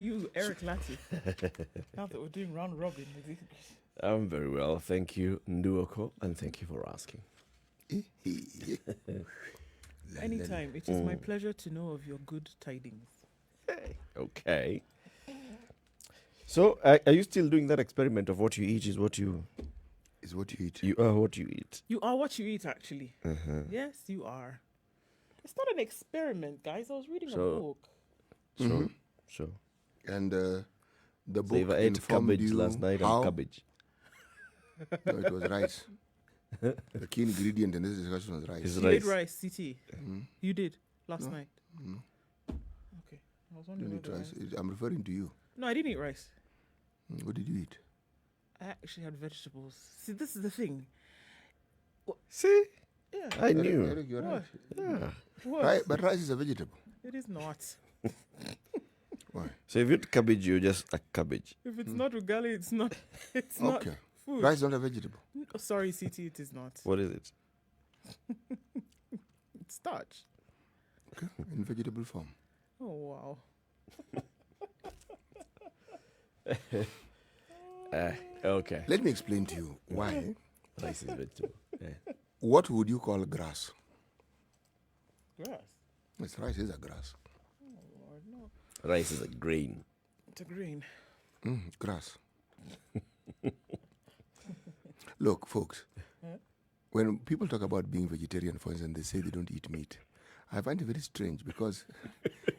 You, Eric Latiff. Now that we're doing round robin with English. I'm very well, thank you, Nduh Okoh, and thank you for asking. Anytime. It is my pleasure to know of your good tidings. Okay. So, are you still doing that experiment of what you eat is what you... Is what you eat. You are what you eat. You are what you eat, actually. Yes, you are. It's not an experiment, guys. I was reading a book. So. And the book So if I ate informed cabbage you last night, how? I'm cabbage. No, it was rice. The key ingredient in this discussion was rice. It's You ate rice. rice, CT. You did last night. No, Okay. I was you wondering. didn't eat whether rice. I'm referring to you. No, I didn't eat rice. What did you eat? I actually had vegetables. See, this is the thing. See? Yeah. I knew. Eric, you're right. Yeah. What? But rice is a vegetable. It is not. Why? So if you eat cabbage, you just a cabbage. If it's not ugali, it's not. It's not Okay. food. Rice is not a vegetable. Oh, sorry, CT, it is not. What is it? It's starch. Okay. In vegetable form. Oh wow. Okay. Let me explain to you why. Rice is vegetable. Yeah. What would you call grass? Grass. Yes, rice is a grass. Oh Lord, no. Rice is a grain. It's a green. Grass. Look, folks, when people talk about being vegetarian, for instance, they say they don't eat meat. I find it very strange because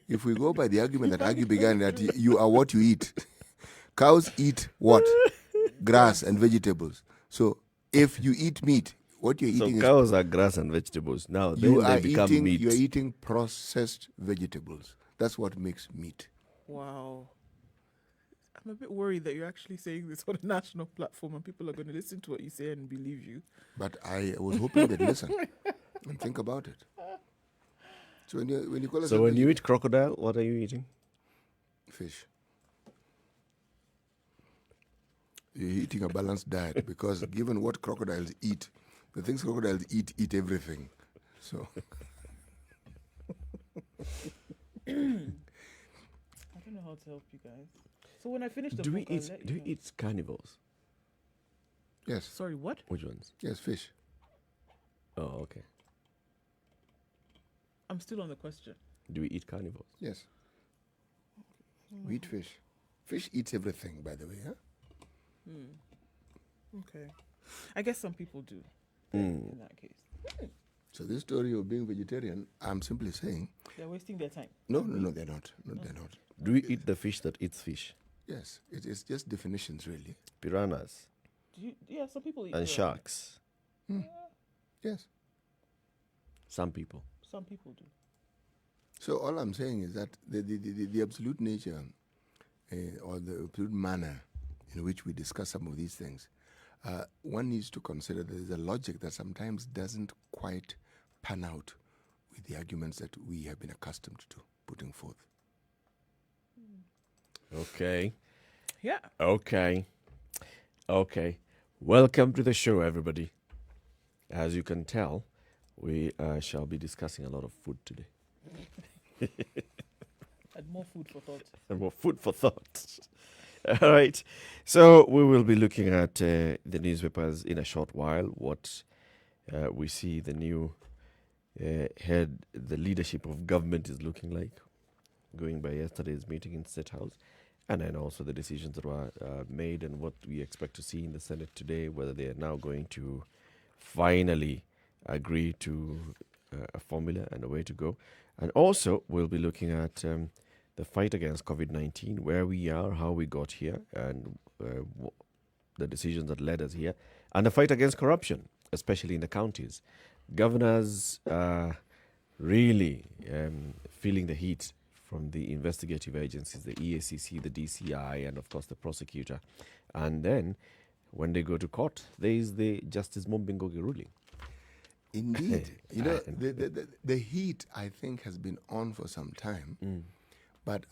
if we go by the argument that Aggie began that you are what you eat, cows eat what? Grass and vegetables. So if you eat meat, what you're So eating cows are grass and vegetables. Now you then are they become eating, meat. you're eating processed vegetables. That's what makes meat. Wow. I'm a bit worried that you're actually saying this on a national platform and people are going to listen to what you say and believe you. But I was hoping they'd listen and think about it. So when you call us So when you eat crocodile, what are you eating? fish, you're eating a balanced diet because given what crocodiles eat, the things crocodiles eat everything. So I don't know how to help you guys. So when I finish the Do we book, I'll eat? let Do you we know. eat carnivores? yes, Sorry, what? Which ones? yes, fish. Oh, okay. I'm still on the question. Do we eat carnivores? Yes, we eat fish. Fish eats everything, by the way. Huh? Okay. I guess some people do in that case. So this story of being vegetarian, I'm simply saying, They're wasting their time. no, they're not. No, they're not. Do we eat the fish that eats fish? Yes, it's just definitions, really. Piranhas Do you? Yeah, some people eat and piranha. sharks. Yes. Some people. Some people do. So all I'm saying is that the absolute nature or the absolute manner in which we discuss some of these things, one needs to consider there's a logic that sometimes doesn't quite pan out with the arguments that we have been accustomed to putting forth. Okay. Yeah. Okay. Welcome to the show, everybody. As you can tell, we shall be discussing a lot of food today. And more food for thought. And more food for thought. All right. So we will be looking at the newspapers in a short while. What we see the new head, the leadership of government is looking like, going by yesterday's meeting in State House, and then also the decisions that were made and what we expect to see in the Senate today, whether they are now going to finally agree to a formula and a way to go. And also, we'll be looking at the fight against COVID-19, where we are, how we got here, and the decisions that led us here, and the fight against corruption, especially in the counties. Governors are really feeling the heat from the investigative agencies, the EACC, the DCI, and of course the prosecutor. And then, when they go to court, there is the Justice Mombingogi ruling. Indeed. The heat, I think, has been on for some time. But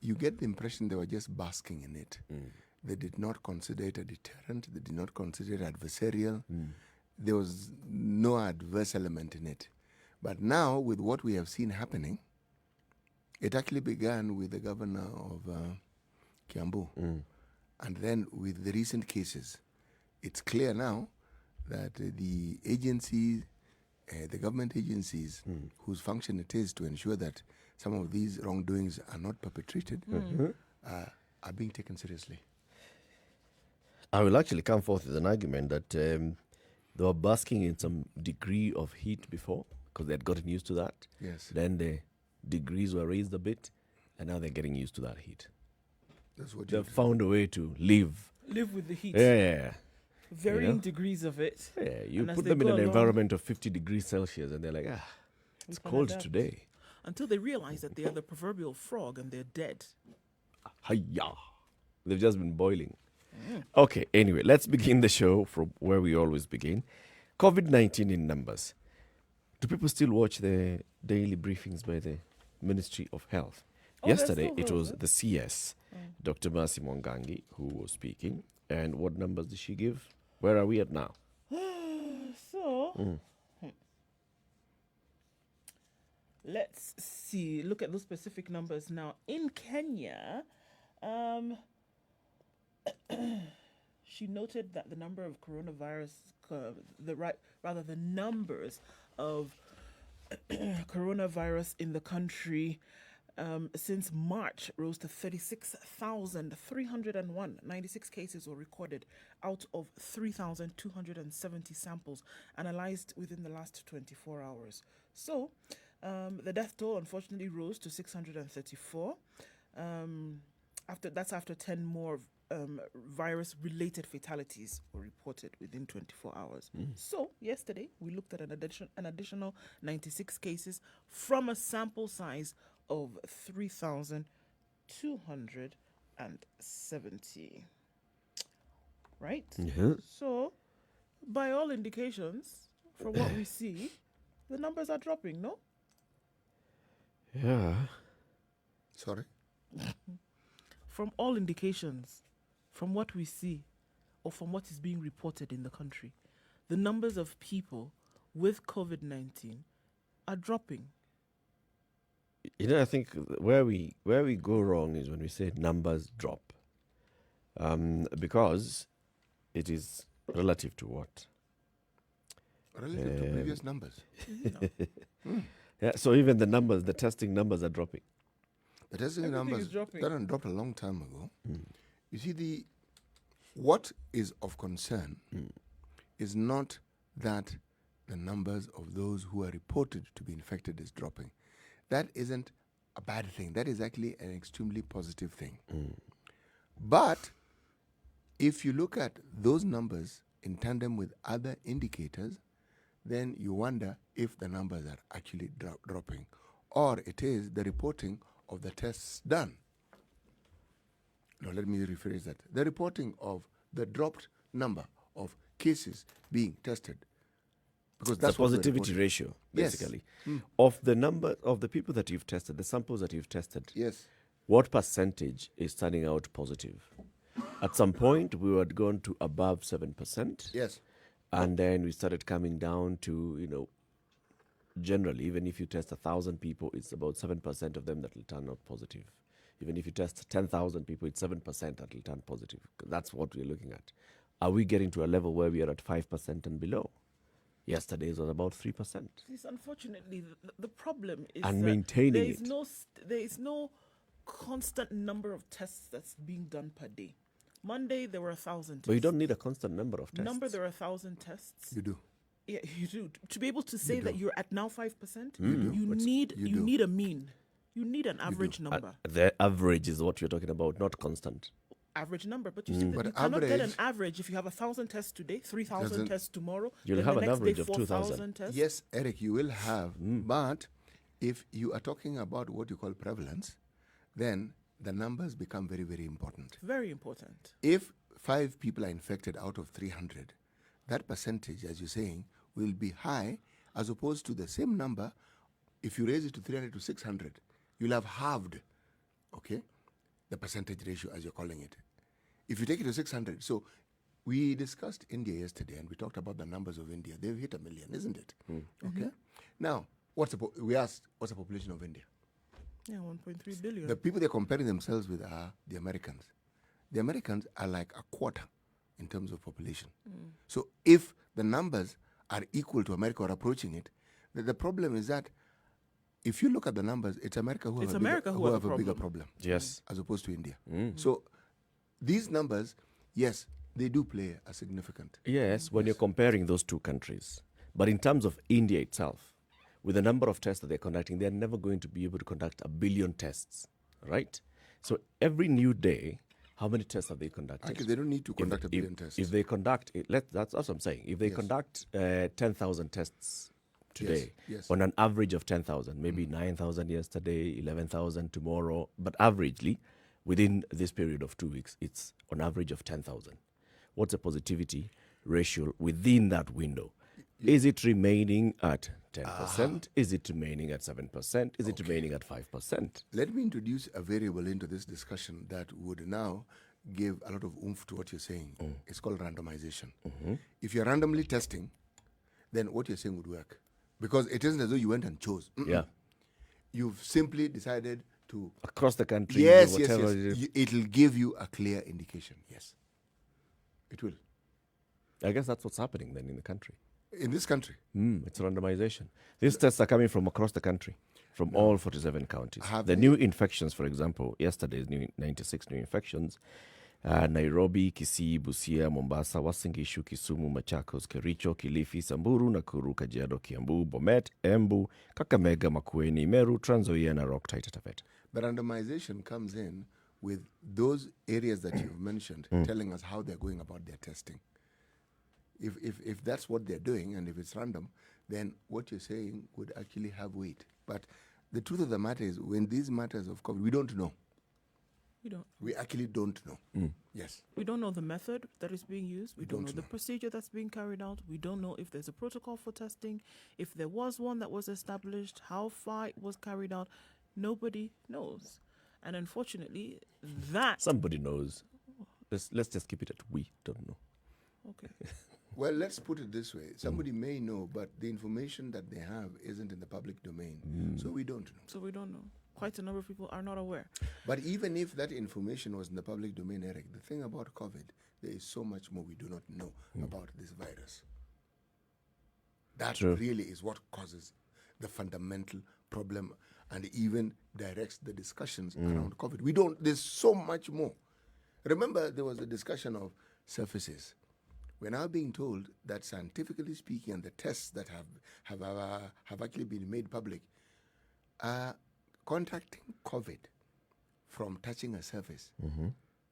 you get the impression they were just basking in it. They did not consider it a deterrent. They did not consider it adversarial. There was no adverse element in it. But now, with what we have seen happening, it actually began with the governor of Kiambu. And then with the recent cases, it's clear now that the agencies, the government agencies whose function it is to ensure that some of these wrongdoings are not perpetrated are being taken seriously. I will actually come forth with an argument that they were basking in some degree of heat before because they had gotten used to that. Yes. Then the degrees were raised a bit, and now they're getting used to that heat. That's what They've found a way to live. Live with the heat. Yeah. Varying degrees of it. Yeah, you And as put they them in go an along- environment of 50 degrees Celsius, and they're like, it's can cold adapt. today. Until they realize that they are the proverbial frog and they're dead. Hiya. They've just been boiling. Okay, anyway, let's begin the show from where we always begin. COVID-19 in numbers. Do people still watch the daily briefings by the Ministry of Health? Oh, they're Yesterday, still it was those, the CS, Dr. Mercy Mwangangi, who was speaking. And what numbers did she give? Where are we at now? So, let's see. Look at those specific numbers now. In Kenya, she noted that the number of coronavirus, the numbers of coronavirus in the country since March rose to 36,301. 96 cases were recorded out of 3,270 samples analyzed within the last 24 hours. So, the death toll unfortunately rose to 634. After 10 more virus-related fatalities were reported within 24 hours. So, yesterday, we looked at an additional 96 cases from a sample size of 3,270. Right? Yeah. So, by all indications, from what we see, the numbers are dropping, no? Yeah. Sorry? From all indications, from what we see, or from what is being reported in the country, the numbers of people with COVID-19 are dropping. I think where we go wrong is when we say numbers drop, because it is relative to what? Relative to previous numbers. Yeah. So even the testing numbers are dropping. The testing Everything numbers is dropping. that dropped a long time ago. You see, what is of concern is not that the numbers of those who are reported to be infected is dropping. That isn't a bad thing. That is actually an extremely positive thing. But if you look at those numbers in tandem with other indicators, then you wonder if the numbers are actually dropping, or it is the reporting of the tests done. Now, let me rephrase that. The reporting of the dropped number of cases being tested. Because that's the what we're positivity reporting. ratio, Yes. basically. Of the number of the people that you've tested, the samples that you've tested, Yes. what percentage is turning out positive? At some point, we had gone to above 7%. Yes. And then we started coming down to, generally, even if you test 1,000 people, it's about 7% of them that will turn out positive. Even if you test 10,000 people, it's 7% that will turn positive. That's what we're looking at. Are we getting to a level where we are at 5% and below? Yesterday's was about 3%. This, unfortunately, the problem is And that maintaining there is it. there is no constant number of tests that's being done per day. Monday there were 1,000 tests. But you don't need a constant number of tests. There are 1,000 tests. You do. Yeah, you do. To be able to say that you're at now 5%, do. you But need you you do. need a mean. You need an average number. The average is what you're talking about, not constant. Average number, but you still But you cannot get an average- average if you have 1,000 tests today, 3,000 Doesn't- tests tomorrow. You'll then have the an next average day, of 2,000. 4,000 tests. Yes, Eric, you will have. But if you are talking about what you call prevalence, then the numbers become very, very important. Very important. If 5 people are infected out of 300, that percentage, as you're saying, will be high as opposed to the same number. If you raise it to 300 to 600, you'll have halved, okay, the percentage ratio, as you're calling it. If you take it to 600, so we discussed India yesterday and we talked about the numbers of India. They've hit 1 million, isn't it? Okay. Now, we asked, what's the population of India? Yeah, 1.3 billion. The people they're comparing themselves with are the Americans. the Americans are like a quarter in terms of population. So if the numbers are equal to America or approaching it, the problem is that if you look at the numbers, it's America who have a bigger problem. Yes. As opposed to India. So these numbers, yes, they do play a significant. Yes, when you're comparing those two countries. But in terms of India itself, with the number of tests that they're conducting, they're never going to be able to conduct 1 billion tests, right? So every new day, how many tests are they conducting? Actually, they don't need to conduct 1 billion tests. If they conduct, that's what I'm saying. If they conduct 10,000 tests today, on an average of 10,000, maybe 9,000 yesterday, 11,000 tomorrow, but averagely, within this period of 2 weeks, it's on average of 10,000. What's the positivity ratio within that window? Is it remaining at 10%? Is it remaining at 7%? Is it remaining at 5%? Let me introduce a variable into this discussion that would now give a lot of oomph to what you're saying. It's called randomization. If you're randomly testing, then what you're saying would work. Because it isn't as though you went and chose. Yeah. You've simply decided to... Across the country, Yes. whatever. It'll give you a clear indication. Yes. It will. I guess that's what's happening then in the country. In this country. It's randomization. These tests are coming from across the country, from all 47 counties. The new infections, for example, yesterday's 96 new infections, Nairobi, Kisii, Busia, Mombasa, Uasin Gishu, Kisumu, Machakos, Kericho, Kilifi, Samburu, Nakuru, Kajiado, Kiambu, Bomet, Embu, Kakamega, Makueni, Meru, Trans Nzoia, Narok, Taita Taveta. The randomization comes in with those areas that you've mentioned, telling us how they're going about their testing. If that's what they're doing, and if it's random, then what you're saying would actually have weight. But the truth of the matter is, when these matters of COVID, we don't know. We actually don't know. Yes. We don't know the method that is being used. We don't know the procedure that's being carried out. We don't know if there's a protocol for testing, if there was one that was established, how far it was carried out. Nobody knows. And unfortunately, that... Somebody knows. Let's just keep it at we don't know. Okay. Well, let's put it this way. Somebody may know, but the information that they have isn't in the public domain. So we don't know. Quite a number of people are not aware. But even if that information was in the public domain, Eric, the thing about COVID, there is so much more we do not know about this virus. That really is what causes the fundamental problem and even directs the discussions around COVID. There's so much more. Remember, there was a discussion of surfaces. We're now being told that scientifically speaking, and the tests that have actually been made public, contacting COVID from touching a surface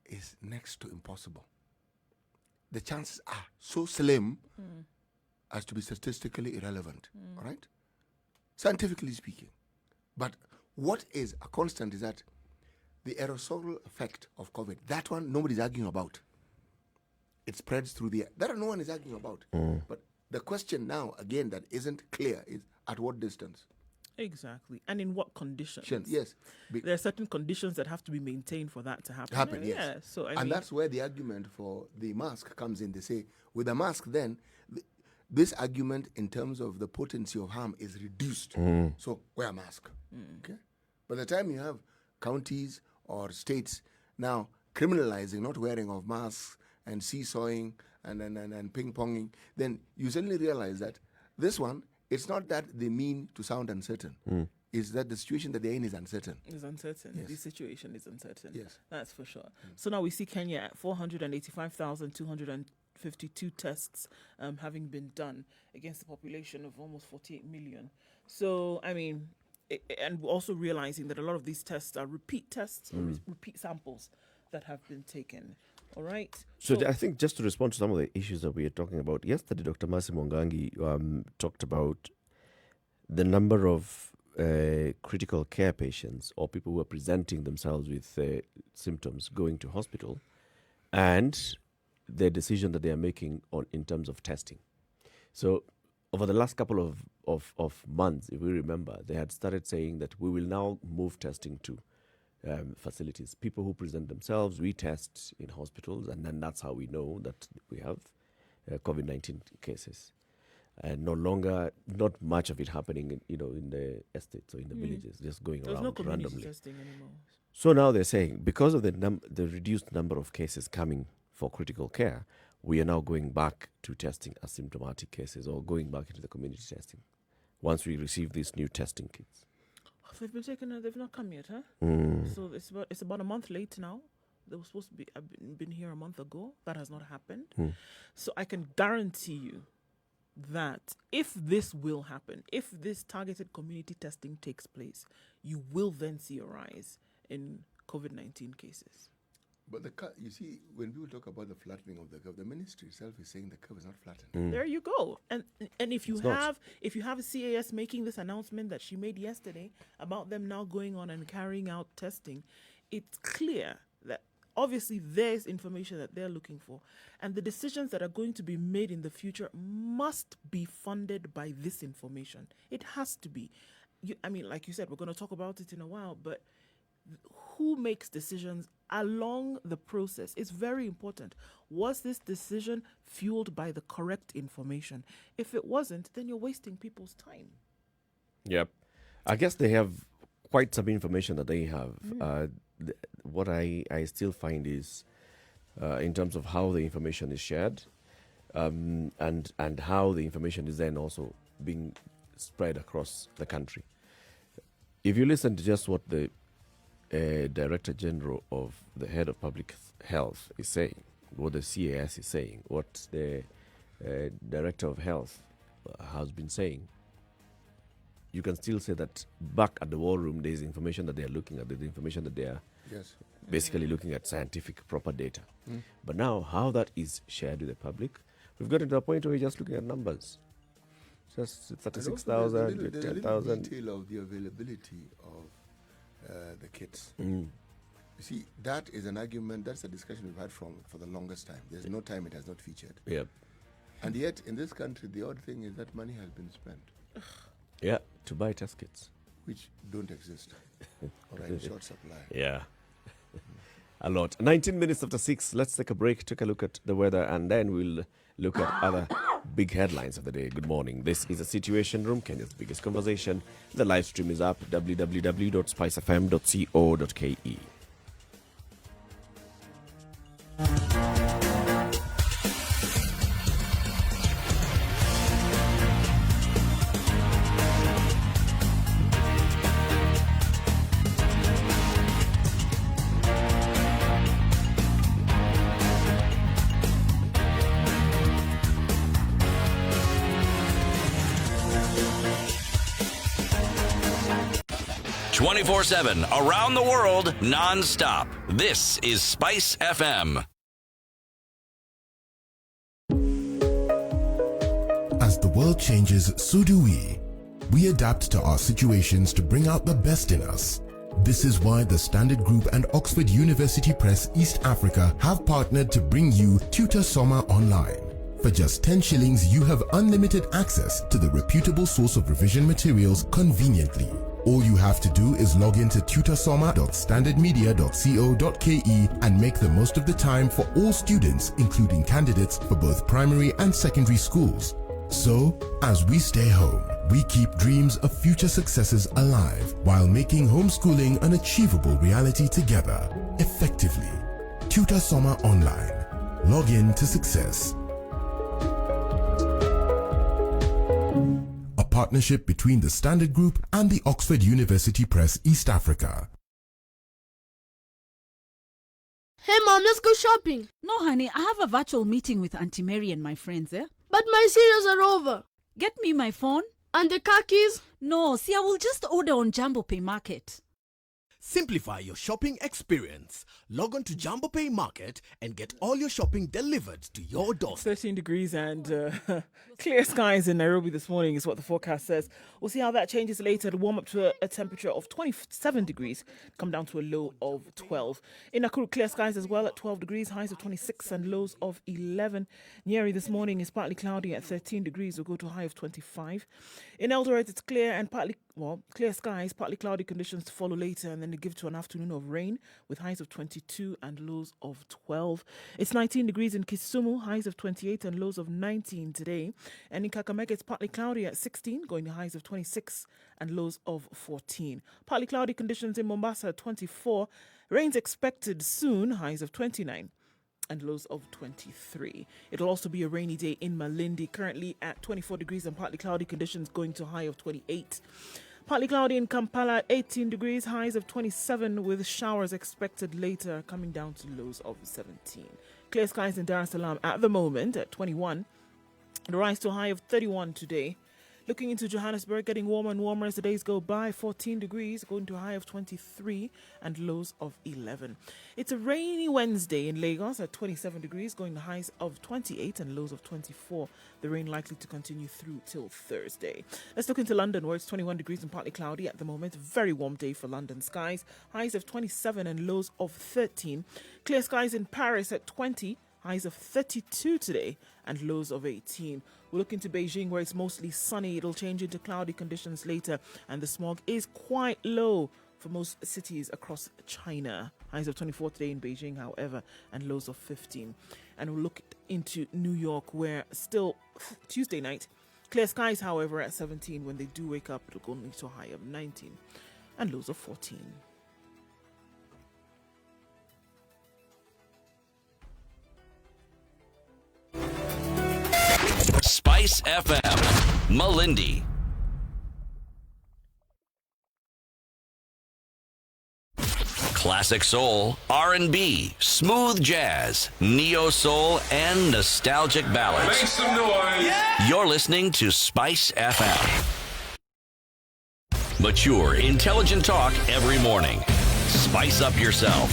is next to impossible. The chances are so slim as to be statistically irrelevant, all right? Scientifically speaking. But what is a constant is that the aerosol effect of COVID, that one nobody's arguing about. It spreads through the air. That no one is arguing about. But the question now, again, that isn't clear is at what distance? Exactly. And in what conditions? Yes. There are certain conditions that have to be maintained for that to happen. Yes. Yeah. So, and that's where the argument for the mask comes in. They say, with a mask, then, this argument in terms of the potency of harm is reduced. So, wear a mask. Okay. By the time you have counties or states now criminalizing not wearing of masks and seesawing and ping-ponging, then you suddenly realize that this one, it's not that they mean to sound uncertain. It's that the situation that they're in is uncertain. It's uncertain. Yes. This situation is uncertain. Yes. That's for sure. So now we see Kenya at 485,252 tests having been done against a population of almost 48 million. So, I mean, and we're also realizing that a lot of these tests are repeat tests, or repeat samples that have been taken. All right. So I think just to respond to some of the issues that we are talking about, yesterday Dr. Mercy Mwangangi talked about the number of critical care patients or people who are presenting themselves with symptoms going to hospital and the decision that they are making in terms of testing. So over the last couple of months, if we remember, they had started saying that we will now move testing to facilities. People who present themselves, we test in hospitals, and then that's how we know that we have COVID-19 cases. And not much of it happening in the estates or in the villages, just going There's around no community randomly. testing anymore. So now they're saying because of the reduced number of cases coming for critical care, we are now going back to testing asymptomatic cases or going back into the community testing once we receive these new testing kits. They've been taken. They've not come yet, huh? Mm. So it's about a month late now. They were supposed to be been here a month ago. That has not happened. Mm. So I can guarantee you that if this will happen, if this targeted community testing takes place, you will then see a rise in COVID-19 cases. But you see, when people talk about the flattening of the curve, the ministry itself is saying the curve is not flattened. There you go. And if you It's have not. if you have a CAS making this announcement that she made yesterday about them now going on and carrying out testing, it's clear that obviously there's information that they're looking for, and the decisions that are going to be made in the future must be funded by this information. It has to be. Like you said, we're going to talk about it in a while, but who makes decisions along the process is very important. Was this decision fueled by the correct information? If it wasn't, then you're wasting people's time. Yep. I guess they have quite some information that they have. What I still find is in terms of how the information is shared and how the information is then also being spread across the country. If you listen to just what the Director General of the Head of Public Health is saying, what the CAS is saying, what the Director of Health has been saying, you can still say that back at the war room, there's information that they're looking at, there's information that they are basically looking at scientific proper data. But now, how that is shared with the public, we've gotten to a point where we're just looking at numbers. Just 36,000, 10,000. Detail of the availability of the kits. You see, that is an argument, that's a discussion we've had for the longest time. There's no time it has not featured. Yep. And yet, in this country, the odd thing is that money has been spent. Yeah, to buy test kits. Which don't exist or are in short supply. Yeah. A lot. 19 minutes after 6. Let's take a break, take a look at the weather, and then we'll look at other big headlines of the day. Good morning. This is a Situation Room, Kenya's biggest conversation. The live stream is up, www.spicefm.co.ke. .24/7 around the world, non-stop. This is Spice FM. As the world changes, so do we. We adapt to our situations to bring out the best in us. This is why the Standard Group and Oxford University Press East Africa have partnered to bring you Tutor Summer Online. For just 10 shillings, you have unlimited access to the reputable source of revision materials conveniently. All you have to do is log into tutorsoma.standardmedia.co.ke and make the most of the time for all students, including candidates for both primary and secondary schools. So, as we stay home, we keep dreams of future successes alive while making homeschooling an achievable reality together, effectively. Tutor Summer Online. Log in to success. A partnership between the Standard Group and the Oxford University Press East Africa. Hey Mom, let's go shopping. No, honey, I have a virtual meeting with Auntie Mary and my friends, eh? But my cereals are over. Get me my phone. And the car keys? No, see, I will just order on Jumbo Pay Market. Simplify your shopping experience. Log on to Jumbo Pay Market and get all your shopping delivered to your doorstep. 13 degrees and clear skies in Nairobi this morning is what the forecast says. We'll see how that changes later to warm up to a temperature of 27 degrees, come down to a low of 12. In Nakuru, clear skies as well at 12 degrees, highs of 26 and lows of 11. Nyeri this morning is partly cloudy at 13 degrees, we'll go to a high of 25. In Eldoret, it's clear and clear skies, partly cloudy conditions to follow later, and then and they give to an afternoon of rain with highs of 22 and lows of 12. It's 19 degrees in Kisumu, highs of 28 and lows of 19 today. And in Kakamega, it's partly cloudy at 16, going to highs of 26 and lows of 14. Partly cloudy conditions in Mombasa at 24. Rains expected soon, highs of 29 and lows of 23. It'll also be a rainy day in Malindi, currently at 24 degrees and partly cloudy conditions, going to a high of 28. Partly cloudy in Kampala at 18 degrees, highs of 27 with showers expected later, coming down to lows of 17. Clear skies in Dar es Salaam at the moment at 21. The rise to a high of 31 today. Looking into Johannesburg, getting warmer and warmer as the days go by. 14 degrees, going to a high of 23 and lows of 11. It's a rainy Wednesday in Lagos at 27 degrees, going to highs of 28 and lows of 24. The rain likely to continue through till Thursday. Let's look into London, where it's 21 degrees and partly cloudy at the moment. Very warm day for London skies. Highs of 27 and lows of 13. Clear skies in Paris at 20. Highs of 32 today and lows of 18. We'll look into Beijing, where it's mostly sunny. It'll change into cloudy conditions later, and the smog is quite low for most cities across China. Highs of 24 today in Beijing, however, and lows of 15. And we'll look into New York, where still Tuesday night, clear skies, however, at 17. When they do wake up, it'll go only to a high of 19 and lows of 14. Spice FM, Malindi. Classic soul, R&B, smooth jazz, neo soul, and nostalgic ballads. Make some noise. Yeah. You're listening to Spice FM. Mature, intelligent talk every morning. Spice up yourself.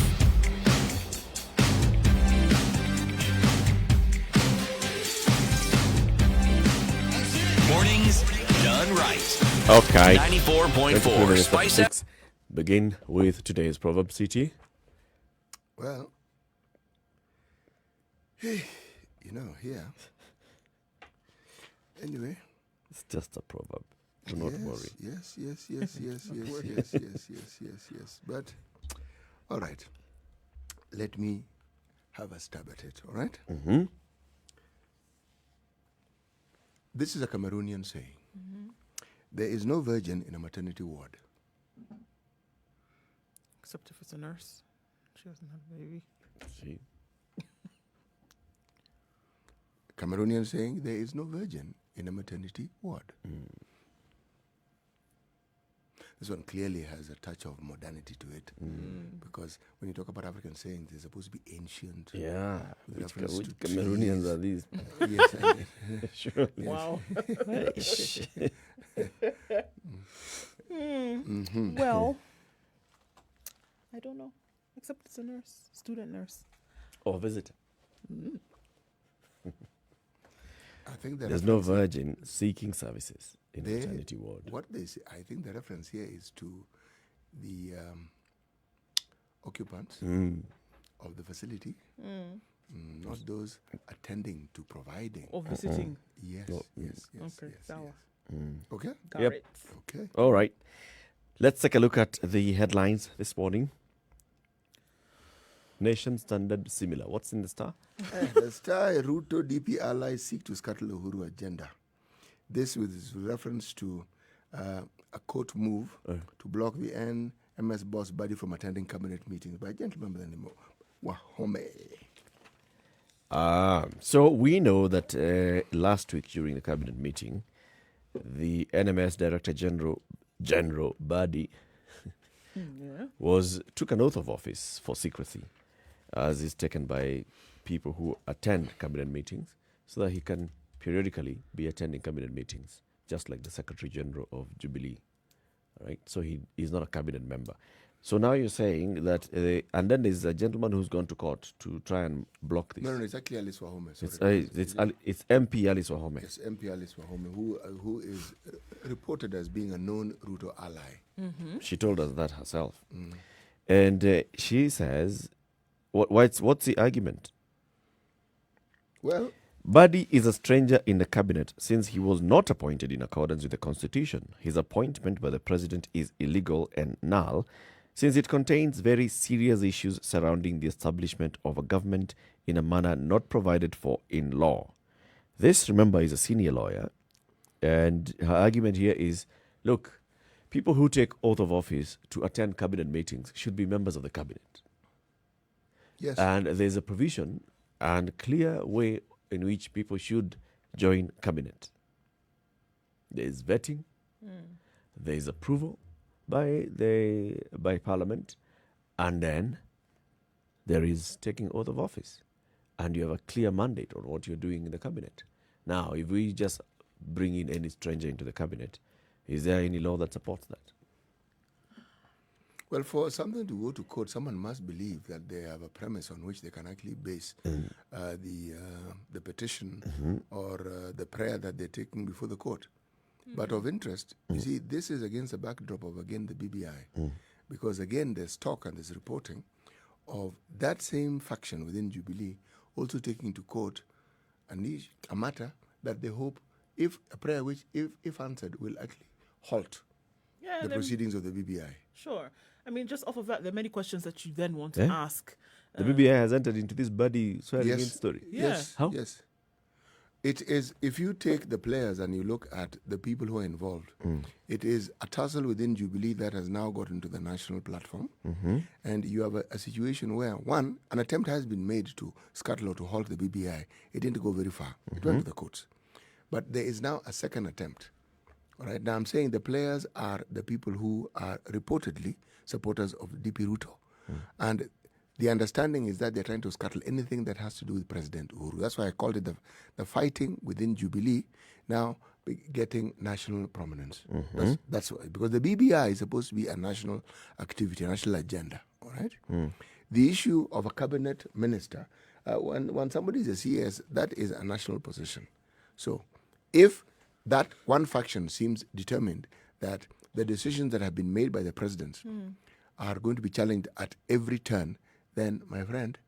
Mornings done right. Okay. 94.4 Spice FM. Begin with today's Proverb City. Well, hey, here. Anyway. It's just a proverb. Do not worry. Yes. But, all right. Let me have a stab at it, all right? Mm-hmm. This is a Cameroonian saying. Mm-hmm. There is no virgin in a maternity ward. Except if it's a nurse. She doesn't have a baby. See? Cameroonian saying, there is no virgin in a maternity ward. Mm. This one clearly has a touch of modernity to it. Because when you talk about African sayings, they're supposed to be ancient. Yeah. Which Cameroonians are these? Yes. Surely. Wow. Mm-hmm. Well, I don't know. Except it's a nurse, student nurse. Or visitor. I think there's no virgin seeking services in a maternity ward. What they say, I think the reference here is to the occupants of the facility, not those attending to providing or visiting. Yes. Okay, yes. Okay. Got it. Okay. All right. Let's take a look at the headlines this morning. Nation standard similar. What's in the Star? The Star, Ruto DP allies seek to scuttle Uhuru agenda. This with reference to a court move to block the NMS boss body from attending cabinet meetings by a gentleman by the name of Wahome. So we know that last week during the cabinet meeting, the NMS Director General Badi took an oath of office for secrecy, as is taken by people who attend cabinet meetings, so that he can periodically be attending cabinet meetings, just like the Secretary General of Jubilee. All right, so he is not a cabinet member. So now you're saying that, and then there's a gentleman who's gone to court to try and block this. No, it's actually Alice Wahome. It's MP Alice Wahome. Yes, MP Alice Wahome, who is reported as being a known Ruto ally. Mm-hmm. She told us that herself. And she says, what's the argument? Well, Badi is a stranger in the cabinet since he was not appointed in accordance with the constitution. His appointment by the president is illegal and null, since it contains very serious issues surrounding the establishment of a government in a manner not provided for in law. This, remember, is a senior lawyer, and her argument here is, look, people who take oath of office to attend cabinet meetings should be members of the cabinet. Yes. And there's a provision and clear way in which people should join cabinet. There is vetting, there is approval by Parliament, and then there is taking oath of office, and you have a clear mandate on what you're doing in the cabinet. Now, if we just bring in any stranger into the cabinet, is there any law that supports that? Well, for something to go to court, someone must believe that they have a premise on which they can actually base the petition or the prayer that they're taking before the court. But of interest, you see, this is against the backdrop of, again, the BBI. Because, again, there's talk and there's reporting of that same faction within Jubilee also taking to court a matter that they hope, if a prayer which, if answered, will actually halt the proceedings of the BBI. Sure. I mean, just off of that, there are many questions that you then want to ask. The BBI has entered into this bloody swearing-in story. Yes. How? Yes. It is, if you take the players and you look at the people who are involved, it is a tussle within Jubilee that has now got into the national platform. And you have a situation where, one, an attempt has been made to scuttle or to halt the BBI. It didn't go very far. It went to the courts. But there is now a second attempt. All right. Now, I'm saying the players are the people who are reportedly supporters of DP Ruto. And the understanding is that they're trying to scuttle anything that has to do with President Uhuru. That's why I called it the fighting within Jubilee now getting national prominence. That's why, because the BBI is supposed to be a national activity, a national agenda. All right. The issue of a cabinet minister, when somebody is a CS, that is a national position. So if that one faction seems determined that the decisions that have been made by the president are going to be challenged at every turn, then, my friend,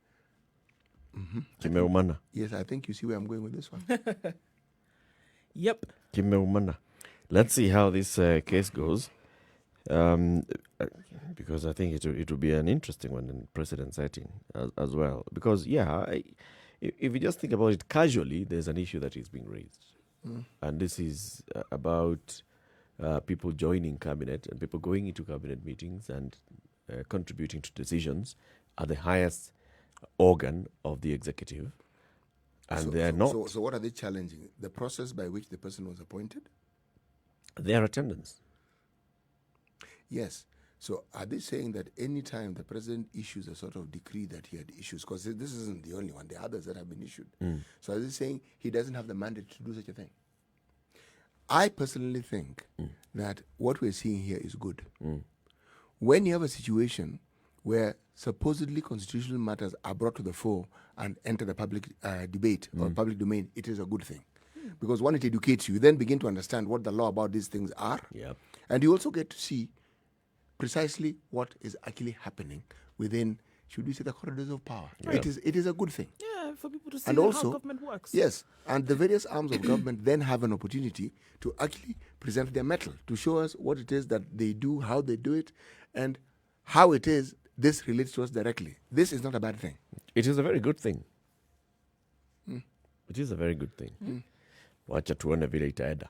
yes, I think you see where I'm going with this one. Yep. Let's see how this case goes, because I think it will be an interesting one in precedent setting as well. Because, if you just think about it casually, there's an issue that is being raised. And this is about people joining cabinet and people going into cabinet meetings and contributing to decisions at the highest organ of the executive. And they are not. So what are they challenging? The process by which the person was appointed? Their attendance. Yes. So are they saying that any time the president issues a sort of decree that he had issues, because this isn't the only one, there are others that have been issued. So are they saying he doesn't have the mandate to do such a thing? I personally think that what we're seeing here is good. When you have a situation where supposedly constitutional matters are brought to the fore and enter the public debate or public domain, it is a good thing. Because one, it educates you. You then begin to understand what the law about these things are. And you also get to see precisely what is actually happening within, should we say, the corridors of power. It is a good thing. Yeah, for people to see And how also, government works. Yes, and the various arms of government then have an opportunity to actually present their mettle, to show us what it is that they do, how they do it, and how it is this relates to us directly. This is not a bad thing. It is a very good thing. It is a very good thing. Wacha tuone vile itaenda.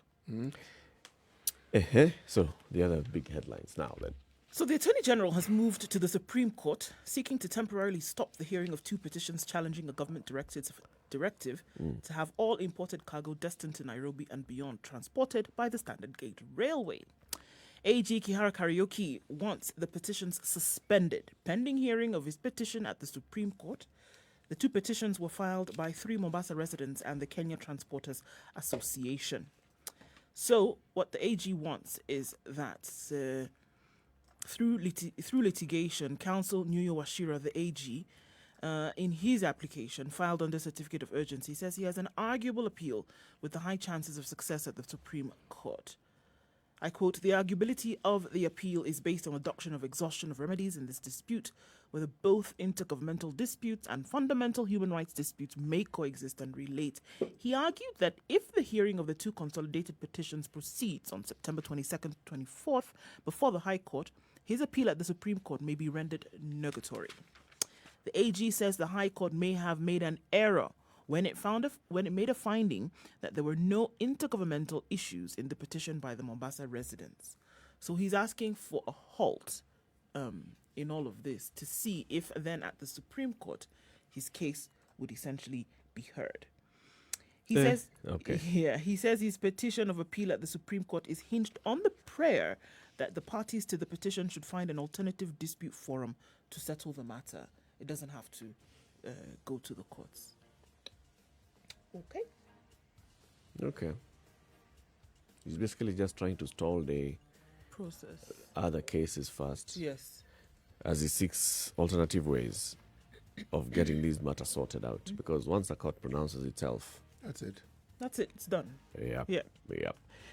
So, the other big headlines now then. So the Attorney General has moved to the Supreme Court, seeking to temporarily stop the hearing of 2 petitions challenging a government directive to have all imported cargo destined to Nairobi and beyond transported by the Standard Gauge Railway. AG Kihara Karaoke wants the petitions suspended, pending hearing of his petition at the Supreme Court. The 2 petitions were filed by 3 Mombasa residents and the Kenya Transporters Association. So what the AG wants is that through litigation, Counsel Nduh Okoh, the AG, in his application filed under Certificate of Urgency, says he has an arguable appeal with the high chances of success at the Supreme Court. I quote, "The arguability of the appeal is based on adoption of exhaustion of remedies in this dispute, whether both intergovernmental disputes and fundamental human rights disputes may coexist and relate." He argued that if the hearing of the 2 consolidated petitions proceeds on September 22nd, 24th before the High Court, his appeal at the Supreme Court may be rendered nugatory. The AG says the High Court may have made an error when it made a finding that there were no intergovernmental issues in the petition by the Mombasa residents. So he's asking for a halt in all of this to see if then at the Supreme Court his case would essentially be heard. He says, he says his petition of appeal at the Supreme Court is hinged on the prayer that the parties to the petition should find an alternative dispute forum to settle the matter. It doesn't have to go to the courts. Okay. Okay. He's basically just trying to stall the Process. other cases first. Yes. As he seeks alternative ways of getting these matters sorted out. Because once the court pronounces itself, That's it. That's it. It's done. yeah.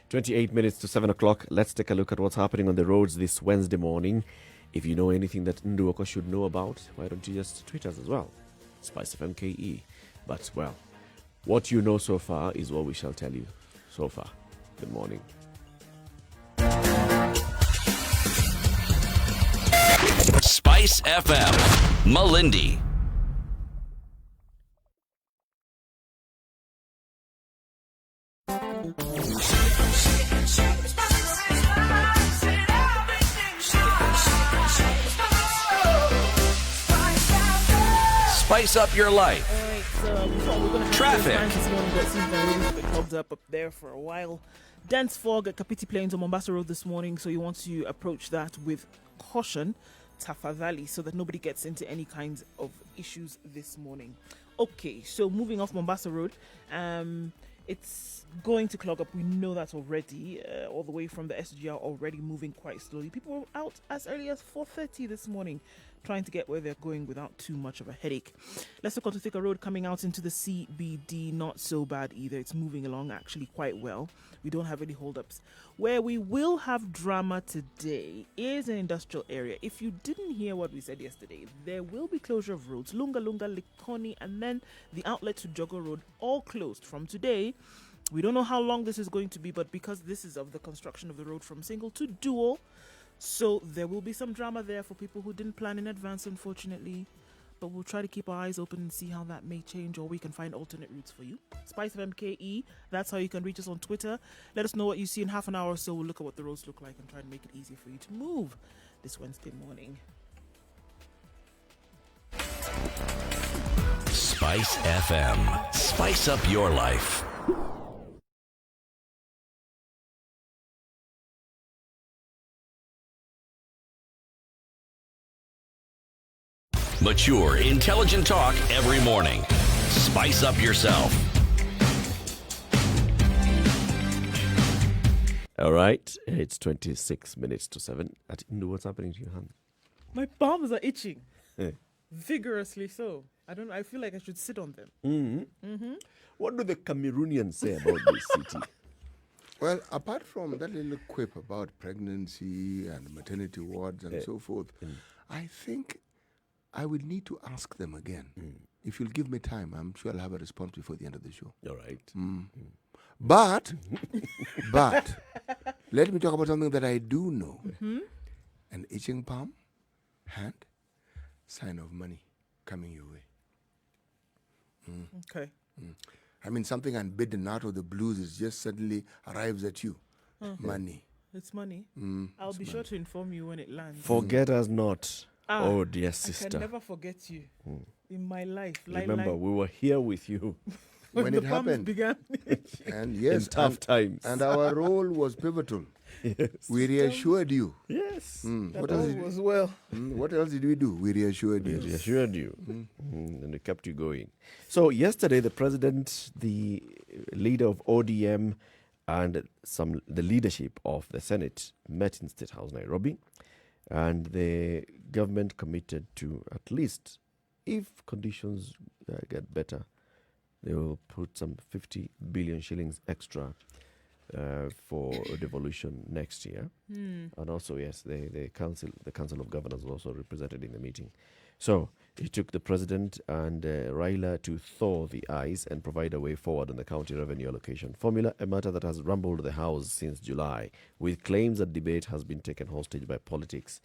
28 minutes to 7 o'clock. Let's take a look at what's happening on the roads this Wednesday morning. If you know anything that Nduh Okoh should know about, why don't you just tweet us as well? Spice FMKE. But, well, what you know so far is what we shall tell you so far. Good morning. Spice FM, Malindi. Spice up your life. All right, so we're going to have Traffic. this morning, but it seems the roads have been clogged up there for a while. Dense fog at Kapiti Plains on Mombasa Road this morning, so you want to approach that with caution. Tafadhali, so that nobody gets into any kinds of issues this morning. Okay, so moving off Mombasa Road, it's going to clog up. We know that already. All the way from the SGR already moving quite slowly. People were out as early as 4:30 this morning trying to get where they're going without too much of a headache. Let's look on to Thika Road coming out into the CBD. Not so bad either. It's moving along actually quite well. We don't have any holdups. Where we will have drama today is an industrial area. If you didn't hear what we said yesterday, there will be closure of roads. Lunga, Likoni, and then the outlet to Jogo Road all closed from today. We don't know how long this is going to be, but because this is of the construction of the road from single to dual, so there will be some drama there for people who didn't plan in advance, unfortunately. But we'll try to keep our eyes open and see how that may change, or we can find alternate routes for you. Spice of MKE, that's how you can reach us on Twitter. Let us know what you see in half an hour or so. We'll look at what the roads look like and try to make it easier for you to move this Wednesday morning. Spice FM. Spice up your life. Mature, intelligent talk every morning. Spice up yourself. All right, it's 26 minutes to 7. Nduh, what's happening to your hand? My palms are itching. Vigorously so. I feel like I should sit on them. What do the Cameroonians say about this city? Well, apart from that little quip about pregnancy and maternity wards and so forth, I think I will need to ask them again. If you'll give me time, I'm sure I'll have a response before the end of the show. All right. But let me talk about something that I do know. An itching palm, hand, sign of money coming your way. Okay. I mean, something unbidden out of the blues is just suddenly arrives at you. Money. It's money. I'll be sure to inform you when it lands. Forget us not, oh dear I sister. can never forget you in my life. Remember, we were here with you when the it palms happened. began. And yes, in tough times. And our role was pivotal. Yes. We reassured you. Yes. What All else did was well. what else did we do? We reassured you. We reassured you. And we kept you going. So yesterday, the president, the leader of ODM, and the leadership of the Senate met in State House, Nairobi. And the government committed to, at least, if conditions get better, they will put some 50 billion shillings extra for devolution next year. And also, yes, the council of governors was also represented in the meeting. So it took the president and Raila to thaw the ice and provide a way forward on the county revenue allocation formula, a matter that has rumbled the House since July, with claims that debate has been taken hostage by politics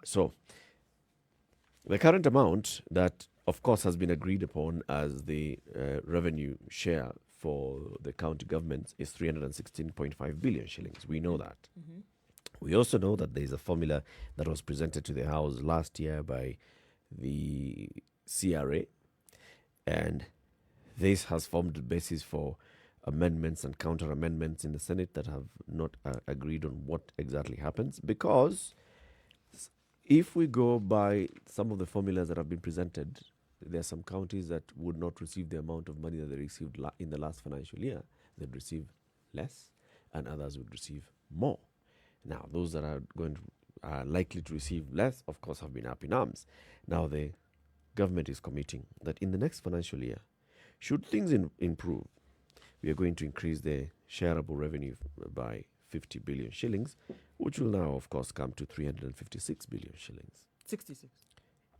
So the current amount that, of course, has been agreed upon as the revenue share for the county governments is 316.5 billion shillings. We know that. We also know that there is a formula that was presented to the House last year by the CRA, and this has formed the basis for amendments and counter amendments in the Senate that have not agreed on what exactly happens, because if we go by some of the formulas that have been presented, there are some counties that would not receive the amount of money that they received in the last financial year. They'd receive less, and others would receive more. Now, those that are likely to receive less, of course, have been up in arms. Now, the government is committing that in the next financial year, should things improve, we are going to increase the shareable revenue by 50 billion shillings, which will now, of course, come to 356 billion shillings. 66.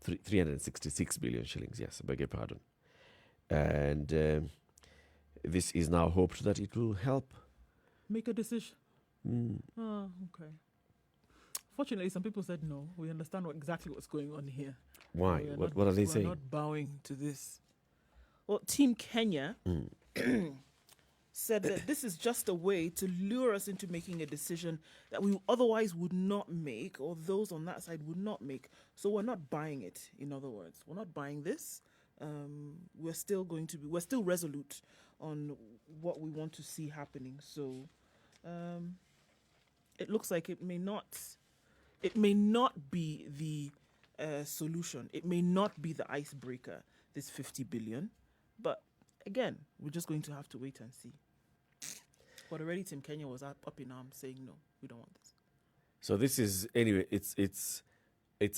366 billion shillings, yes, I beg your pardon. And this is now hoped that it will help. Make a decision. Oh, okay. Fortunately, some people said no. We understand exactly what's going on here. Why? What are they saying? We're not bowing to this. Well, Team Kenya said that this is just a way to lure us into making a decision that we otherwise would not make, or those on that side would not make. So we're not buying it, in other words. We're not buying this. We're still resolute on what we want to see happening. So it looks like it may not be the solution. It may not be the icebreaker, this 50 billion. But again, we're just going to have to wait and see. But already Team Kenya was up in arms saying, no, we don't want this. So this is, anyway, it's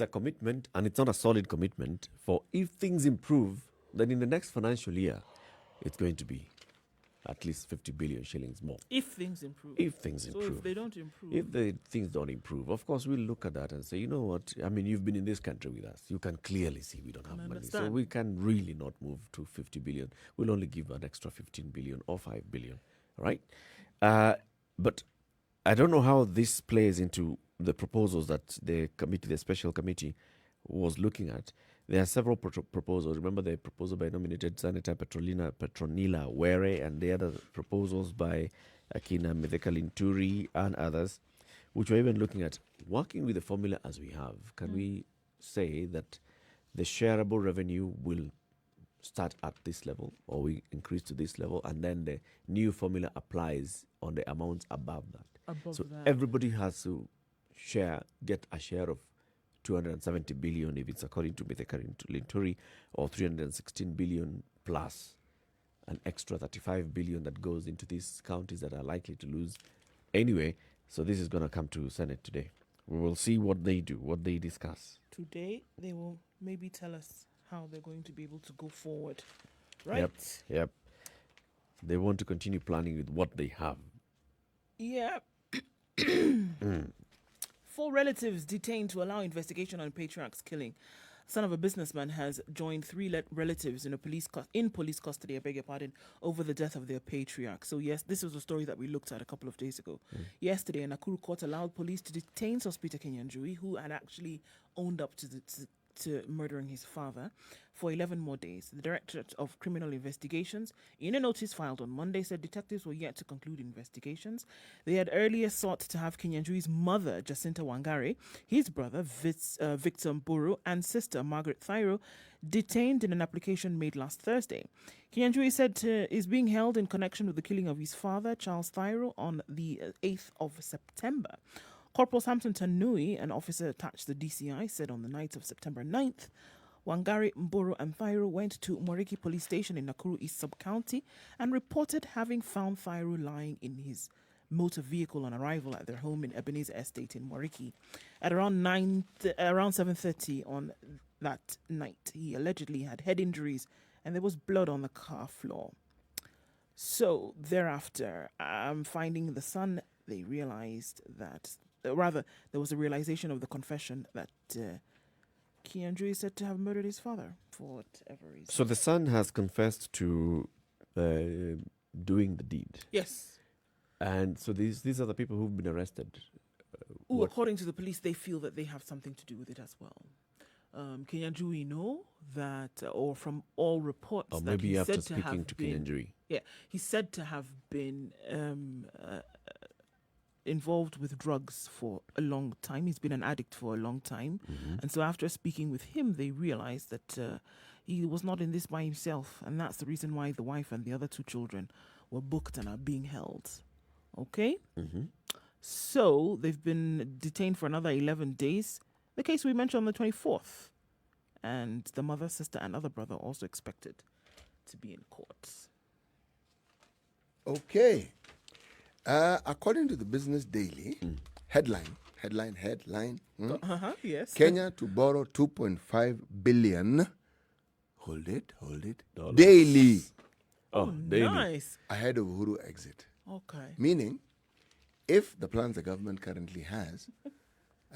a commitment, and it's not a solid commitment for if things improve, then in the next financial year, it's going to be at least 50 billion shillings more. If things improve. If things improve. So if they don't improve. If things don't improve, of course, we'll look at that and say, you know what, I mean, you've been in this country with us. You can clearly see we don't have money. So we can really not move to 50 billion. We'll only give an extra 15 billion or 5 billion, right? But I don't know how this plays into the proposals that the special committee was looking at. There are several proposals. Remember the proposal by nominated Senator Petronila Were, and the other proposals by Akina Mitheka-Linturi and others, which were even looking at working with the formula as we have. Can we say that the shareable revenue will start at this level, or we increase to this level, and then the new formula applies on the amounts above that? So everybody has to get a share of 270 billion if it's according to Mitheka-Linturi, or 316 billion plus an extra 35 billion that goes into these counties that are likely to lose. Anyway, so this is going to come to Senate today. We will see what they do, what they discuss. Today, they will maybe tell us how they're going to be able to go forward. Right? Yep. They want to continue planning with what they have. Yeah. 4 relatives detained to allow investigation on patriarch's killing. Son of a businessman has joined 3 relatives in police custody, I beg your pardon, over the death of their patriarch. So yes, this was a story that we looked at a couple of days ago. Yesterday, a Nakuru court allowed police to detain Sospita Njeri, who had actually owned up to murdering his father, for 11 more days. The Directorate of Criminal Investigations, in a notice filed on Monday, said detectives were yet to conclude investigations. They had earlier sought to have Kinyanjuri's mother, Jacinta Wangari, his brother, Victor Mburu, and sister, Margaret Thairo, detained in an application made last Thursday. Kinyanjuri said is being held in connection with the killing of his father, Charles Thairo, on the 8th of September. Corporal Samson Tanui, an officer attached to the DCI, said on the night of September 9th, Wangari, Mburu and Thairo went to Mwariki police station in Nakuru East Sub-County and reported having found Thairo lying in his motor vehicle on arrival at their home in Ebenezer Estate in Mwariki. At around 7:30 on that night, he allegedly had head injuries and there was blood on the car floor. So thereafter, finding the son, they realized that, there was a realization of the confession that Kinyanjuri is said to have murdered his father for whatever reason. So the son has confessed to doing the deed. Yes. And so these are the people who've been arrested what? According to the police, they feel that they have something to do with it as well. Kenyanjui know that, or from all reports, Or that maybe he's after said to speaking have to been, Kenyanjui. yeah, he's said to have been involved with drugs for a long time. He's been an addict for a long time. And so after speaking with him, they realized that he was not in this by himself. And that's the reason why the wife and the other 2 children were booked and are being held. Okay? So they've been detained for another 11 days. The case we mentioned on the 24th. And the mother, sister, and other brother also expected to be in court. Okay. According to the Business Daily, headline. Yes. Kenya to borrow 2.5 billion. Hold it. Dollars. Daily Oh, daily. Nice. ahead of Uhuru exit. Okay. Meaning, if the plans the government currently has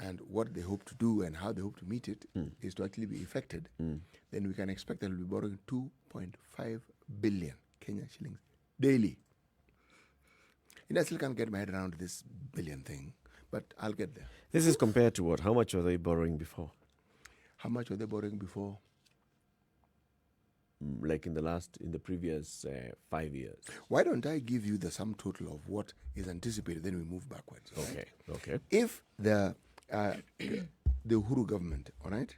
and what they hope to do and how they hope to meet it is to actually be effected, then we can expect that we'll be borrowing 2.5 billion Kenya shillings daily. I still can't get my head around this billion thing, but I'll get there. This is compared to what? How much were they borrowing before? How much were they borrowing before? Like in the previous 5 years. Why don't I give you the sum total of what is anticipated, then we move backwards. all right? Okay. If the Uhuru government, all right,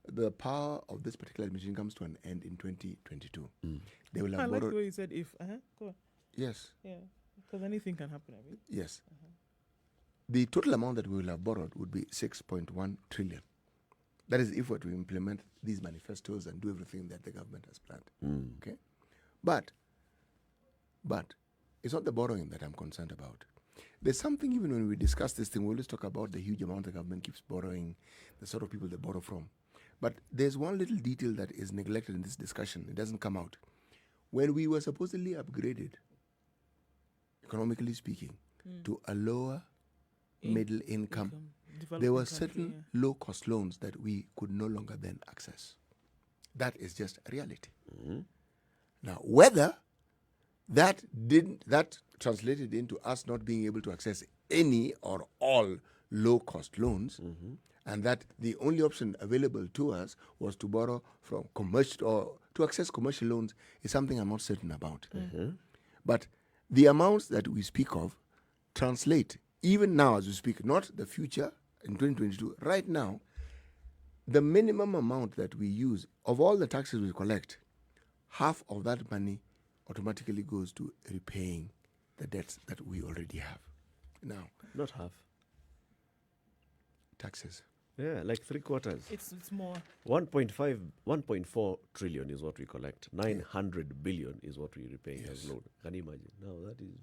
the power of this particular administration comes to an end in 2022, they will I have like the borrowed. way you said if. Go on. Yes, Yeah. Because anything can happen, I mean. yes. The total amount that we will have borrowed would be 6.1 trillion. That is if we were to implement these manifestos and do everything that the government has planned. Okay, but it's not the borrowing that I'm concerned about. There's something, even when we discuss this thing, we always talk about the huge amount the government keeps borrowing, the sort of people they borrow from. But there's one little detail that is neglected in this discussion. It doesn't come out. When we were supposedly upgraded, economically speaking, to a lower middle income, there were certain low-cost loans that we could no longer then access. That is just a reality. Now, whether that translated into us not being able to access any or all low-cost loans, and that the only option available to us was to borrow from commercial or to access commercial loans is something I'm not certain about. But the amounts that we speak of translate, even now as we speak, not the future in 2022, right now, the minimum amount that we use of all the taxes we collect, half of that money automatically goes to repaying the debts that we already have. Now, Not half. taxes. Yeah, like 3/4. It's more. 1.4 trillion is what we collect. 900 billion is what we repay as loan. Can you imagine? Now that is...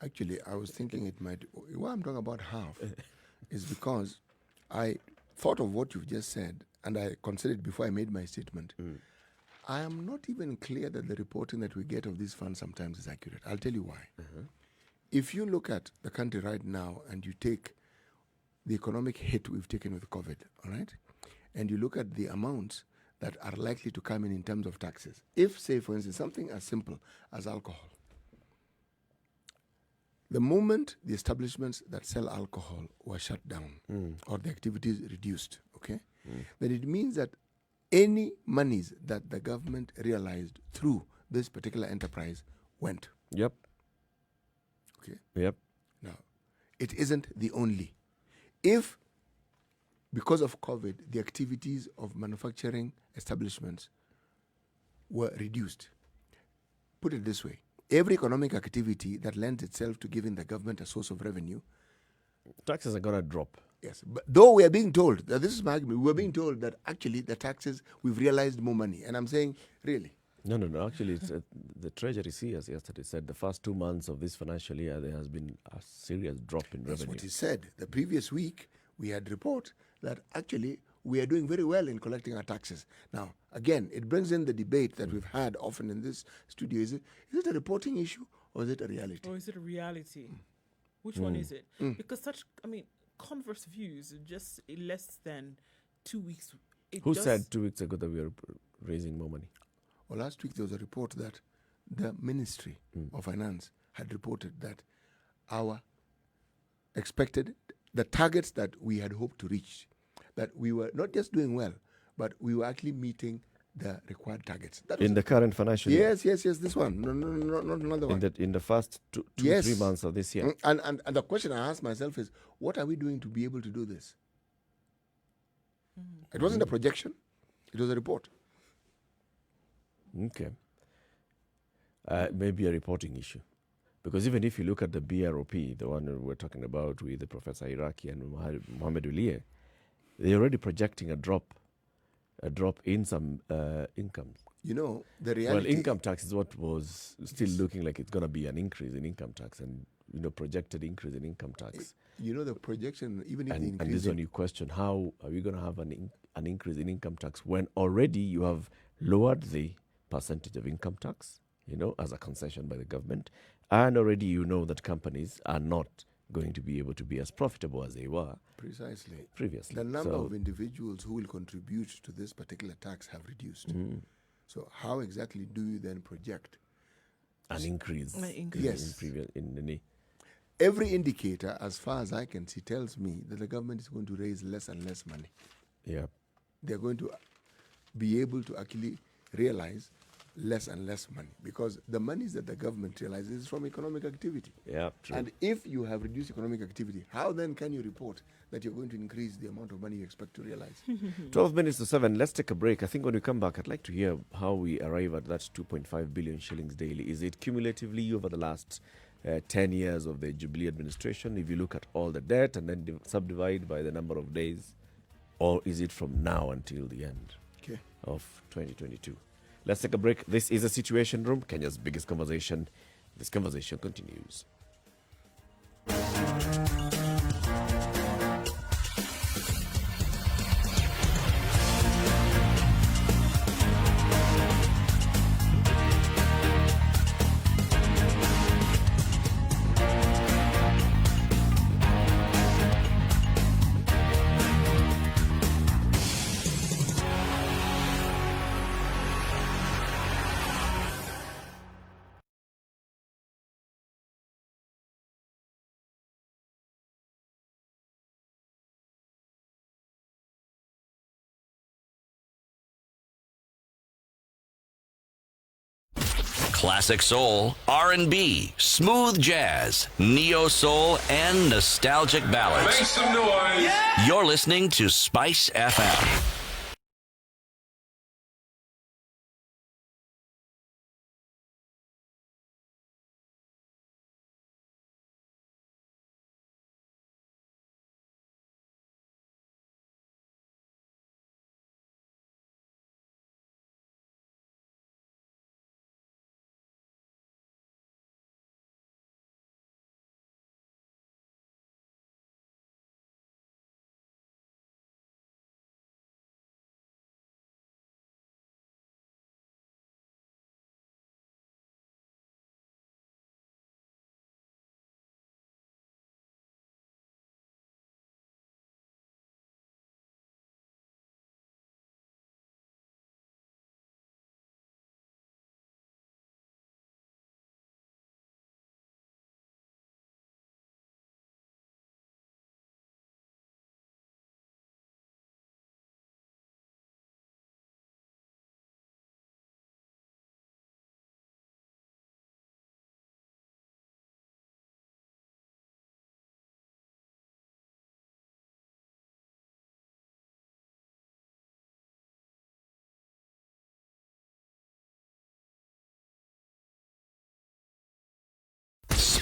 Actually, I was thinking it might. Why I'm talking about half is because I thought of what you've just said, and I considered before I made my statement. I am not even clear that the reporting that we get of these funds sometimes is accurate. I'll tell you why. If you look at the country right now and you take the economic hit we've taken with COVID, all right, and you look at the amounts that are likely to come in terms of taxes. If, say, for instance, something as simple as alcohol, the moment the establishments that sell alcohol were shut down or the activities reduced, okay, then it means that any monies that the government realized through this particular enterprise went. Yep. Okay. Yep. Now, it isn't the only. If, because of COVID, the activities of manufacturing establishments were reduced, put it this way, every economic activity that lends itself to giving the government a source of revenue, Taxes are going to drop. yes, but though we are being told, this is my argument, we are being told that actually the taxes, we've realized more money. And I'm saying, really? No. Actually, it's, the Treasury CS yesterday said the first 2 months of this financial year, there has been a serious drop in That's revenue. what he said. The previous week, we had report that actually we are doing very well in collecting our taxes. Now, again, it brings in the debate that we've had often in this studio. Is it a reporting issue or is it a reality? Or is it a reality? Which one is it? Because converse views just less than 2 weeks. Who said 2 weeks ago that we are raising more money? Well, last week there was a report that the Ministry of Finance had reported that our expected, the targets that we had hoped to reach, that we were not just doing well, but we were actually meeting the required targets. That In the current financial year? Yes, this one. No, not another one. In the first two, Yes. 3 months of this year? And the question I asked myself is, what are we doing to be able to do this? It wasn't a projection. It was a report. Okay. Maybe a reporting issue. Because even if you look at the BROP, the one we're talking about with Professor Iraqi and Mohamed Uliye, they're already projecting a drop in some incomes. You know, the reality... Well, income tax is what was still looking like it's going to be an increase in income tax and, projected increase in income tax. You know, the projection, even if the increase... And this one you question, how are we going to have an increase in income tax when already you have lowered the percentage of income tax, as a concession by the government, and already you know that companies are not going to be able to be as profitable as they were previously. The number of individuals who will contribute to this particular tax have reduced. So how exactly do you then project an increase? Yes. In every indicator, as far as I can see, tells me that the government is going to raise less and less money. Yeah. They're going to be able to actually realize less and less money, because the monies that the government realizes is from economic activity. Yeah, true. And if you have reduced economic activity, how then can you report that you're going to increase the amount of money you expect to realize? 12 minutes to 7. Let's take a break. I think when we come back, I'd like to hear how we arrive at that 2.5 billion shillings daily. Is it cumulatively over the last 10 years of the Jubilee administration, if you look at all the debt and then subdivide by the number of days, or is it from now until the end of 2022? Let's take a break. This is a Situation Room, Kenya's biggest conversation. This conversation continues. Classic soul, R&B, smooth jazz, neo soul, and nostalgic ballads. Make some noise. Yeah! You're listening to Spice FM.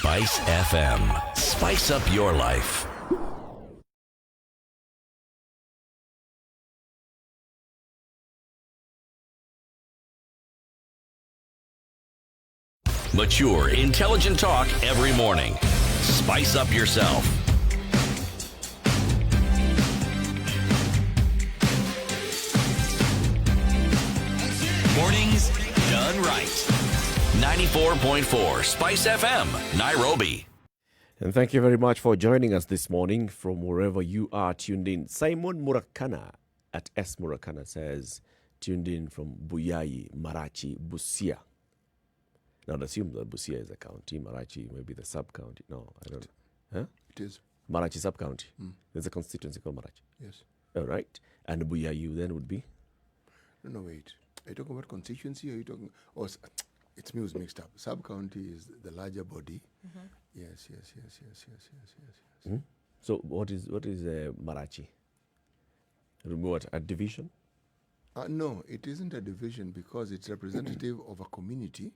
Spice FM. Spice up your life. Mature, intelligent talk every morning. Spice up yourself. Mornings done right. 94.4 Spice FM, Nairobi. And thank you very much for joining us this morning from wherever you are tuned in. Simon Murakana at S. Murakana says, tuned in from Buyai, Marachi, Busia. Now, I'd assume that Busia is a county, Marachi maybe the sub-county. No, I don't know. Huh? It is. Marachi sub-county. There's a constituency called Marachi. Yes. All right. And Buyayu then would be? No, wait. Are you talking about constituency or are you talking... Oh, it's mixed up. Sub-county is the larger body. Yes. So what is Marachi? What, a division? No, it isn't a division because it's representative of a community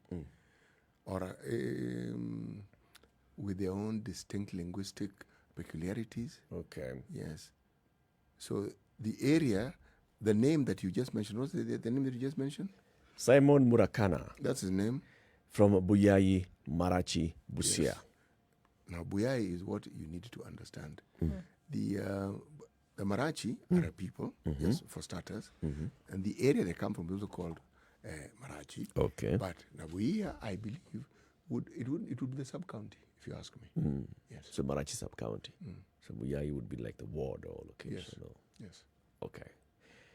or with their own distinct linguistic peculiarities. Okay. Yes. So the area, the name that you just mentioned, what's the name that you just mentioned? Simon Murakana. That's his name. From Buyayi, Marachi, Busia. Yes. Now, Buyayi is what you need to understand. The Marachi are a people, yes, for starters. And the area they come from is also called Marachi. Okay. But Buia, I believe, it would be the sub-county, if you ask me. Yes. So Marachi sub-county. So Buyayi would be like the ward or location. Yes. Or? Yes. Okay.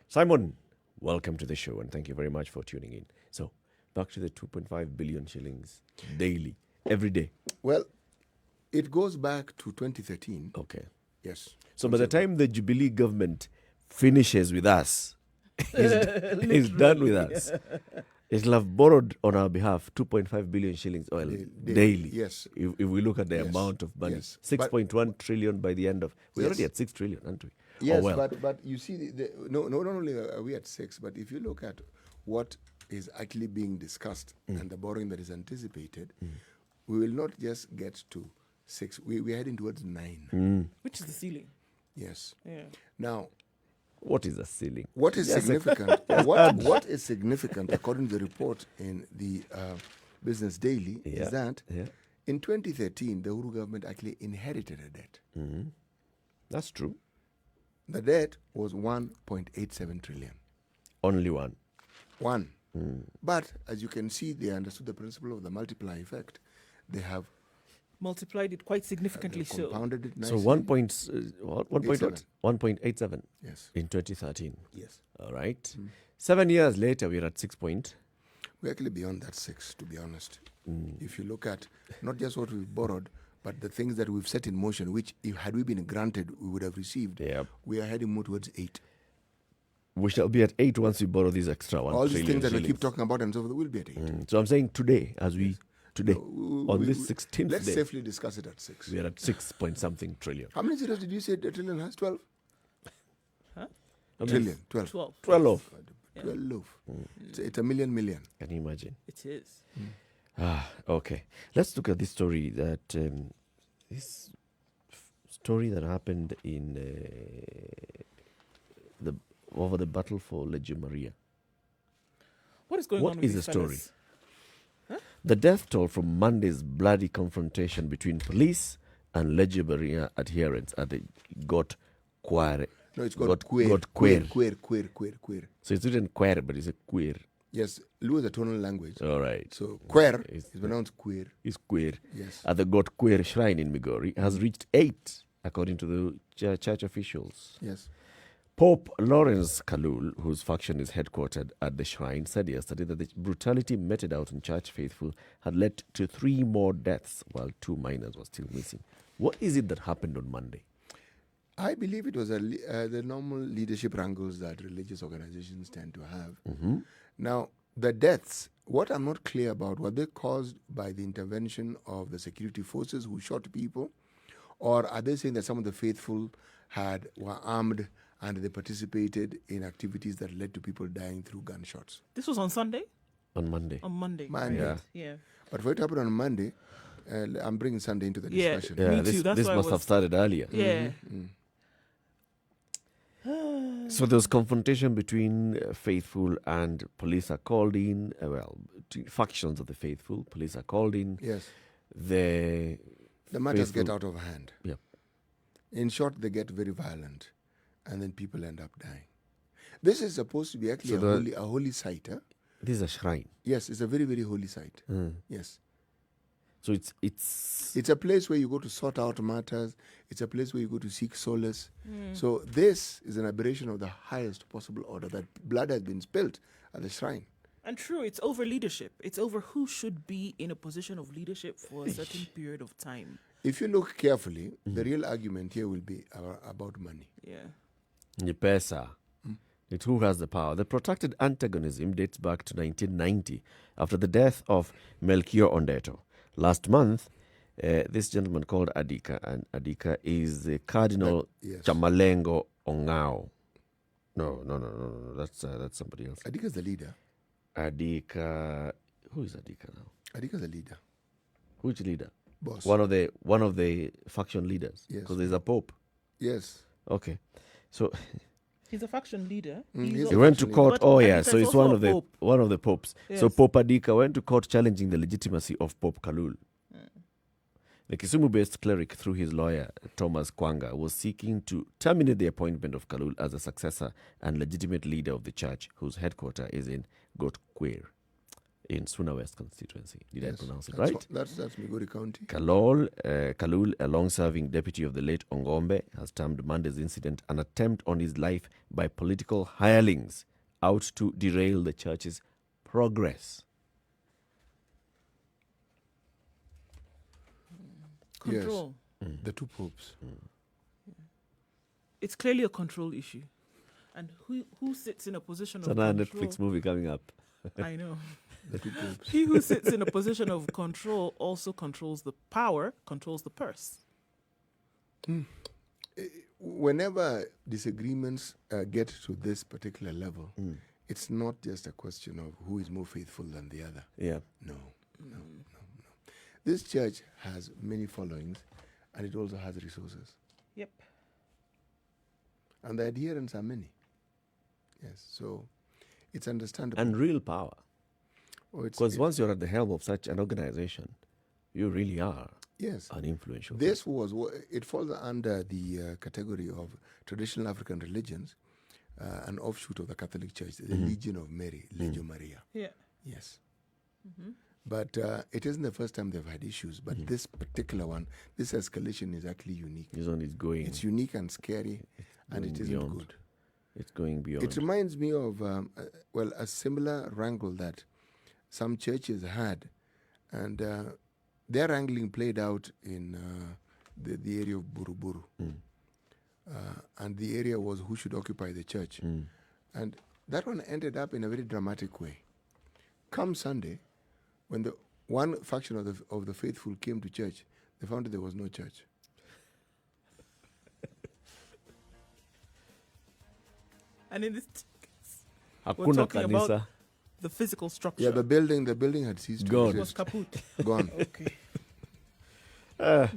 Simon, welcome to the show and thank you very much for tuning in. So, back to the 2.5 billion shillings daily, every day. Well, it goes back to 2013. Okay. Yes. So by the time the Jubilee government finishes with us, is done with us, it'll have borrowed on our behalf 2.5 billion shillings oil daily. Yes. If we look at the Yes. amount of money, Yes. 6.1 trillion by the end of... We're Yes. already at 6 trillion, aren't we? Yes, Oh, well. but you see, not only are we at 6, but if you look at what is actually being discussed and the borrowing that is anticipated, we will not just get to 6. We're heading towards 9. Which is the ceiling. Yes. Yeah. Now, What is the ceiling? what is significant? What is significant, according to the report in the Business Daily, is that in 2013, the Uhuru government actually inherited a debt. That's true. The debt was 1.87 trillion. Only one. But as you can see, they understood the principle of the multiply effect. They have Multiplied it quite significantly so. compounded it So nicely. 1.87 Yes. in 2013. Yes. All right. 7 years later, we're at 6 point. We're actually beyond that 6, to be honest. If you look at not just what we've borrowed, but the things that we've set in motion, which if had we been granted, we would have received. Yep. We are heading more towards 8. We shall be at 8 once we borrow these extra 1 All these trillion things that we shillings. keep talking about and so forth will be at 8. So I'm saying today, today, No, on this 16th let's day, safely discuss it at 6. we are at 6 point something trillion. How many zeros did you say the trillion has? 12? Huh? Trillion. 12. 12. 12. 12. It's a million. Can you imagine? It is. Okay. Let's look at this story that happened in over the battle for Legio Maria. What is going What on with is these the story? fellas? Huh? The death toll from Monday's bloody confrontation between police and Legio Maria adherents at the Got Quare. No, it's called queer. Got Queer. Queer. So it's written Quare, but it's a queer. Yes, Lu is a tonal language. All right. So queer It's- is pronounced queer. It's queer. Yes. At the God Queer shrine in Migori has reached 8, according to the church officials. Yes. Pope Lawrence Kalul, whose faction is headquartered at the shrine, said yesterday that the brutality meted out on church faithful had led to 3 more deaths, while 2 minors were still missing. What is it that happened on Monday? I believe it was the normal leadership wrangles that religious organizations tend to have. Now, the deaths, what I'm not clear about, were they caused by the intervention of the security forces who shot people? Or are they saying that some of the faithful were armed and they participated in activities that led to people dying through gunshots? This was on Sunday? On Monday. On Monday. Monday. Right? Yeah. But for it to happen on Monday, I'm bringing Sunday into the Yeah. discussion. Yeah, Me too, this, that's this why I must have was- started earlier. Yeah. So there was confrontation between faithful and police are called in. Factions of the faithful, police are called in. Yes. The matters faithful- get out of hand. Yep. In short, they get very violent, and then people end up dying. This is supposed to be actually So a holy site. Huh? This is a shrine. Yes, it's a very, very holy site. Yes. So it's It's a place where you go to sort out matters. It's a place where you go to seek solace. So this is an aberration of the highest possible order, that blood has been spilled at the shrine. And true, it's over leadership. It's over who should be in a position of leadership for a certain period of time. If you look carefully, the real argument here will be about money. Yeah. Pesa. It's who has the power. The protracted antagonism dates back to 1990 after the death of Melchior Ondeto. Last month, this gentleman called Adika, and Adika is the Cardinal Chamalengo Ongao. No. That's somebody else. Adika's the leader. Adika, who is Adika now? Adika's the leader. Which leader? Boss. One of the faction leaders. Yes. Because there's a pope. Yes. Okay, so He's a faction leader. He's he went to court. But Oh Adika yeah, is so it's also one a of the pope. popes. So Yes. Pope Adika went to court challenging the legitimacy of Pope Kalul. The Kisumu-based cleric, through his lawyer Thomas Kwanga, was seeking to terminate the appointment of Kalul as a successor and legitimate leader of the church, whose headquarters is in Gotkwir, in Suna West constituency. Did I pronounce it right? That's Migori County. Kalul, a long-serving deputy of the late Ongombe, has termed Monday's incident an attempt on his life by political hirelings out to derail the church's progress. Control. Yes. The two popes. It's clearly a control issue. And who sits in a position It's of another control? Netflix movie coming up. I know. The two popes. He who sits in a position of control also controls the power, controls the purse. Whenever disagreements get to this particular level, it's not just a question of who is more faithful than the other. Yeah. No. This church has many followings, and it also has resources. Yep. And the adherents are many. Yes, so it's understandable. And real power. It's Because once you're at the helm of such an organization, you really are yes, an influential. this was it falls under the category of traditional African religions, an offshoot of the Catholic Church, the Legion of Mary, Legio Maria. Yeah. Yes. But it isn't the first time they've had issues. But this particular one, this escalation is actually unique. This one is going. It's unique and scary, and it isn't beyond. good. It's going beyond. It reminds me of, a similar wrangle that some churches had. And their wrangling played out in the area of Buruburu. And the area was who should occupy the church. And that one ended up in a very dramatic way. Come Sunday, when the one faction of the faithful came to church, they found that there was no church. And in this case, we're Hakuna talking about kanisa. the physical structure. Yeah, the building had ceased to Gone. It was exist. kaput. Gone. Okay.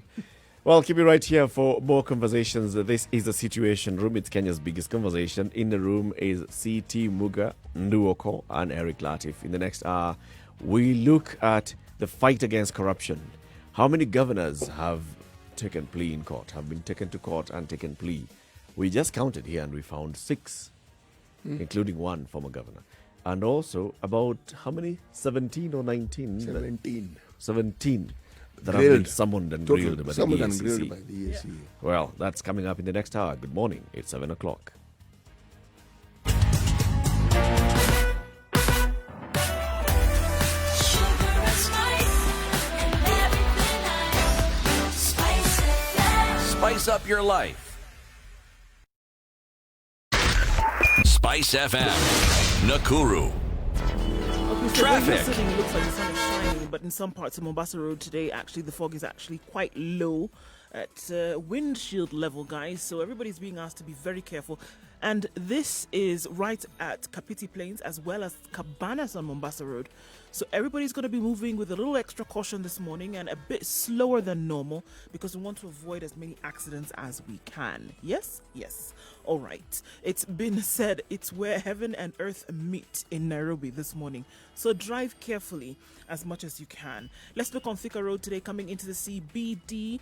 Well, keep it right here for more conversations. This is the Situation Room. It's Kenya's biggest conversation. In the room is CT Muga, Nduh Okoh, and Eric Latiff. In the next hour, we look at the fight against corruption. How many governors have taken plea in court, have been taken to court and taken plea? We just counted here and we found 6, including one former governor. And also about how many? 17 or 19? 17. 17 that Grilled. have been summoned and Total. grilled by the Summoned and EACC. grilled by the EACC. Well, that's coming up in the next hour. Good morning. It's 7 o'clock. Spice up your life. Spice FM, Nakuru. Okay, so Traffic. where you're sitting, it looks like the sun is shining, but in some parts of Mombasa Road today, actually, the fog is actually quite low at windshield level, guys. So everybody's being asked to be very careful. And this is right at Kapiti Plains as well as Cabanas on Mombasa Road. So everybody's going to be moving with a little extra caution this morning and a bit slower than normal because we want to avoid as many accidents as we can. Yes? Yes. All right. It's been said it's where heaven and earth meet in Nairobi this morning. So drive carefully as much as you can. Let's look on Thika Road today coming into the CBD.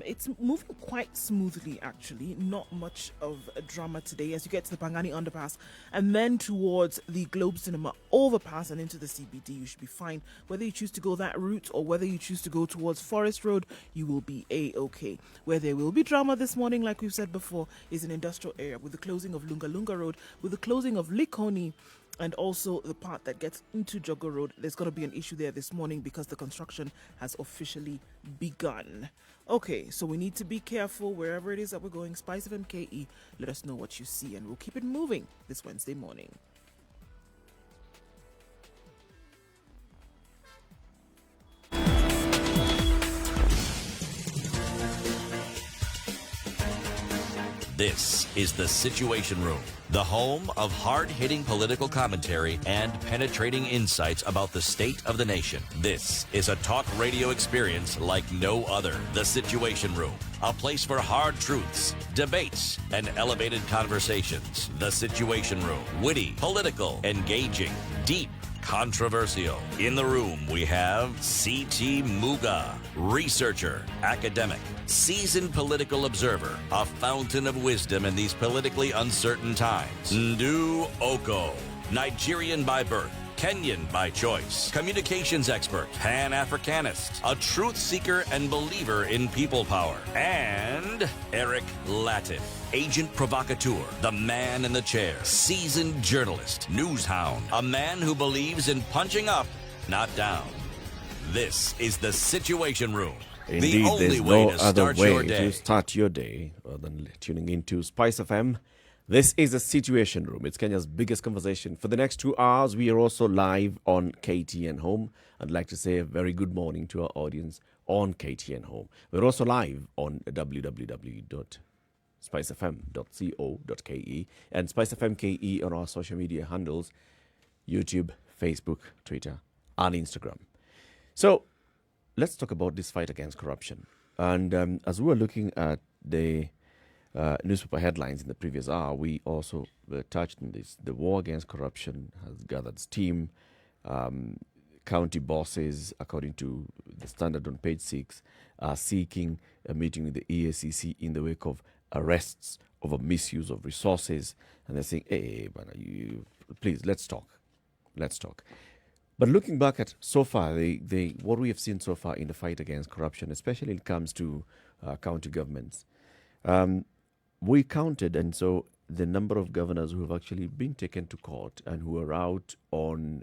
It's moving quite smoothly, actually. Not much of a drama today as you get to the Pangani Underpass and then towards the Globe Cinema overpass and into the CBD. You should be fine. Whether you choose to go that route or whether you choose to go towards Forest Road, you will be A-okay. Where there will be drama this morning, like we've said before, is an industrial area with the closing of Lunga Lunga Road, with the closing of Likoni And also the part that gets into Jogger Road, there's going to be an issue there this morning because the construction has officially begun. Okay, so we need to be careful wherever it is that we're going. Spice of MKE, let us know what you see and we'll keep it moving this Wednesday morning. This is The Situation Room, the home of hard-hitting political commentary and penetrating insights about the state of the nation. This is a talk radio experience like no other. The Situation Room, a place for hard truths, debates, and elevated conversations. The Situation Room, witty, political, engaging, deep, controversial. In the room, we have C.T. Muga, researcher, academic, seasoned political observer, a fountain of wisdom in these politically uncertain times. Nduh Okoh, Nigerian by birth, Kenyan by choice, communications expert, Pan-Africanist, a truth seeker and believer in people power, and Eric Latiff, agent provocateur, the man in the chair, seasoned journalist, news hound, a man who believes in punching up, not down. This is The Situation Room. Indeed, the only there's way no to other start way your day. to start your day other than tuning into Spice FM. This is The Situation Room. It's Kenya's biggest conversation. For the next 2 hours, we are also live on KTN Home. I'd like to say a very good morning to our audience on KTN Home. We're also live on www.spicefm.co.ke and Spice FM KE on our social media handles, YouTube, Facebook, Twitter, and Instagram. So let's talk about this fight against corruption. And as we were looking at the newspaper headlines in the previous hour, we also touched on this. The war against corruption has gathered steam. County bosses, according to the Standard on page 6, are seeking a meeting with the EACC in the wake of arrests over misuse of resources. And they're saying, hey, please, let's talk. Let's talk. But looking back at so far, what we have seen so far in the fight against corruption, especially when it comes to county governments, we counted, and so the number of governors who have actually been taken to court and who are out on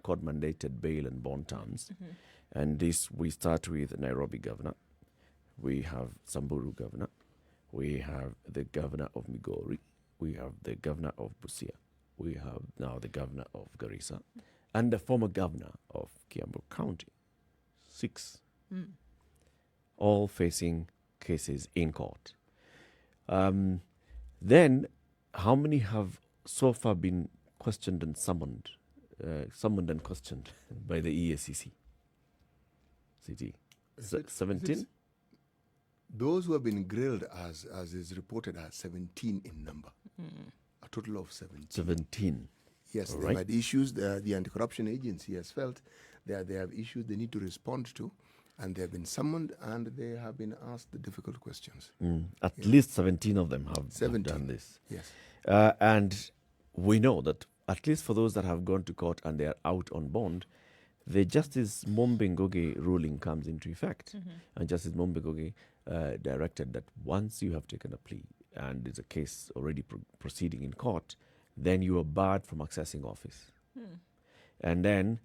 court-mandated bail and bond terms. Mm-hmm. And this, we start with Nairobi governor. We have Samburu governor. We have the governor of Migori. We have the governor of Busia. We have now the governor of Garissa. And the former governor of Kiambu County. 6. All facing cases in court. Then, how many have so far been questioned and summoned and questioned by the EACC? CT? 17? Those who have been grilled, as is reported, are 17 in number. A total of 17. 17. Yes, All they've right. had issues. The anti-corruption agency has felt that they have issues they need to respond to, and they have been summoned and they have been asked the difficult questions. At least 17 of them have 17. done this. Yes. And we know that at least for those that have gone to court and they are out on bond, the Justice Mombengoge ruling comes into effect. Mm-hmm. And Justice Mombengoge directed that once you have taken a plea and there's a case already proceeding in court, then you are barred from accessing office. And then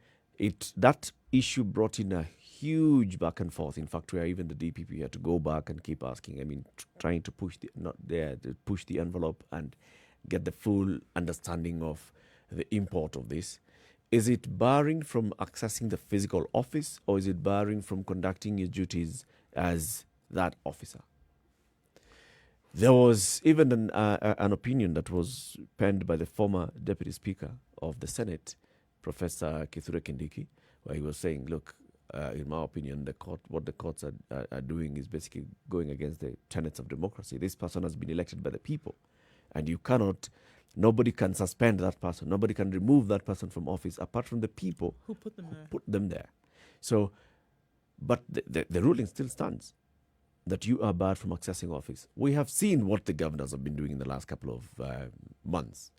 that issue brought in a huge back and forth. In fact, where even the DPP had to go back and keep asking, trying to push the envelope and get the full understanding of the import of this. Is it barring from accessing the physical office, or is it barring from conducting his duties as that officer? There was even an opinion that was penned by the former Deputy Speaker of the Senate, Professor Kithure Kindiki, where he was saying, look, in my opinion, what the courts are doing is basically going against the tenets of democracy. This person has been elected by the people, and nobody can suspend that person. Nobody can remove that person from office apart from the people who put them there. So, but the ruling still stands that you are barred from accessing office. We have seen what the governors have been doing in the last couple of months.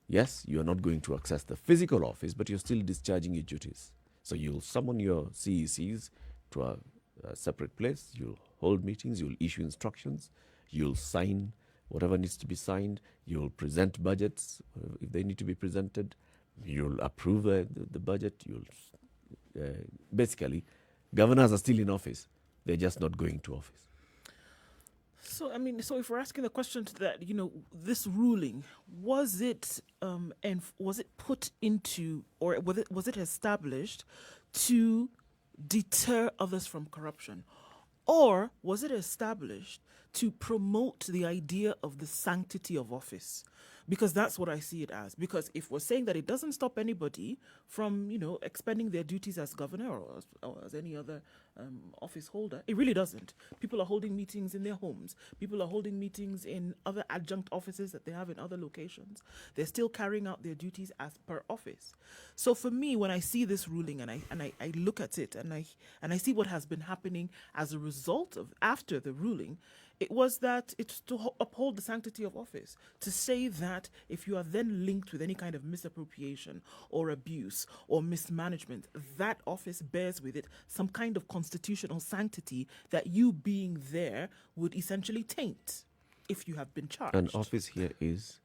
Yes, you are not going to access the physical office, but you're still discharging your duties. So you'll summon your CECs to a separate place, you'll hold meetings, you'll issue instructions, you'll sign whatever needs to be signed, you'll present budgets if they need to be presented. You'll approve the budget. Basically, governors are still in office. They're just not going to office. So, I mean, so if we're asking the question to that, this ruling, was it put into, or was it established to deter others from corruption? Or was it established to promote the idea of the sanctity of office? Because that's what I see it as. Because if we're saying that it doesn't stop anybody from, expending their duties as governor or as any other office holder, it really doesn't. People are holding meetings in their homes. People are holding meetings in other adjunct offices that they have in other locations. They're still carrying out their duties as per office. So for me, when I see this ruling and I look at it and I see what has been happening as a result of after the ruling, it was that it's to uphold the sanctity of office, to say that if you are then linked with any kind of misappropriation or abuse or mismanagement, that office bears with it some kind of constitutional sanctity that you being there would essentially taint if you have been charged. An office here is?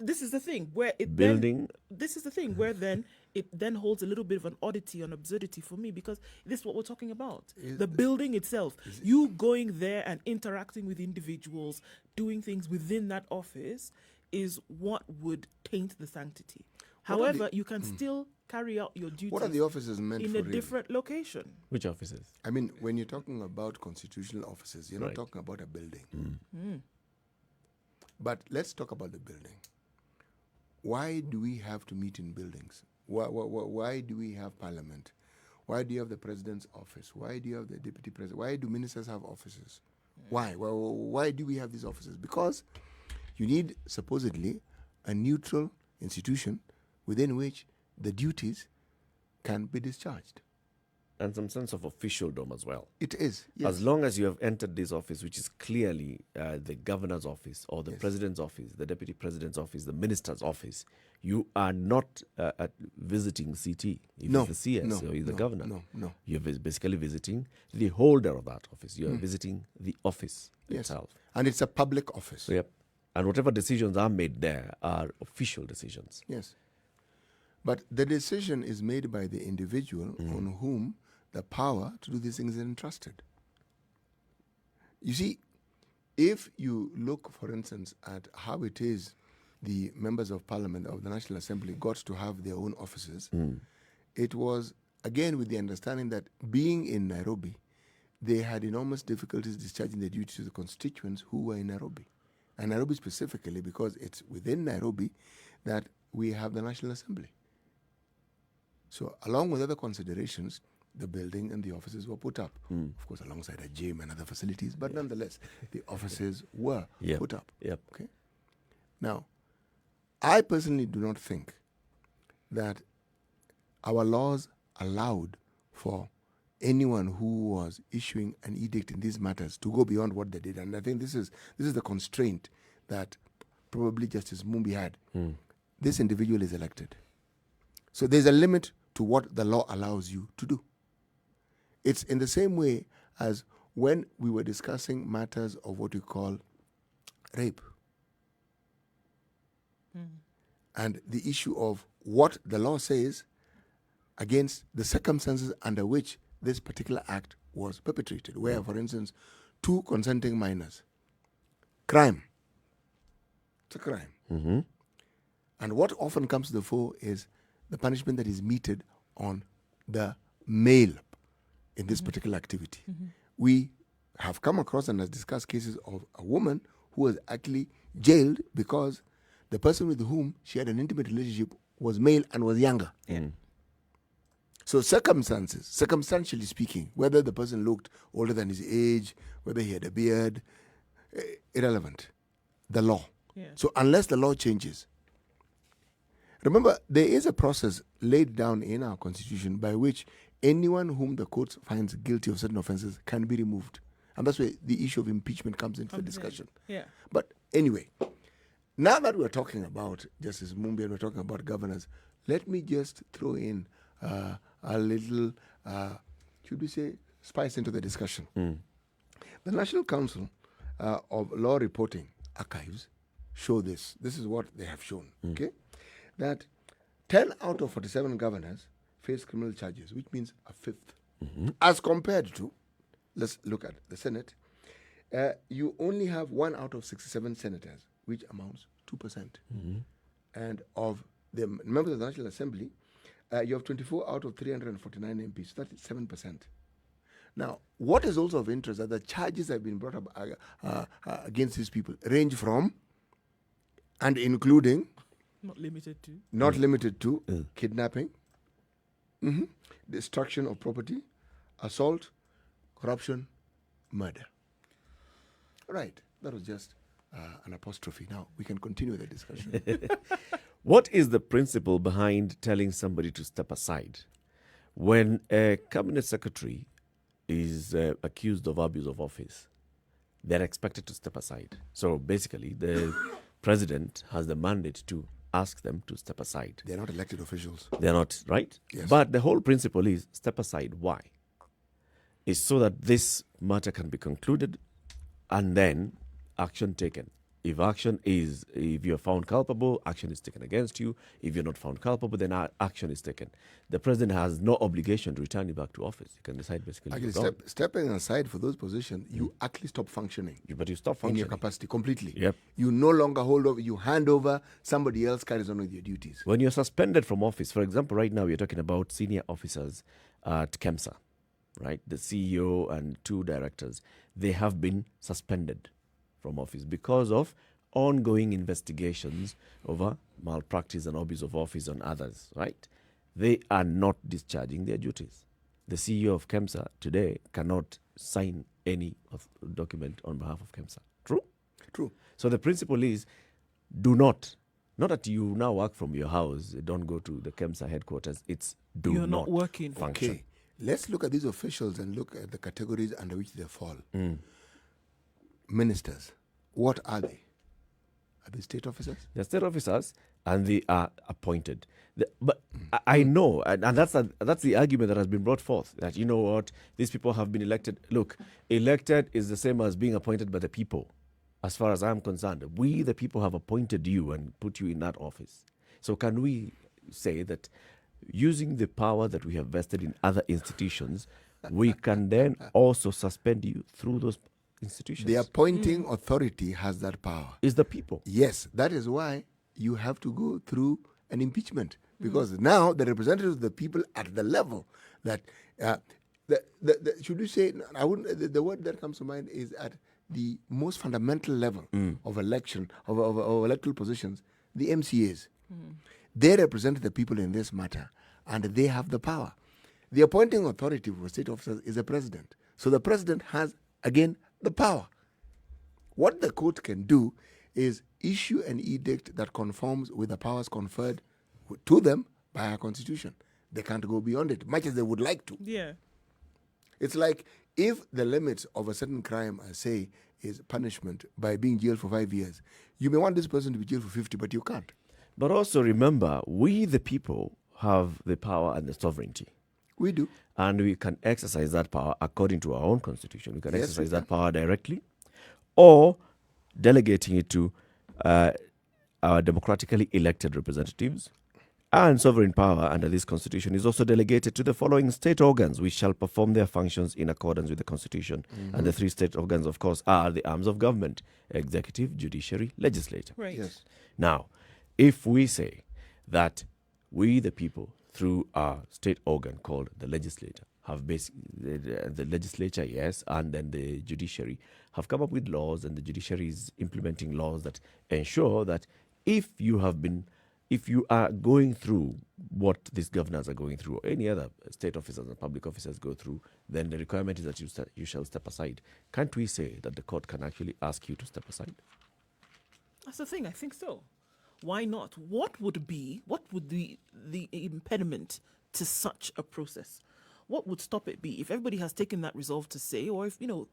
This is the thing where it building. This is the thing where then it then holds a little bit of an oddity and absurdity for me, because this is what we're talking about. The building itself, you going there and interacting with individuals, doing things within that office is what would taint the sanctity. However, you can still carry out your duties. What are the offices meant in for a different location? Which offices? I mean, when you're talking about constitutional offices, you're Right. not talking about a building. But let's talk about the building. Why do we have to meet in buildings? Why do we have parliament? Why do you have the president's office? Why do you have the deputy president? Why do ministers have offices? Why? Why do we have these offices? Because you need supposedly a neutral institution within which the duties can be discharged. And some sense of officialdom as well. It is, yes. As long as you have entered this office, which is clearly the governor's office or the president's office, the deputy president's office, the minister's office, you are not visiting CT. If it's the CS or the governor. No. You're basically visiting the holder of that office. You're visiting the office itself. And it's a public office. Yep. And whatever decisions are made there are official decisions. Yes. But the decision is made by the individual on whom the power to do these things is entrusted. You see, if you look, for instance, at how it is the members of parliament of the National Assembly got to have their own offices, it was, again, with the understanding that being in Nairobi, they had enormous difficulties discharging their duties to the constituents who were in Nairobi. And Nairobi specifically, because it's within Nairobi that we have the National Assembly. So along with other considerations, the building and the offices were put up. Of course, alongside a gym and other facilities, but nonetheless, the offices were put up. Okay. Now, I personally do not think that our laws allowed for anyone who was issuing an edict in these matters to go beyond what they did. And I think this is the constraint that probably Justice Mumbi had. This individual is elected. So there's a limit to what the law allows you to do. It's in the same way as when we were discussing matters of what we call rape. And the issue of what the law says against the circumstances under which this particular act was perpetrated, where, for instance, 2 consenting minors. Crime. It's a crime. And what often comes to the fore is the punishment that is meted on the male in this particular activity. We have come across and has discussed cases of a woman who was actually jailed because the person with whom she had an intimate relationship was male and was younger. So circumstantially speaking, whether the person looked older than his age, whether he had a beard, irrelevant. The law. So unless the law changes. Remember, there is a process laid down in our constitution by which anyone whom the court finds guilty of certain offenses can be removed. And that's where the issue of impeachment comes into the discussion. But anyway, now that we're talking about Justice Mumbi and we're talking about governors, let me just throw in a little, should we say, spice into the discussion. The National Council of Law Reporting Archives show this. This is what they have shown, okay? That 10 out of 47 governors face criminal charges, which means a fifth. As compared to, let's look at the Senate, you only have 1 out of 67 senators, which amounts 2%. And of the members of the National Assembly, you have 24 out of 349 MPs, so that is 7%. Now, what is also of interest is that the charges that have been brought up against these people range from and including Not limited to kidnapping, destruction of property, assault, corruption, murder. Right. That was just an apostrophe. Now we can continue the discussion. What is the principle behind telling somebody to step aside when a cabinet secretary is accused of abuse of office? They're expected to step aside. So basically, the president has the mandate to ask them to step aside. They're not elected officials. They're not, right? Yes. But the whole principle is step aside. Why? It's so that this matter can be concluded and then action taken. If you're found culpable, action is taken against you. If you're not found culpable, then action is taken. The president has no obligation to return you back to office. He can decide basically. Actually, stepping aside for those positions, you actually stop functioning. But you stop In functioning. your capacity completely. Yep. You no longer hold over, you hand over, somebody else carries on with your duties. When you're suspended from office, for example, right now we're talking about senior officers at KEMSA, right? The CEO and 2 directors, they have been suspended from office because of ongoing investigations over malpractice and abuse of office on others, right? They are not discharging their duties. The CEO of KEMSA today cannot sign any document on behalf of KEMSA. True? True. So the principle is not that you now work from your house, don't go to the KEMSA headquarters. It's You're not working. function. Okay. Let's look at these officials and look at the categories under which they fall. Ministers, what are they? Are they state officers? They're state officers and they are appointed. But I know, and that's the argument that has been brought forth, that, you know what, these people have been elected. Look, elected is the same as being appointed by the people. As far as I'm concerned, we, the people, have appointed you and put you in that office. So can we say that using the power that we have vested in other institutions, we can then also suspend you through those institutions? The appointing authority has that power. Is the people. Yes, that is why you have to go through an impeachment, because now the representatives of the people at the level that should we say, I wouldn't, the word that comes to mind is at the most fundamental level of election of electoral positions, the MCAs. They represent the people in this matter, and they have the power. The appointing authority for state officers is the president. So the president has, again, the power. What the court can do is issue an edict that conforms with the powers conferred to them by our constitution. They can't go beyond it, much as they would like to. Yeah. It's like if the limits of a certain crime, say, is punishment by being jailed for 5 years, you may want this person to be jailed for 50, but you can't. But also remember, we the people have the power and the sovereignty. We do. And we can exercise that power according to our own constitution. We can Yes, exercise we that can. power directly or delegating it to our democratically elected representatives. And sovereign power under this constitution is also delegated to the following state organs, which shall perform their functions in accordance with the constitution. And the 3 state organs, of course, are the arms of government: executive, judiciary, legislature. Right. Yes. Now, if we say that we, the people, through our state organ called the legislature, have basically the legislature, yes, and then the judiciary have come up with laws, and the judiciary is implementing laws that ensure that if you are going through what these governors are going through, or any other state officers and public officers go through, then the requirement is that you shall step aside. Can't we say that the court can actually ask you to step aside? That's the thing. I think so. Why not? What would be the impediment to such a process? What would stop it be if everybody has taken that resolve to say, or if the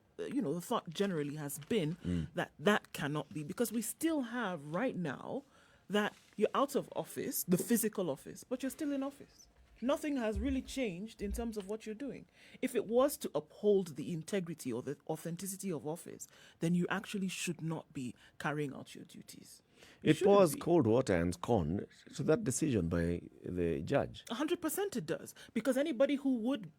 thought generally has been that cannot be, because we still have right now that you're out of office, the physical office, but you're still in office. Nothing has really changed in terms of what you're doing. If it was to uphold the integrity or the authenticity of office, then you actually should not be carrying out your duties. You It shouldn't pours be. cold water and scorn to that decision by the judge. 100% it does. Because anybody who would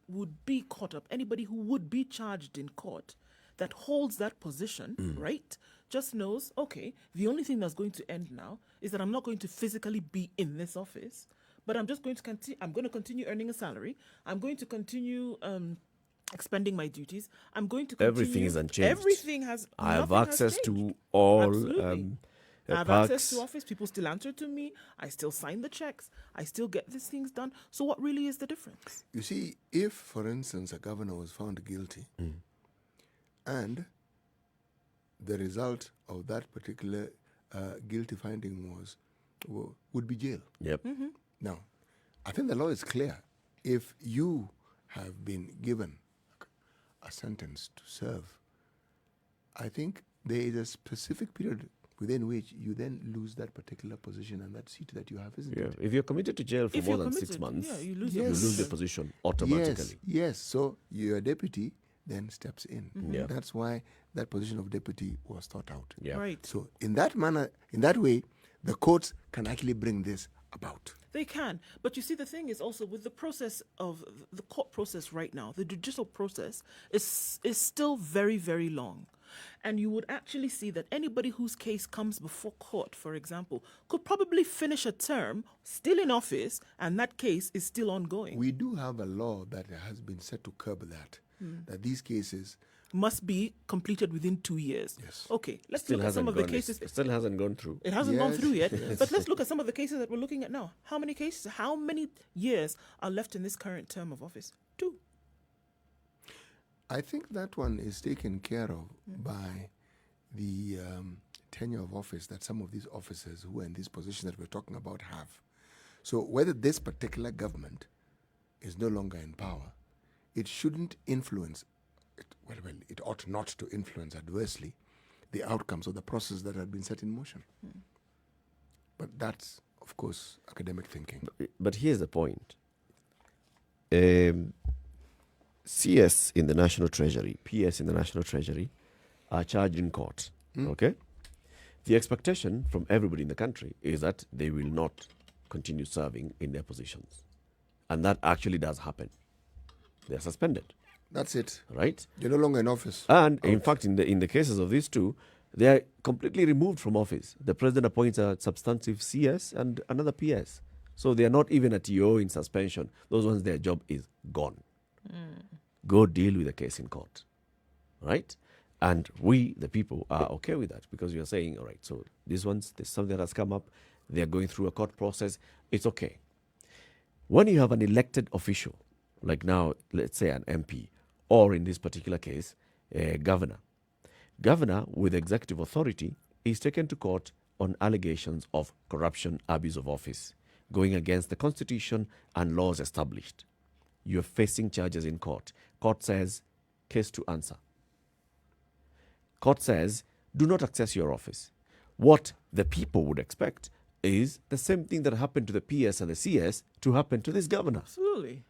be caught up, anybody who would be charged in court that holds that position, right, just knows, okay, the only thing that's going to end now is that I'm not going to physically be in this office, but I'm just going to continue earning a salary. I'm going to continue expending my duties. I'm going to continue. Everything is unchanged. Everything has. I have nothing has access changed. to all Absolutely. I have perks. access to office. People still answer to me. I still sign the checks. I still get these things done. So what really is the difference? You see, if, for instance, a governor was found guilty and the result of that particular guilty finding would be jail. Yep. Now, I think the law is clear. If you have been given a sentence to serve, I think there is a specific period within which you then lose that particular position and that seat that you have, isn't Yeah. it? If you're committed to jail for If more you're than 6 committed, months, yeah, you lose you your lose the position. position automatically. Yes. So your deputy then steps in. Yeah. That's why that position of deputy was thought out. Yeah. Right. So in that manner, in that way, the courts can actually bring this about. They can. But you see, the thing is also with the process of the court process right now, the judicial process is still very, very long. And you would actually see that anybody whose case comes before court, for example, could probably finish a term still in office, and that case is still ongoing. We do have a law that has been set to curb that these cases Must be completed within 2 years. Yes. Okay, let's Still look at some hasn't of the gone. cases. It still hasn't gone through. It hasn't gone Yes, through yet, yes. but let's look at some of the cases that we're looking at now. How many cases, how many years are left in this current term of office? 2. I think that one is taken care of by the tenure of office that some of these officers who are in these positions that we're talking about have. So whether this particular government is no longer in power, it shouldn't influence, it ought not to influence adversely the outcomes of the process that had been set in motion. But that's, of course, academic thinking. But here's the point. CS in the National Treasury, PS in the National Treasury are charged in court. Okay? The expectation from everybody in the country is that they will not continue serving in their positions. And that actually does happen. They are suspended, That's it. right? They're no longer in office. And in fact, in the cases of these two, they are completely removed from office. The president appoints a substantive CS and another PS. So they are not even at TO in suspension. Those ones, their job is gone. Go deal with the case in court, right? And we, the people, are okay with that because we are saying, all right, so these ones, there's something that has come up. They are going through a court process. It's okay. When you have an elected official, like now, let's say an MP, or in this particular case, a governor with executive authority is taken to court on allegations of corruption, abuse of office, going against the constitution and laws established. You're facing charges in court. Court says, case to answer. Court says, do not access your office. What the people would expect is the same thing that happened to the PS and the CS to happen to this governor. Absolutely.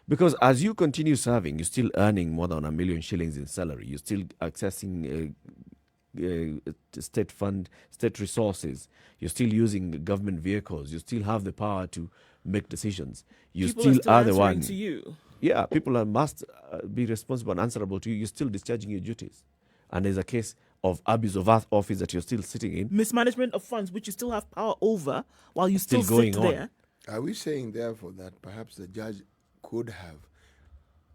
Because as you continue serving, you're still earning more than 1 million shillings in salary. You're still accessing state fund, state resources. You're still using government vehicles. You still have the power to make decisions. You People still are the answering one. to you. Yeah, people must be responsible and answerable to you. You're still discharging your duties. And there's a case of abuse of office that you're still sitting in. Mismanagement of funds, which you still have power over while you Still still going sit on. there. Are we saying, therefore, that perhaps the judge could have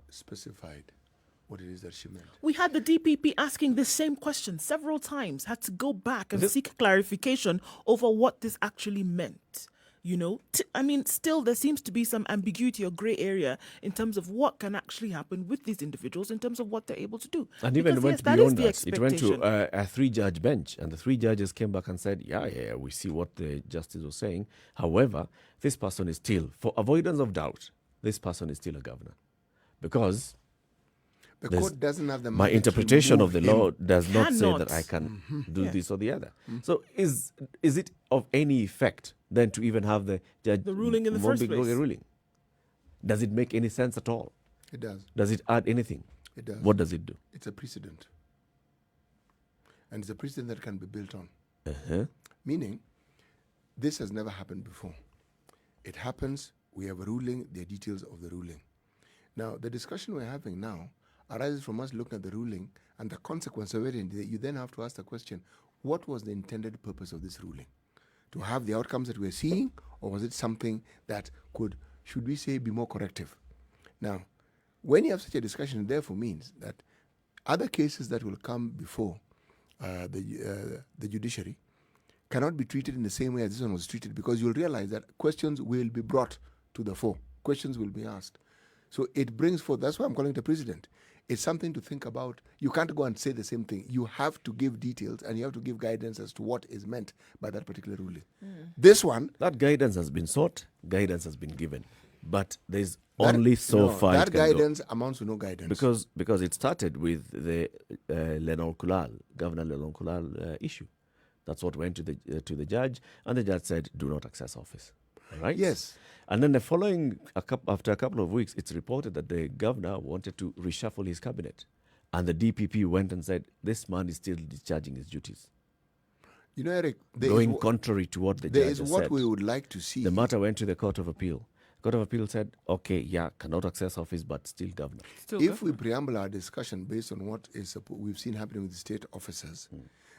specified what it is that she meant? We had the DPP asking the same question several times, had to go back and This- seek clarification over what this actually meant. You know, still there seems to be some ambiguity or grey area in terms of what can actually happen with these individuals in terms of what they're able to do. And even Because, went yes, that is beyond the that. It went to expectation. a 3-judge bench, and the 3 judges came back and said, yeah, we see what the justice was saying. However, this person is still, for avoidance of doubt, this person is still a governor. Because The There's- court doesn't have the my mandate to interpretation of remove the him. law does not say Cannot. that I can do Yeah. this or the other. So is it of any effect then to even have the judge The ruling in the first Mombi place? Ngoge ruling? Does it make any sense at all? It does. Does it add anything? It does. What does it do? It's a precedent. And it's a precedent that can be built on. Meaning, this has never happened before. It happens, we have a ruling, the details of the ruling. Now, the discussion we're having now arises from us looking at the ruling and the consequence of it. And you then have to ask the question, what was the intended purpose of this ruling? To have the outcomes that we're seeing, or was it something that could, should we say, be more corrective? Now, when you have such a discussion, it therefore means that other cases that will come before the judiciary cannot be treated in the same way as this one was treated, because you'll realize that questions will be brought to the fore. Questions will be asked. So it brings forth, that's why I'm calling it a precedent. It's something to think about. You can't go and say the same thing. You have to give details and you have to give guidance as to what is meant by that particular ruling. This one... That guidance has been sought, guidance has been given. But there's only so far that it can guidance amounts to no guidance. Because it started with the Governor Lenon Kulal issue. That's what went to the judge, and the judge said, do not access office. All right? Yes. And then after a couple of weeks, it's reported that the governor wanted to reshuffle his cabinet. And the DPP went and said, this man is still discharging his duties. You know, Eric, going contrary to what the judge said. There is what we would like to see. The matter went to the Court of Appeal. Court of Appeal said, okay, yeah, cannot access office, but still governor. If we preamble our discussion based on what we've seen happening with the state officers,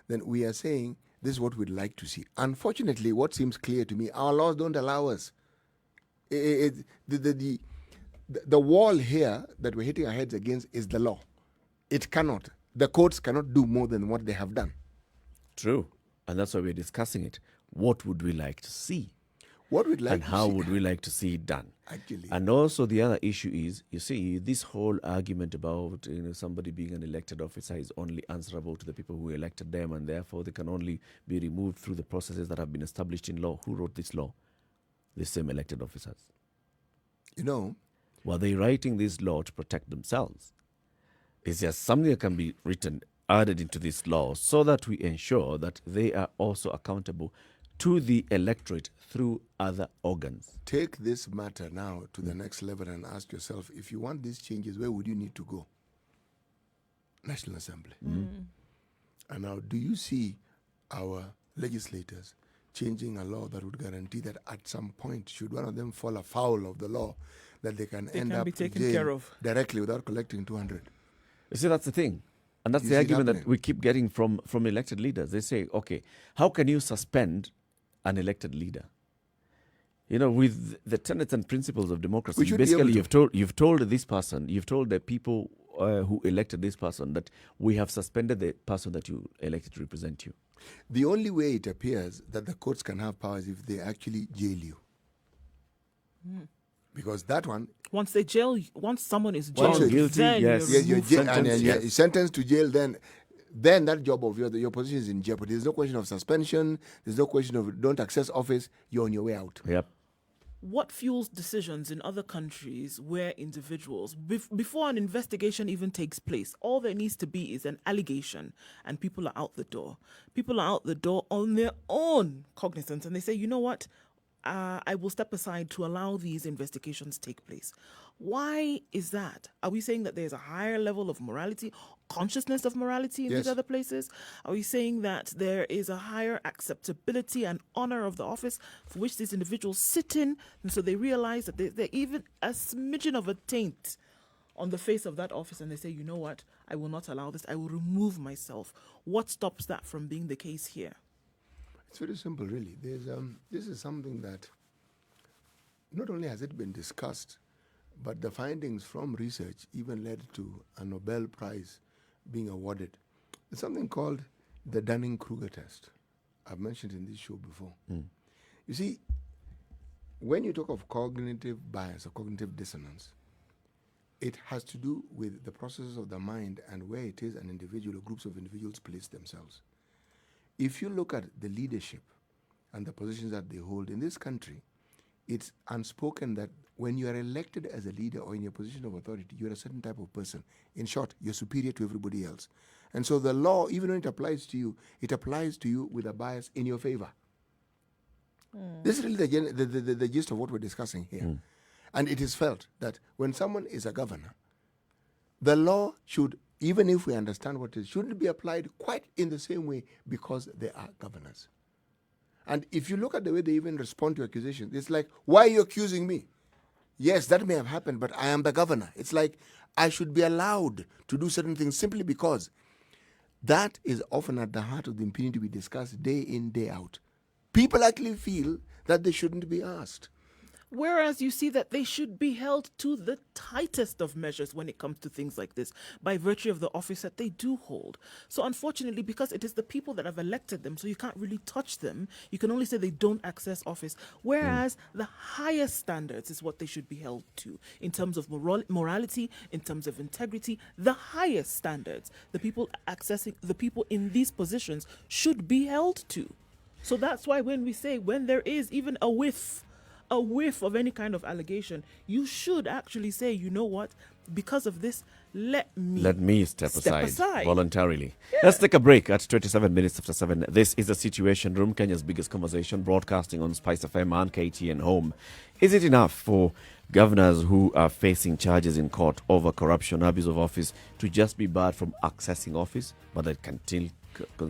then we are saying this is what we'd like to see. Unfortunately, what seems clear to me, our laws don't allow us. The wall here that we're hitting our heads against is the law. It cannot. The courts cannot do more than what they have done. True. And that's why we're discussing it. What would we like to see? What we'd like and to how see. would we like to see it done? Actually. And also the other issue is, you see, this whole argument about somebody being an elected officer is only answerable to the people who elected them, and therefore they can only be removed through the processes that have been established in law. Who wrote this law? The same elected officers. You know, were they writing this law to protect themselves? Is there something that can be written, added into this law, so that we ensure that they are also accountable to the electorate through other organs? Take this matter now to the next level and ask yourself, if you want these changes, where would you need to go? National Assembly. And now, do you see our legislators changing a law that would guarantee that at some point, should one of them fall afoul of the law, that they can end up be taken jail care of directly without collecting 200? You see, that's the thing. And that's the argument that we keep getting from elected leaders. They say, okay, how can you suspend an elected leader? You know, with the tenets and principles of democracy, basically you've told this person, you've told the people who elected this person that we have suspended the person that you elected to represent you. The only way it appears that the courts can have powers if they actually jail you. Because that one... Once someone is jailed, guilty, then you're sentenced to jail, then that job of your position is in jeopardy. There's no question of suspension. There's no question of don't access office. You're on your way out. Yep. What fuels decisions in other countries where individuals, before an investigation even takes place, all there needs to be is an allegation and people are out the door. People are out the door on their own cognizance and they say, you know what? I will step aside to allow these investigations take place. Why is that? Are we saying that there's a higher level of morality, consciousness of morality in these other places? Are we saying that there is a higher acceptability and honor of the office for which these individuals sit in, and so they realize that they're even a smidgen of a taint on the face of that office, and they say, you know what, I will not allow this, I will remove myself. What stops that from being the case here? It's very simple, really. This is something that not only has it been discussed, but the findings from research even led to a Nobel Prize being awarded. It's something called the Dunning-Kruger test. I've mentioned in this show before. You see, when you talk of cognitive bias or cognitive dissonance, it has to do with the processes of the mind and where it is an individual or groups of individuals place themselves. If you look at the leadership and the positions that they hold in this country, it's unspoken that when you are elected as a leader or in your position of authority, you're a certain type of person. In short, you're superior to everybody else. And so the law, even when it applies to you with a bias in your favor. This is really the gist of what we're discussing here. And it is felt that when someone is a governor, the law should even if we understand what it is, shouldn't be applied quite in the same way because they are governors. And if you look at the way they even respond to accusations, it's like, why are you accusing me? Yes, that may have happened, but I am the governor. It's like I should be allowed to do certain things simply because. That is often at the heart of the impunity we discuss day in, day out. People actually feel that they shouldn't be asked. Whereas you see that they should be held to the tightest of measures when it comes to things like this, by virtue of the office that they do hold. So unfortunately, because it is the people that have elected them, so you can't really touch them, you can only say they don't access office. Whereas the highest standards is what they should be held to in terms of morality, in terms of integrity. The highest standards, the people in these positions should be held to. So that's why when we say, when there is even a whiff of any kind of allegation, you should actually say, you know what, because of this, let me step aside voluntarily. Yeah. Let's take a break at 27 minutes after 7. This is the Situation Room, Kenya's biggest conversation, broadcasting on Spice FM and KTN Home. Is it enough for governors who are facing charges in court over corruption, abuse of office, to just be barred from accessing office, but they can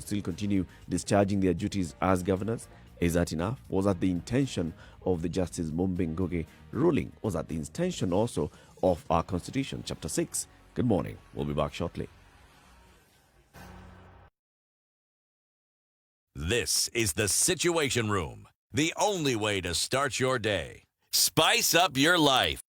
still continue discharging their duties as governors? Is that enough? Was that the intention of the Justice Mumbi Ngugi ruling? Was that the intention also of our Constitution, Chapter 6? Good morning. We'll be back shortly. This is the Situation Room, the only way to start your day. Spice up your life.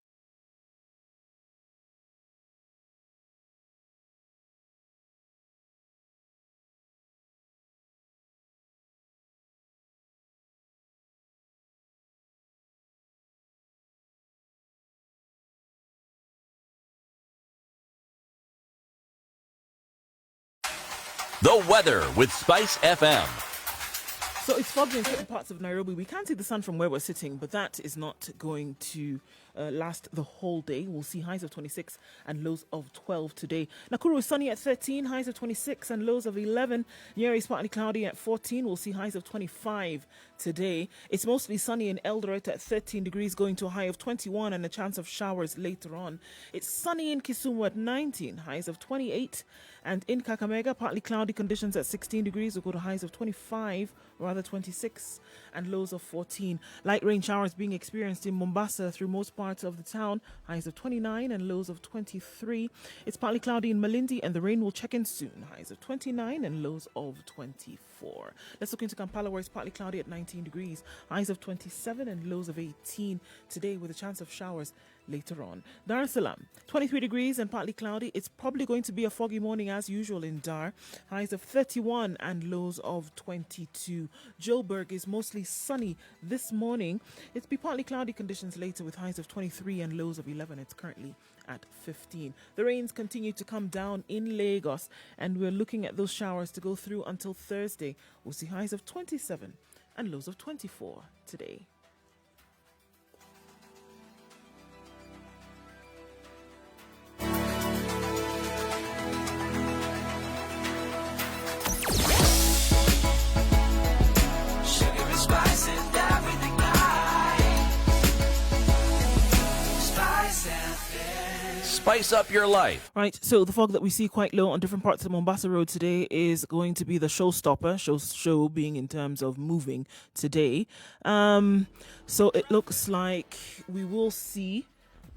The weather with Spice FM. So it's foggy in certain parts of Nairobi. We can't see the sun from where we're sitting, but that is not going to last the whole day. We'll see highs of 26 and lows of 12 today. Nakuru is sunny at 13, highs of 26 and lows of 11. Njeri is partly cloudy at 14. We'll see highs of 25 today. It's mostly sunny in Eldoret at 13 degrees, going to a high of 21 and a chance of showers later on. It's sunny in Kisumu at 19, highs of 28. And in Kakamega, partly cloudy conditions at 16 degrees. We'll go to highs of 25, or rather 26, and lows of 14. Light rain showers being experienced in Mombasa through most parts of the town. Highs of 29 and lows of 23. It's partly cloudy in Malindi, and the rain will check in soon. Highs of 29 and lows of 24. Let's look into Kampala, where it's partly cloudy at 19 degrees. Highs of 27 and lows of 18 today, with a chance of showers later on. Dar es Salaam, 23 degrees and partly cloudy. It's probably going to be a foggy morning as usual in Dar. Highs of 31 and lows of 22. Joburg is mostly sunny this morning. It's be partly cloudy conditions later with highs of 23 and lows of 11. It's currently at 15. The rains continue to come down in Lagos, and we're looking at those showers to go through until Thursday. We'll see highs of 27 and lows of 24 today. Spice up your life. Right, so the fog that we see quite low on different parts of Mombasa Road today is going to be the showstopper, show being in terms of moving today. So it looks like we will see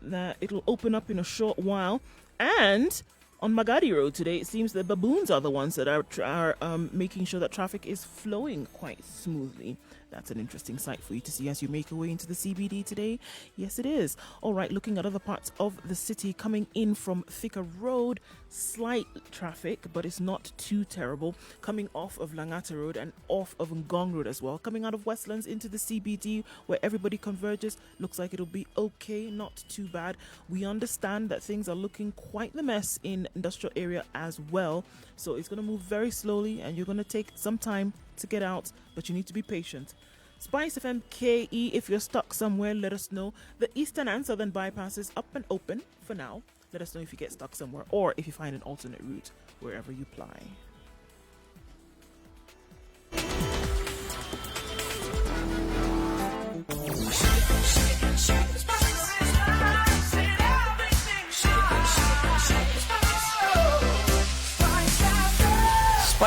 that it'll open up in a short while. And on Magadi Road today, it seems that baboons are the ones that are making sure that traffic is flowing quite smoothly. That's an interesting sight for you to see as you make your way into the CBD today. Yes, it is. All right, looking at other parts of the city, coming in from Thika Road, slight traffic, but it's not too terrible. Coming off of Langata Road and off of Ngong Road as well. Coming out of Westlands into the CBD, where everybody converges, looks like it'll be okay, not too bad. We understand that things are looking quite the mess in industrial area as well. So it's going to move very slowly, and you're going to take some time to get out, but you need to be patient. Spice FM KE, if you're stuck somewhere, let us know. The eastern and southern bypasses up and open for now. Let us know if you get stuck somewhere, or if you find an alternate route wherever you ply.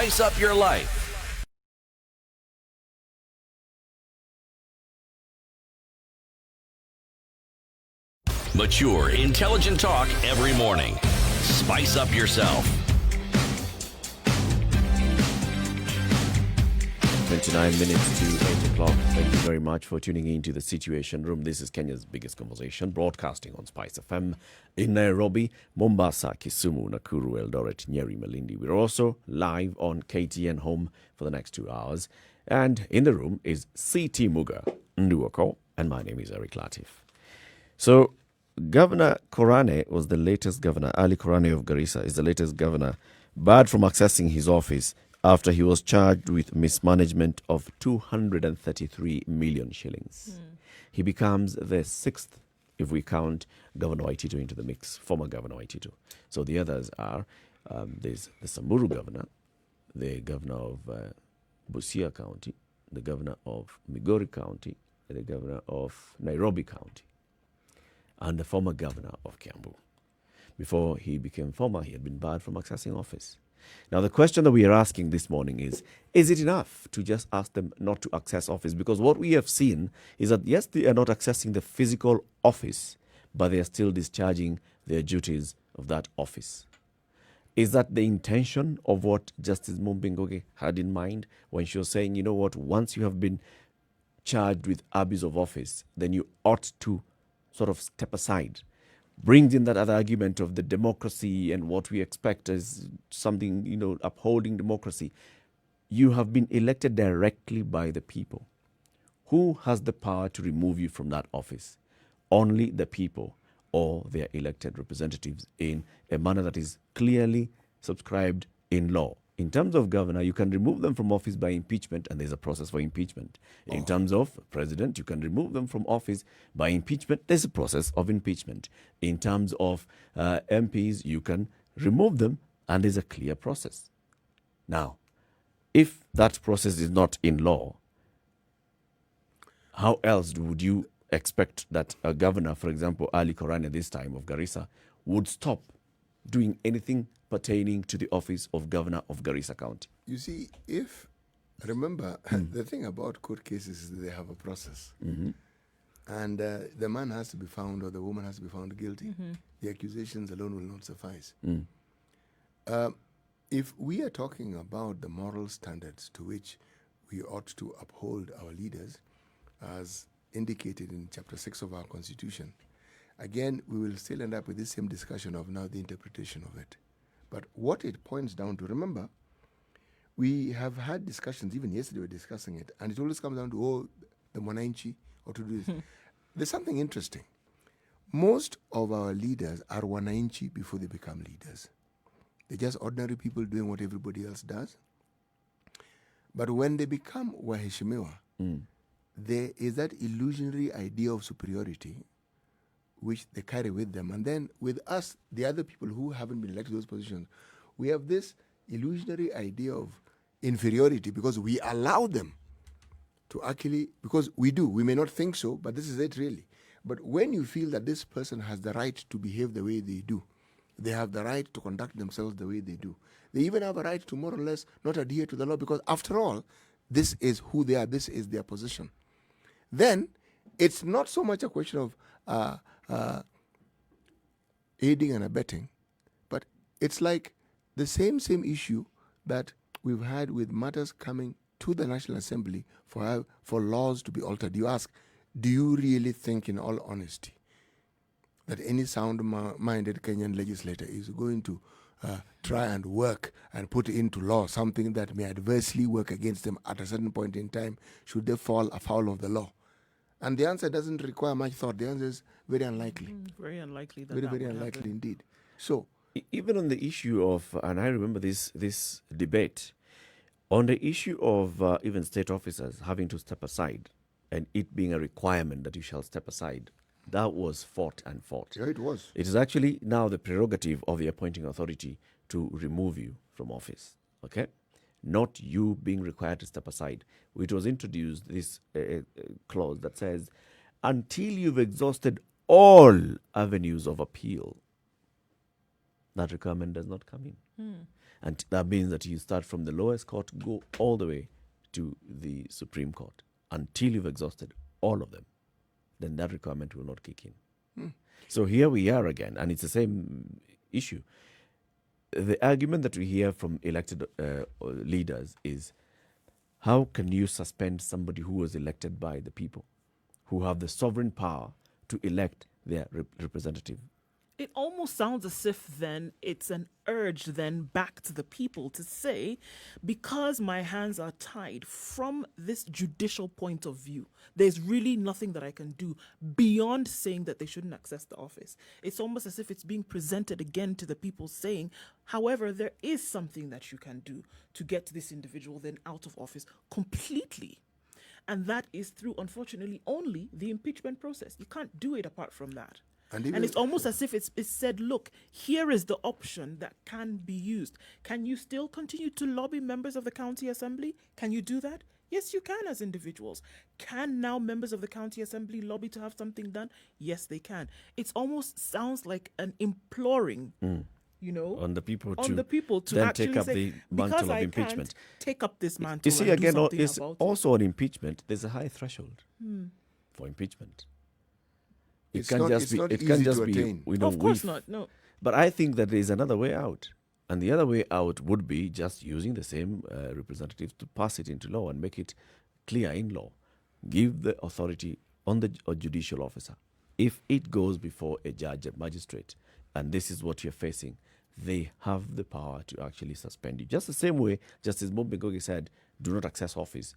spice up your life. Mature, intelligent talk every morning. Spice up yourself. 29 minutes to 8 o'clock. Thank you very much for tuning in to the Situation Room. This is Kenya's biggest conversation, broadcasting on Spice FM in Nairobi, Mombasa, Kisumu, Nakuru, Eldoret, Nyeri, Malindi. We're also live on KTN Home for the next 2 hours. And in the room is CT Muga, Nduh Okoh, and my name is Eric Latiff. So, Governor Korane was the latest governor. Ali Korane of Garissa is the latest governor, barred from accessing his office after he was charged with mismanagement of 233 million shillings. He becomes the sixth, if we count Governor Waititu into the mix, former Governor Waititu. So the others are, there's the Samburu governor, the governor of Busia County, the governor of Migori County, the governor of Nairobi County, and the former governor of Kiambu. Before he became former, he had been barred from accessing office. Now, the question that we are asking this morning is it enough to just ask them not to access office? Because what we have seen is that, yes, they are not accessing the physical office, but they are still discharging their duties of that office. Is that the intention of what Justice Mumbingoge had in mind when she was saying, you know what, once you have been charged with abuse of office, then you ought to sort of step aside? Brings in that other argument of the democracy and what we expect as something, upholding democracy. You have been elected directly by the people. Who has the power to remove you from that office? Only the people or their elected representatives in a manner that is clearly subscribed in law. In terms of governor, you can remove them from office by impeachment, and there's a process for impeachment. In terms of president, you can remove them from office by impeachment. There's a process of impeachment. In terms of MPs, you can remove them, and there's a clear process. Now, if that process is not in law, how else would you expect that a governor, for example, Ali Korane this time of Garissa, would stop doing anything pertaining to the office of governor of Garissa County? You see, remember, the thing about court cases is that they have a process. And the man has to be found or the woman has to be found guilty. The accusations alone will not suffice. If we are talking about the moral standards to which we ought to uphold our leaders, as indicated in Chapter 6 of our Constitution, again, we will still end up with this same discussion of now the interpretation of it. But what it points down to, remember, we have had discussions, even yesterday we were discussing it, and it always comes down to, the Mwananchi, or to do this. There's something interesting. Most of our leaders are Wananchi before they become leaders. They're just ordinary people doing what everybody else does. But when they become Waheshimiwa, there is that illusionary idea of superiority which they carry with them. And then with us, the other people who haven't been elected to those positions, we have this illusionary idea of inferiority because we allow them to actually, because we do, we may not think so, but this is it really. But when you feel that this person has the right to behave the way they do, they have the right to conduct themselves the way they do, they even have a right to more or less not adhere to the law because after all, this is who they are, this is their position. Then it's not so much a question of aiding and abetting, but it's like the same issue that we've had with matters coming to the National Assembly for laws to be altered. You ask, do you really think in all honesty that any sound-minded Kenyan legislator is going to try and work and put into law something that may adversely work against them at a certain point in time should they fall afoul of the law? And the answer doesn't require much thought. The answer is very unlikely. Very unlikely. Very unlikely indeed. So, even on the issue of, and I remember this debate, on the issue of even state officers having to step aside and it being a requirement that you shall step aside, that was fought and fought. Yeah, it was. It is actually now the prerogative of the appointing authority to remove you from office, okay? Not you being required to step aside. It was introduced, this clause that says, until you've exhausted all avenues of appeal, that requirement does not come in. And that means that you start from the lowest court, go all the way to the Supreme Court until you've exhausted all of them. Then that requirement will not kick in. So here we are again, and it's the same issue. The argument that we hear from elected leaders is, how can you suspend somebody who was elected by the people, who have the sovereign power to elect their representative? It almost sounds as if then it's an urge then back to the people to say, because my hands are tied from this judicial point of view, there's really nothing that I can do beyond saying that they shouldn't access the office. It's almost as if it's being presented again to the people saying, however, there is something that you can do to get this individual then out of office completely. And that is through, unfortunately, only the impeachment process. You can't do it apart from that. And it's almost as if it's said, look, here is the option that can be used. Can you still continue to lobby members of the county assembly? Can you do that? Yes, you can as individuals. Can now members of the county assembly lobby to have something done? Yes, they can. It almost sounds like an imploring, on the people to then take up the mantle of impeachment. Take up this mantle. You see, and again, do something it's about also on impeachment. There's a high threshold for impeachment. It It's can't not- just it's be. not It can't easy just to be. attain. Of course not. No. But I think that there is another way out, and the other way out would be just using the same representatives to pass it into law and make it clear in law. Give the authority on the judicial officer. If it goes before a judge, a magistrate, and this is what you're facing, they have the power to actually suspend you. Just the same way Justice Mumbegogi said, do not access office.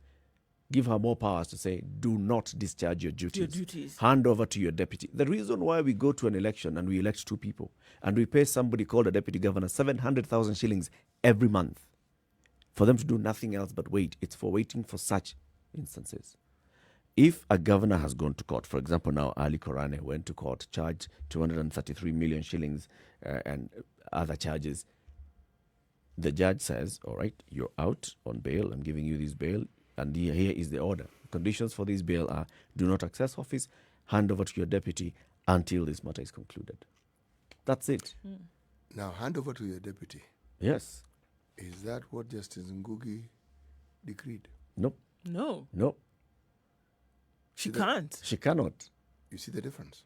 Give her more powers to say, do not discharge your duties. Hand over to your deputy. The reason why we go to an election and we elect 2 people and we pay somebody called a deputy governor 700,000 shillings every month for them to do nothing else but wait. It's for waiting for such instances. If a governor has gone to court, for example, now Ali Korane went to court, charged 233 million shillings and other charges, the judge says, all right, you're out on bail. I'm giving you this bail. And here is the order. Conditions for this bail are, do not access office, hand over to your deputy until this matter is concluded. That's it. Now, hand over to your deputy. Yes. Is that what Justice Ngugi decreed? Nope. No. Nope. She can't. She cannot. You see the difference?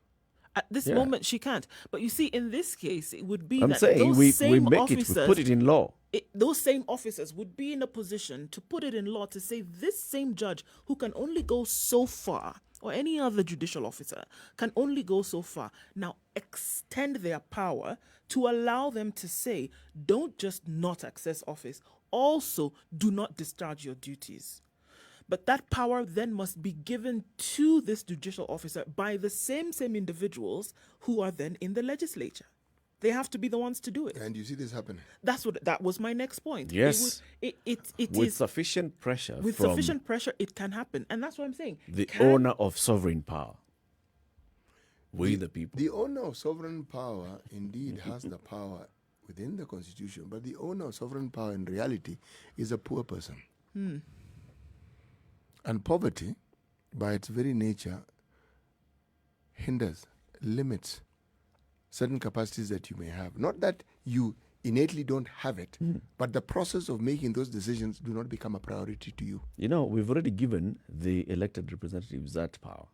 At this moment, she can't. But you see, in this case, it would be I'm that saying those we same make officers, it, we put it in law. Those same officers would be in a position to put it in law to say this same judge who can only go so far, or any other judicial officer can only go so far, now extend their power to allow them to say, don't just not access office, also do not discharge your duties. But that power then must be given to this judicial officer by the same individuals who are then in the legislature. They have to be the ones to do it. And you see this happening. That was my next point. Yes. It with is sufficient pressure. with from sufficient pressure, it can happen, and that's what I'm saying. the owner of sovereign power. We the people. The owner of sovereign power indeed has the power within the constitution, but the owner of sovereign power in reality is a poor person. And poverty, by its very nature, hinders, limits certain capacities that you may have. Not that you innately don't have it, but the process of making those decisions do not become a priority to you. You know, we've already given the elected representatives that power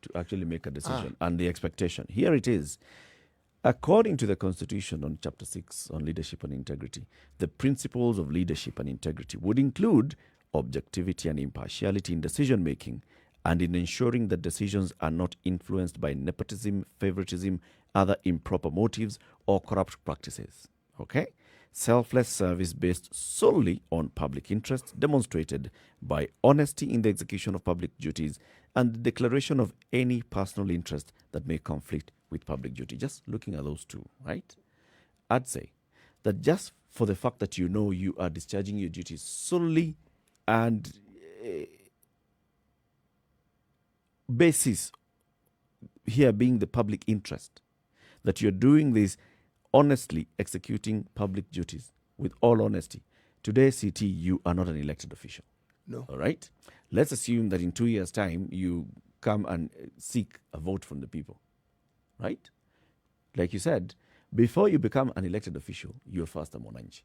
to actually make a decision and the expectation. Here it is. According to the Constitution on Chapter 6 on leadership and integrity, the principles of leadership and integrity would include objectivity and impartiality in decision making and in ensuring that decisions are not influenced by nepotism, favoritism, other improper motives, or corrupt practices. Okay? Selfless service based solely on public interest, demonstrated by honesty in the execution of public duties and the declaration of any personal interest that may conflict with public duty. Just looking at those two, right? I'd say that just for the fact that you know you are discharging your duties solely and basis here being the public interest, that you're doing this honestly, executing public duties with all honesty. Today, CT, you are not an elected official. No. All right? Let's assume that in 2 years' time, you come and seek a vote from the people. Right? Like you said, before you become an elected official, you're first a Monanchi.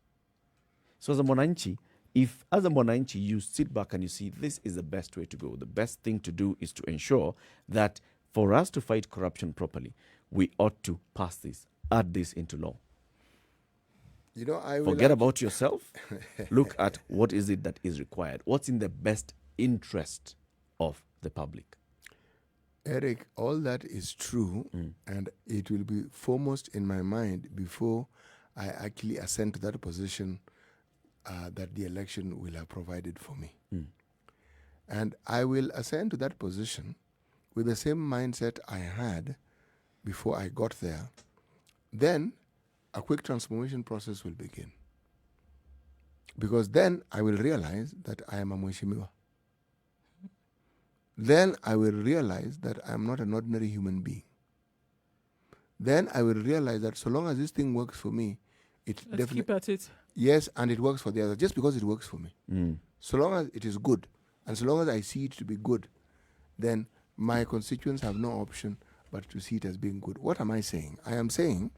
So as a Mwananchi, if as a Mwananchi you sit back and you see this is the best way to go, the best thing to do is to ensure that for us to fight corruption properly, we ought to pass this, add this into law. You know, I will Forget about yourself. Look at what is it that is required. What's in the best interest of the public. Eric, all that is true, and it will be foremost in my mind before I actually ascend to that position that the election will have provided for me. And I will ascend to that position with the same mindset I had before I got there. Then a quick transformation process will begin. Because then I will realize that I am a Mheshimiwa. Then I will realize that I am not an ordinary human being. Then I will realize that so long as this thing works for me, Let's keep at it. Yes, and it works for the others, just because it works for me. So long as it is good, and so long as I see it to be good, then my constituents have no option but to see it as being good. What am I saying? I am saying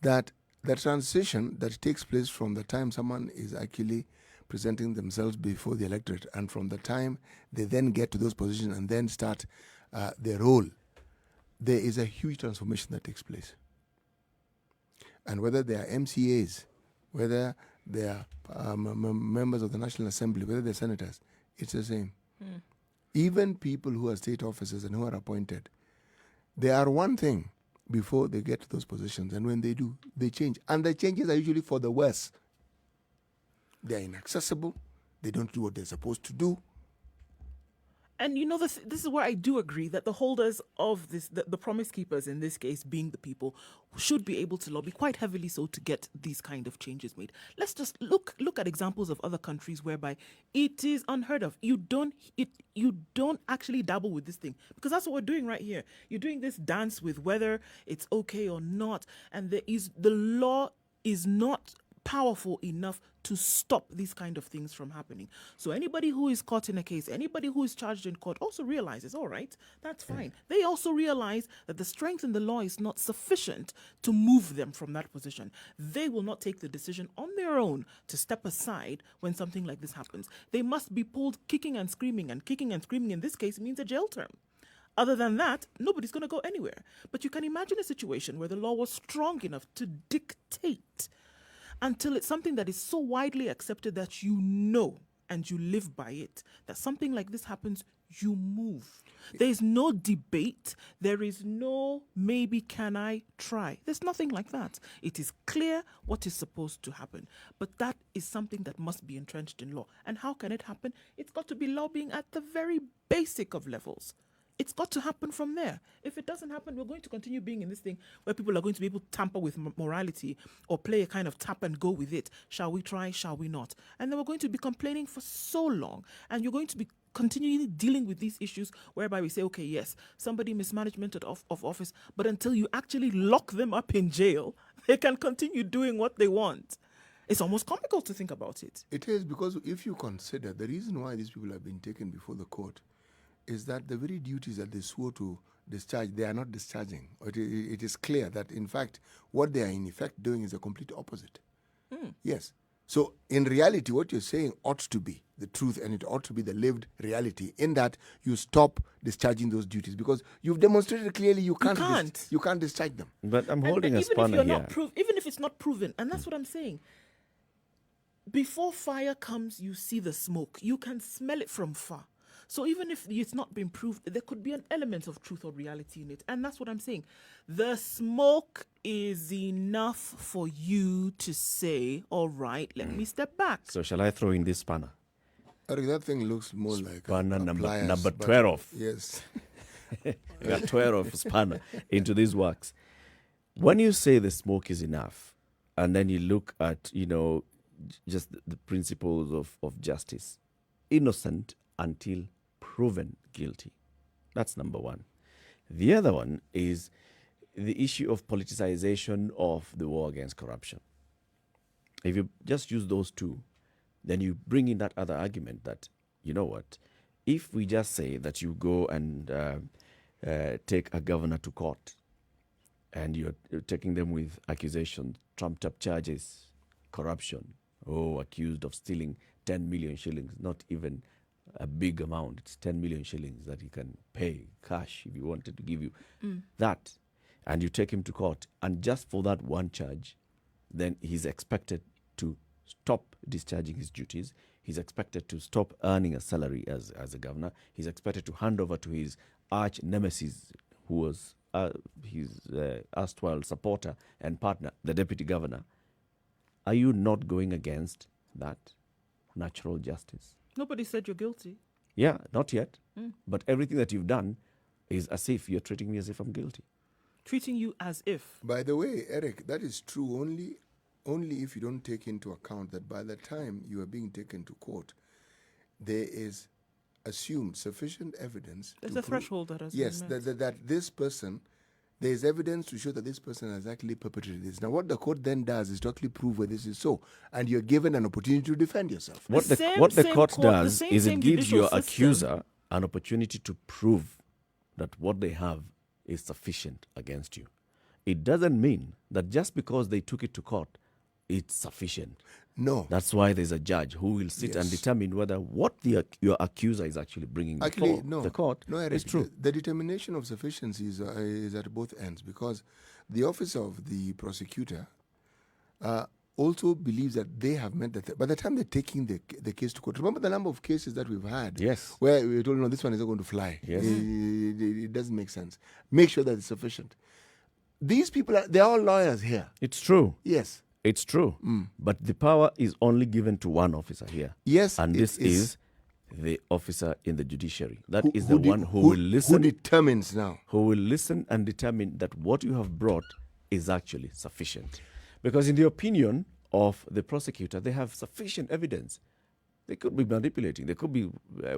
that the transition that takes place from the time someone is actually presenting themselves before the electorate and from the time they then get to those positions and then start their role, there is a huge transformation that takes place. And whether they are MCAs, whether they are members of the National Assembly, whether they're senators, it's the same. Even people who are state officers and who are appointed, they are one thing before they get to those positions. And when they do, they change. And the changes are usually for the worse. They're inaccessible. They don't do what they're supposed to do. And you know, this is where I do agree that the holders of this, the promise keepers in this case being the people, should be able to lobby quite heavily so to get these kind of changes made. Let's just look at examples of other countries whereby it is unheard of. You don't actually dabble with this thing, because that's what we're doing right here. You're doing this dance with whether it's okay or not, and the law is not powerful enough to stop these kind of things from happening. So anybody who is caught in a case, anybody who is charged in court also realizes, all right, that's fine. They also realize that the strength in the law is not sufficient to move them from that position. They will not take the decision on their own to step aside when something like this happens. They must be pulled kicking and screaming in this case means a jail term. Other than that, nobody's going to go anywhere. But you can imagine a situation where the law was strong enough to dictate until it's something that is so widely accepted that you know and you live by it, that something like this happens, you move. There is no debate. There is no maybe can I try. There's nothing like that. It is clear what is supposed to happen. But that is something that must be entrenched in law. And how can it happen? It's got to be lobbying at the very basic of levels. It's got to happen from there. If it doesn't happen, we're going to continue being in this thing where people are going to be able to tamper with morality or play a kind of tap and go with it. Shall we try? Shall we not? And then we're going to be complaining for so long. And you're going to be continually dealing with these issues whereby we say, okay, yes, somebody mismanagement of office, but until you actually lock them up in jail, they can continue doing what they want. It's almost comical to think about it. It is, because if you consider the reason why these people have been taken before the court is that the very duties that they swore to discharge, they are not discharging. It is clear that, in fact, what they are in effect doing is the complete opposite. Yes. So, in reality, what you're saying ought to be the truth, and it ought to be the lived reality, in that you stop discharging those duties, because you've demonstrated clearly you can't discharge them. But I'm holding a spanner here. Even if it's not proven, and that's what I'm saying. Before fire comes, you see the smoke. You can smell it from far. So even if it's not been proved, there could be an element of truth or reality in it. And that's what I'm saying. The smoke is enough for you to say, all right, let me step back. So shall I throw in this spanner? Eric, that thing looks more like spanner a pliers, number 12. Yes. We got 12 spanner into these works. When you say the smoke is enough, and then you look at, just the principles of justice, innocent until proven guilty. That's number one. The other one is the issue of politicization of the war against corruption. If you just use those two, then you bring in that other argument that, you know what, if we just say that you go and take a governor to court and you're taking them with accusations, trumped up charges, corruption, accused of stealing 10 million shillings, not even a big amount. It's 10 million shillings that he can pay cash if he wanted to give you that. And you take him to court, and just for that one charge, then he's expected to stop discharging his duties. He's expected to stop earning a salary as a governor. He's expected to hand over to his arch nemesis, who was his erstwhile supporter and partner, the deputy governor. Are you not going against that natural justice? Nobody said you're guilty. Yeah, not yet. But everything that you've done is as if you're treating me as if I'm guilty. Treating you as if. By the way, Eric, that is true only if you don't take into account that by the time you are being taken to court, there is assumed sufficient evidence. There's a threshold that has yes, been met. that this person, there is evidence to show that this person has actually perpetrated this. Now, what the court then does is to actually prove whether this is so, and you're given an opportunity to defend yourself. What the court does is it gives your accuser an opportunity to prove that what they have is sufficient against you. It doesn't mean that just because they took it to court, it's sufficient. No. That's why there's a judge who will sit and determine whether what your accuser is actually bringing before the court is true. The determination of sufficiency is at both ends, because the office of the prosecutor also believes that they have met that. By the time they're taking the case to court, remember the number of cases that we've had where we told, no, this one is not going to fly. Yes. It doesn't make sense. Make sure that it's sufficient. These people, they're all lawyers here. It's true. Yes. It's true. But the power is only given to one officer here. Yes. And this is the officer in the judiciary. That is the one who will listen. Who determines now? Who will listen and determine that what you have brought is actually sufficient. Because in the opinion of the prosecutor, they have sufficient evidence. They could be manipulating. They could be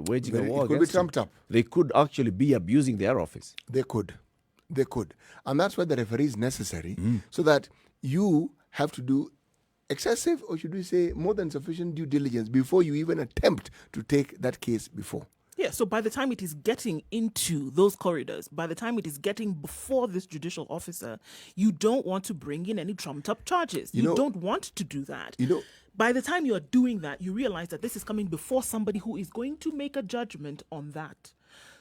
waging a war against you. It could be trumped up. They could actually be abusing their office. They could. And that's why the referee is necessary, so that you have to do excessive, or should we say more than sufficient due diligence before you even attempt to take that case before. Yeah, so by the time it is getting into those corridors, by the time it is getting before this judicial officer, you don't want to bring in any trumped-up charges. You don't want to do that. By the time you are doing that, you realize that this is coming before somebody who is going to make a judgment on that.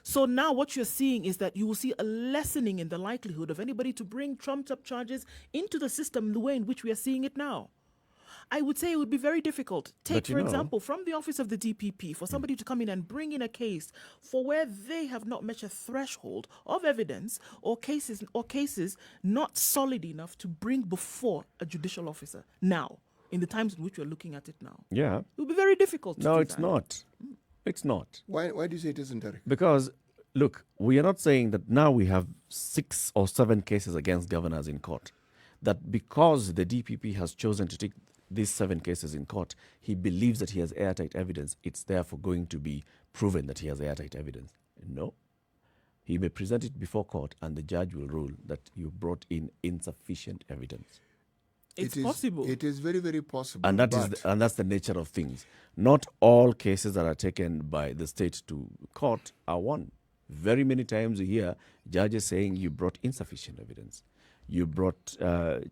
So now what you're seeing is that you will see a lessening in the likelihood of anybody to bring trumped-up charges into the system the way in which we are seeing it now. I would say it would be very difficult. Take, for example, from the office of the DPP, for somebody to come in and bring in a case for where they have not met a threshold of evidence or cases not solid enough to bring before a judicial officer now, in the times in which we're looking at it now. Yeah. It would be very difficult to do it's that. not. It's not. Why do you say it isn't, Eric? Because, look, we are not saying that now we have 6 or 7 cases against governors in court. That because the DPP has chosen to take these 7 cases in court, he believes that he has airtight evidence. It's therefore going to be proven that he has airtight evidence. No. He may present it before court, and the judge will rule that you brought in insufficient evidence. It's possible. It is very, very possible. And that's the nature of things. Not all cases that are taken by the state to court are won. Very many times you hear judges saying you brought insufficient evidence. You brought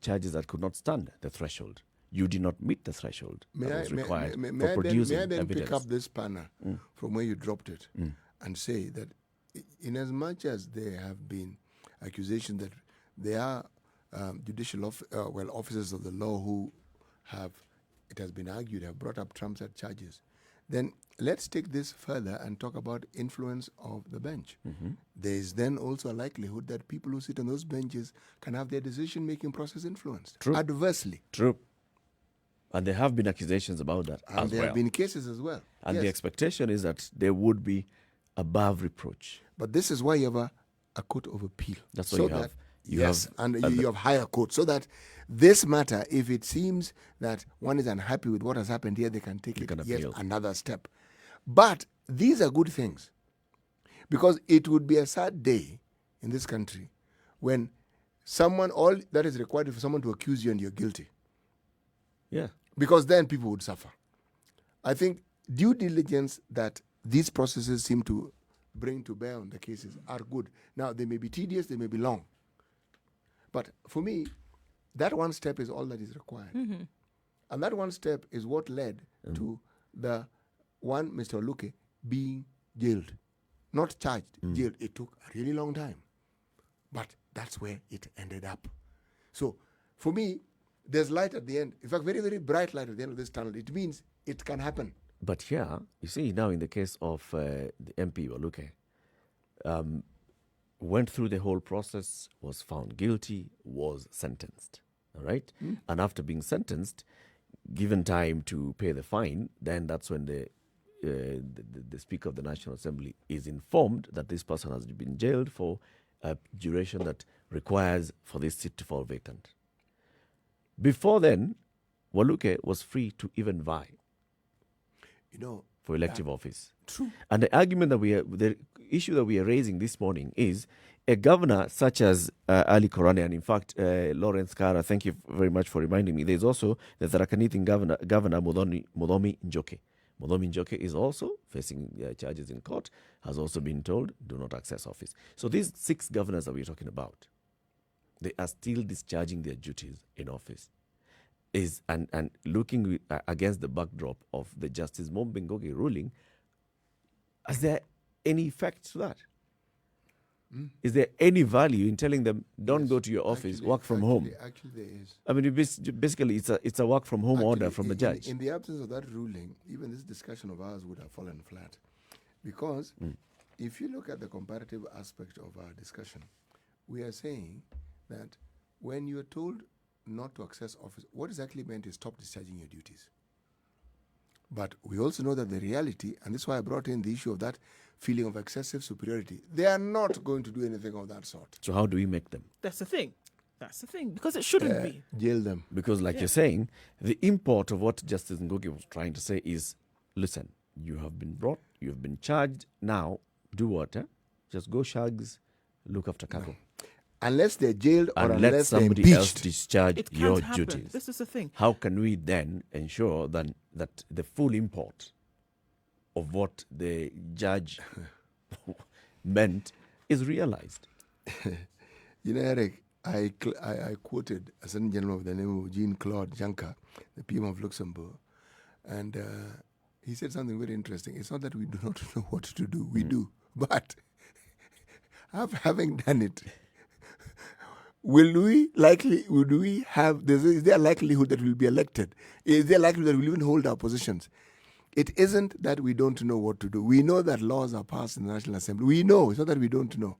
charges that could not stand the threshold. You did not meet the threshold that was required for producing evidence. May I then pick up this spanner from where you dropped it and say that in as much as there have been accusations that there are judicial officers of the law who have, it has been argued, have brought up trumped-up charges, then let's take this further and talk about influence of the bench. There is then also a likelihood that people who sit on those benches can have their decision-making process influenced adversely. True. And there have been accusations about that as well. And there have been cases as well. And the expectation is that there would be above reproach. But this is why you have a court of appeal. That's why you have. You have higher court, so that this matter, if it seems that one is unhappy with what has happened here, they can take it yet another step. But these are good things, because it would be a sad day in this country when all that is required is for someone to accuse you and you're guilty. Yeah. Because then people would suffer. I think due diligence that these processes seem to bring to bear on the cases are good. Now, they may be tedious, they may be long. But for me, that one step is all that is required. And that one step is what led to the one Mr. Oluke being jailed. Not charged, jailed. It took a really long time. But that's where it ended up. So, for me, there's light at the end. In fact, very, very bright light at the end of this tunnel. It means it can happen. But here, you see, now in the case of the MP Oluke, went through the whole process, was found guilty, was sentenced. All right? And after being sentenced, given time to pay the fine, then that's when the Speaker of the National Assembly is informed that this person has been jailed for a duration that requires for this seat to fall vacant. Before then, Waluke was free to even vie for elective office. True. And the argument that the issue that we are raising this morning is a governor such as Ali Korane, and in fact, Lawrence Kara, thank you very much for reminding me. There's also the Tharaka-Nithi governor Mudomi Njoke. Mudomi Njoke is also facing charges in court, has also been told, do not access office. So these 6 governors that we're talking about, they are still discharging their duties in office. And looking against the backdrop of the Justice Mombengoge ruling, is there any effect to that? Is there any value in telling them, don't go to your office, work from home? Actually, there is. I mean, basically, it's a work from home order from the judge. In the absence of that ruling, even this discussion of ours would have fallen flat. Because if you look at the comparative aspect of our discussion, we are saying that when you're told not to access office, what is actually meant is stop discharging your duties. But we also know that the reality, and this is why I brought in the issue of that feeling of excessive superiority, they are not going to do anything of that sort. So how do we make them? That's the thing. Because it shouldn't be. Jail them. Because like you're saying, the import of what Justice Ngoge was trying to say is, listen, you have been brought, you have been charged, now do what? Just go shags, look after cattle. No. Unless they're jailed or and let unless they're somebody impeached. else discharge It your can't happen. duties. This is the thing. How can we then ensure that the full import of what the judge meant is realized? Eric, I quoted a certain gentleman with the name of Jean-Claude Juncker, the PM of Luxembourg, and he said something very interesting. It's not that we do not know what to do. We do. But having done it, is there a likelihood that we'll be elected? Is there a likelihood that we'll even hold our positions? It isn't that we don't know what to do. We know that laws are passed in the National Assembly. We know. It's not that we don't know.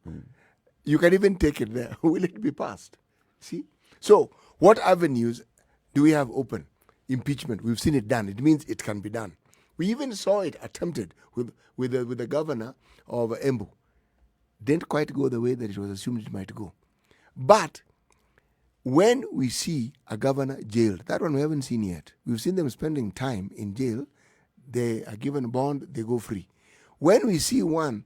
You can even take it there. Will it be passed? See? So, what avenues do we have open? Impeachment. We've seen it done. It means it can be done. We even saw it attempted with the governor of Embu. Didn't quite go the way that it was assumed it might go. But when we see a governor jailed, that one we haven't seen yet. We've seen them spending time in jail. They are given a bond, they go free. When we see one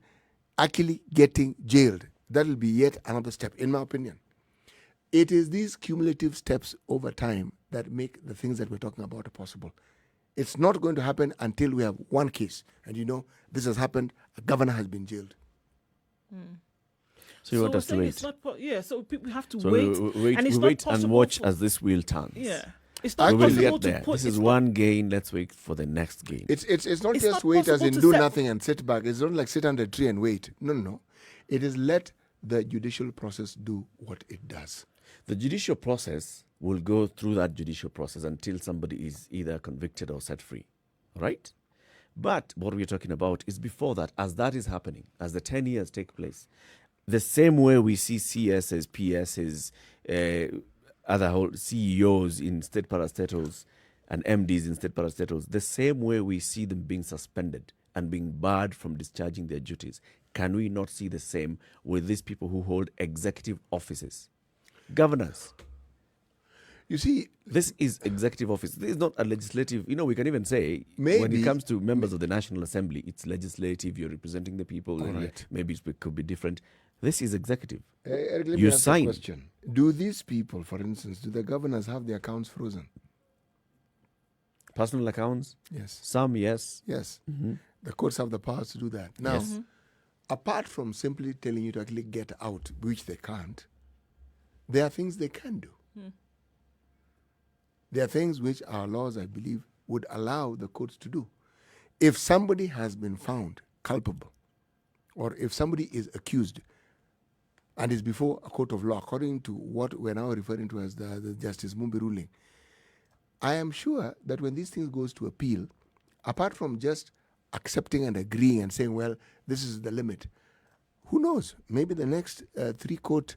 actually getting jailed, that will be yet another step, in my opinion. It is these cumulative steps over time that make the things that we're talking about possible. It's not going to happen until we have one case. And this has happened, a governor has been jailed. So you want us to wait? So people have to So wait. we wait and watch as this wheel turns. Yeah. It's not We will possible get to there. put... This is one gain. Let's wait for the next gain. It's not It's just not wait as in possible to do set- nothing and sit back. It's not like sit under a tree and wait. No. It is let the judicial process do what it does. The judicial process will go through that judicial process until somebody is either convicted or set free. Right? But what we're talking about is before that, as that is happening, as the 10 years take place, the same way we see CSs, PSs, other whole CEOs in state parastatals and MDs in state parastatals, the same way we see them being suspended and being barred from discharging their duties, can we not see the same with these people who hold executive offices? Governors. You see, this is executive office. This is not a legislative. We can even say when Maybe- it comes to members of the National Assembly, it's legislative. You're representing the people. All and right. maybe it could be different. This is executive. Eric, let You me ask sign. a question. Do these people, for instance, do the governors have their accounts frozen? Personal accounts, Yes. some yes. Yes. The courts have the powers to do that. Now, Yes. apart from simply telling you to actually get out, which they can't, there are things they can do. There are things which our laws, I believe, would allow the courts to do. If somebody has been found culpable, or if somebody is accused and is before a court of law, according to what we're now referring to as the Justice Mumbi ruling, I am sure that when these things goes to appeal, apart from just accepting and agreeing and saying, well, this is the limit, who knows? Maybe the next three-judge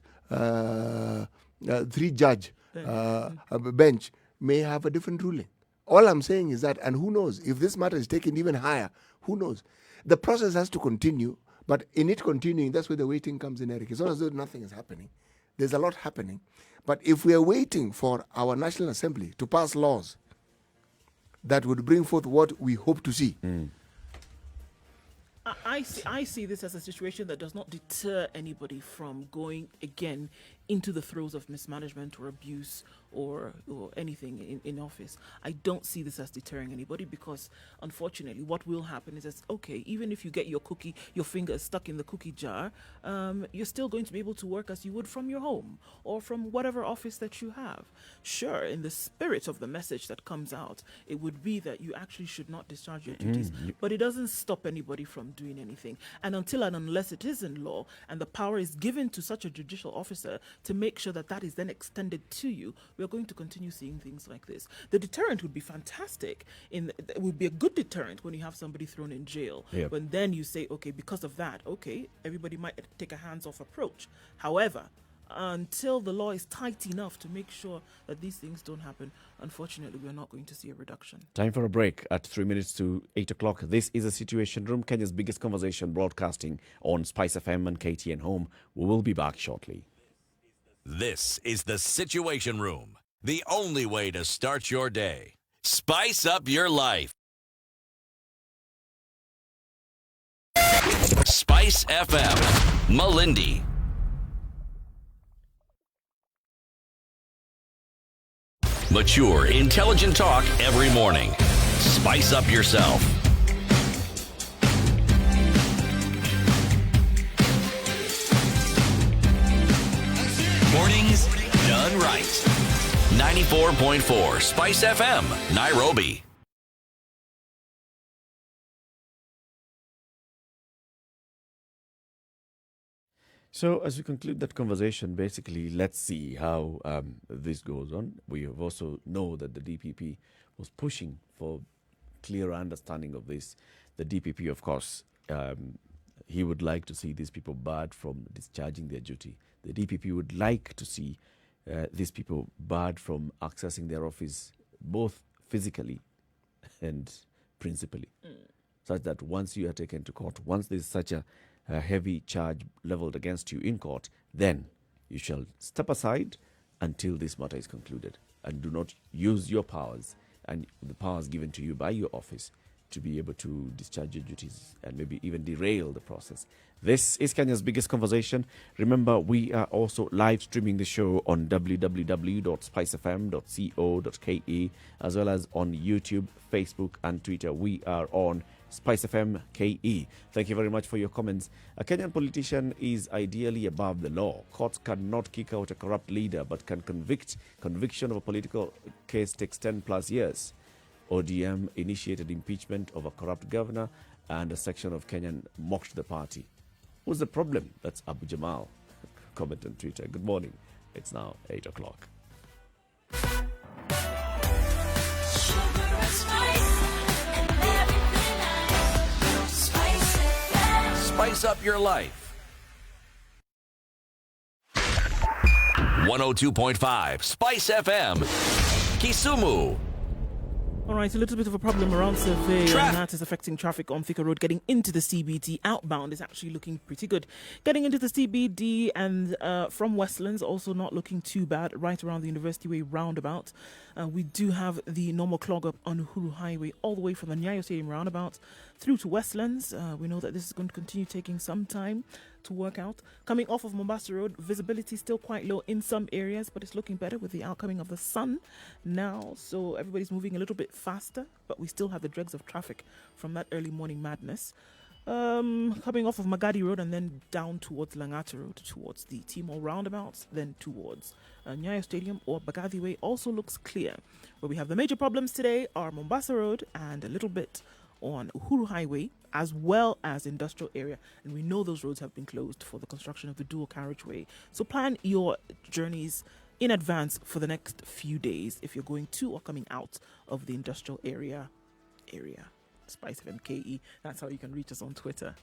bench may have a different ruling. All I'm saying is that, and who knows, if this matter is taken even higher, who knows? The process has to continue, but in it continuing, that's where the waiting comes in, Eric. It's not as though nothing is happening. There's a lot happening. But if we are waiting for our National Assembly to pass laws that would bring forth what we hope to see, I see this as a situation that does not deter anybody from going again into the throes of mismanagement or abuse or anything in office. I don't see this as deterring anybody, because unfortunately what will happen is that, okay, even if you get your finger stuck in the cookie jar, you're still going to be able to work as you would from your home or from whatever office that you have. Sure, in the spirit of the message that comes out, it would be that you actually should not discharge your duties, but it doesn't stop anybody from doing anything. And until and unless it is in law and the power is given to such a judicial officer to make sure that that is then extended to you, we are going to continue seeing things like this. The deterrent would be fantastic. It would be a good deterrent when you have somebody thrown in jail. Yep. When then you say, okay, because of that, okay, everybody might take a hands-off approach. However, until the law is tight enough to make sure that these things don't happen, unfortunately, we're not going to see a reduction. Time for a break at 3 minutes to 8 o'clock. This is a Situation Room, Kenya's biggest conversation broadcasting on Spice FM and KTN Home. We will be back shortly. This is the Situation Room, the only way to start your day. Spice up your life. Spice FM, Malindi. Mature, intelligent talk every morning. Spice up yourself. Mornings done right. 94.4 Spice FM, Nairobi. So as we conclude that conversation, basically, let's see how this goes on. We have also know that the DPP was pushing for clearer understanding of this. The DPP, of course, he would like to see these people barred from discharging their duty. The DPP would like to see these people barred from accessing their office, both physically and principally, such that once you are taken to court, once there's such a heavy charge leveled against you in court, then you shall step aside until this matter is concluded, and do not use your powers and the powers given to you by your office to be able to discharge your duties and maybe even derail the process. This is Kenya's biggest conversation. Remember, we are also live streaming the show on www.spicefm.co.ke, as well as on YouTube, Facebook, and Twitter. We are on Spice FM KE. Thank you very much for your comments. A Kenyan politician is ideally above the law. Courts cannot kick out a corrupt leader, but can convict. Conviction of a political case takes 10 plus years. ODM initiated impeachment of a corrupt governor, and a section of Kenyan mocked the party. What's the problem? That's Abu Jamal. Comment on Twitter. Good morning. It's now 8 o'clock. Spice up your life. 102.5 Spice FM, Kisumu. All right, a little bit of a problem around Survey, and that is affecting traffic on Thika Road. Getting into the CBD outbound is actually looking pretty good. Getting into the CBD and from Westlands, also not looking too bad, right around the University Way roundabout. We do have the normal clog up on Uhuru Highway, all the way from the Nyayo Stadium roundabout through to Westlands. We know that this is going to continue taking some time to work out. Coming off of Mombasa Road, visibility still quite low in some areas, but it's looking better with the outcoming of the sun now. So everybody's moving a little bit faster, but we still have the dregs of traffic from that early morning madness. coming off of Magadi Road and then down towards Langata Road, towards the Timor roundabouts, then towards Nyayo Stadium or Bagadi Way also looks clear. Where we have the major problems today are Mombasa Road and a little bit on Uhuru Highway, as well as industrial area. And we know those roads have been closed for the construction of the dual carriageway. So plan your journeys in advance for the next few days if you're going to or coming out of the industrial area. Spice FM KE. That's how you can reach us on Twitter.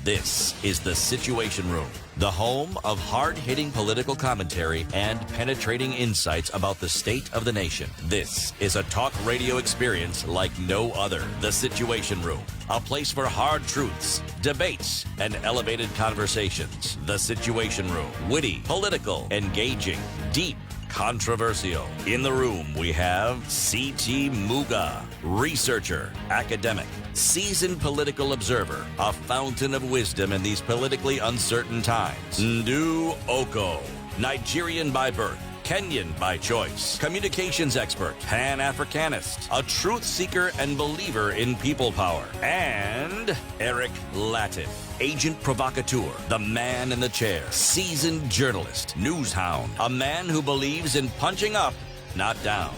This is The Situation Room, the home of hard-hitting political commentary and penetrating insights about the state of the nation. This is a talk radio experience like no other. The Situation Room, a place for hard truths, debates, and elevated conversations. The Situation Room, witty, political, engaging, deep, controversial. In the room, we have C.T. Muga, researcher, academic, seasoned political observer, a fountain of wisdom in these politically uncertain times. Nduh Okoh, Nigerian by birth, Kenyan by choice, communications expert, Pan-Africanist, a truth seeker and believer in people power, and Eric Latiff, agent provocateur, the man in the chair, seasoned journalist, news hound, a man who believes in punching up, not down.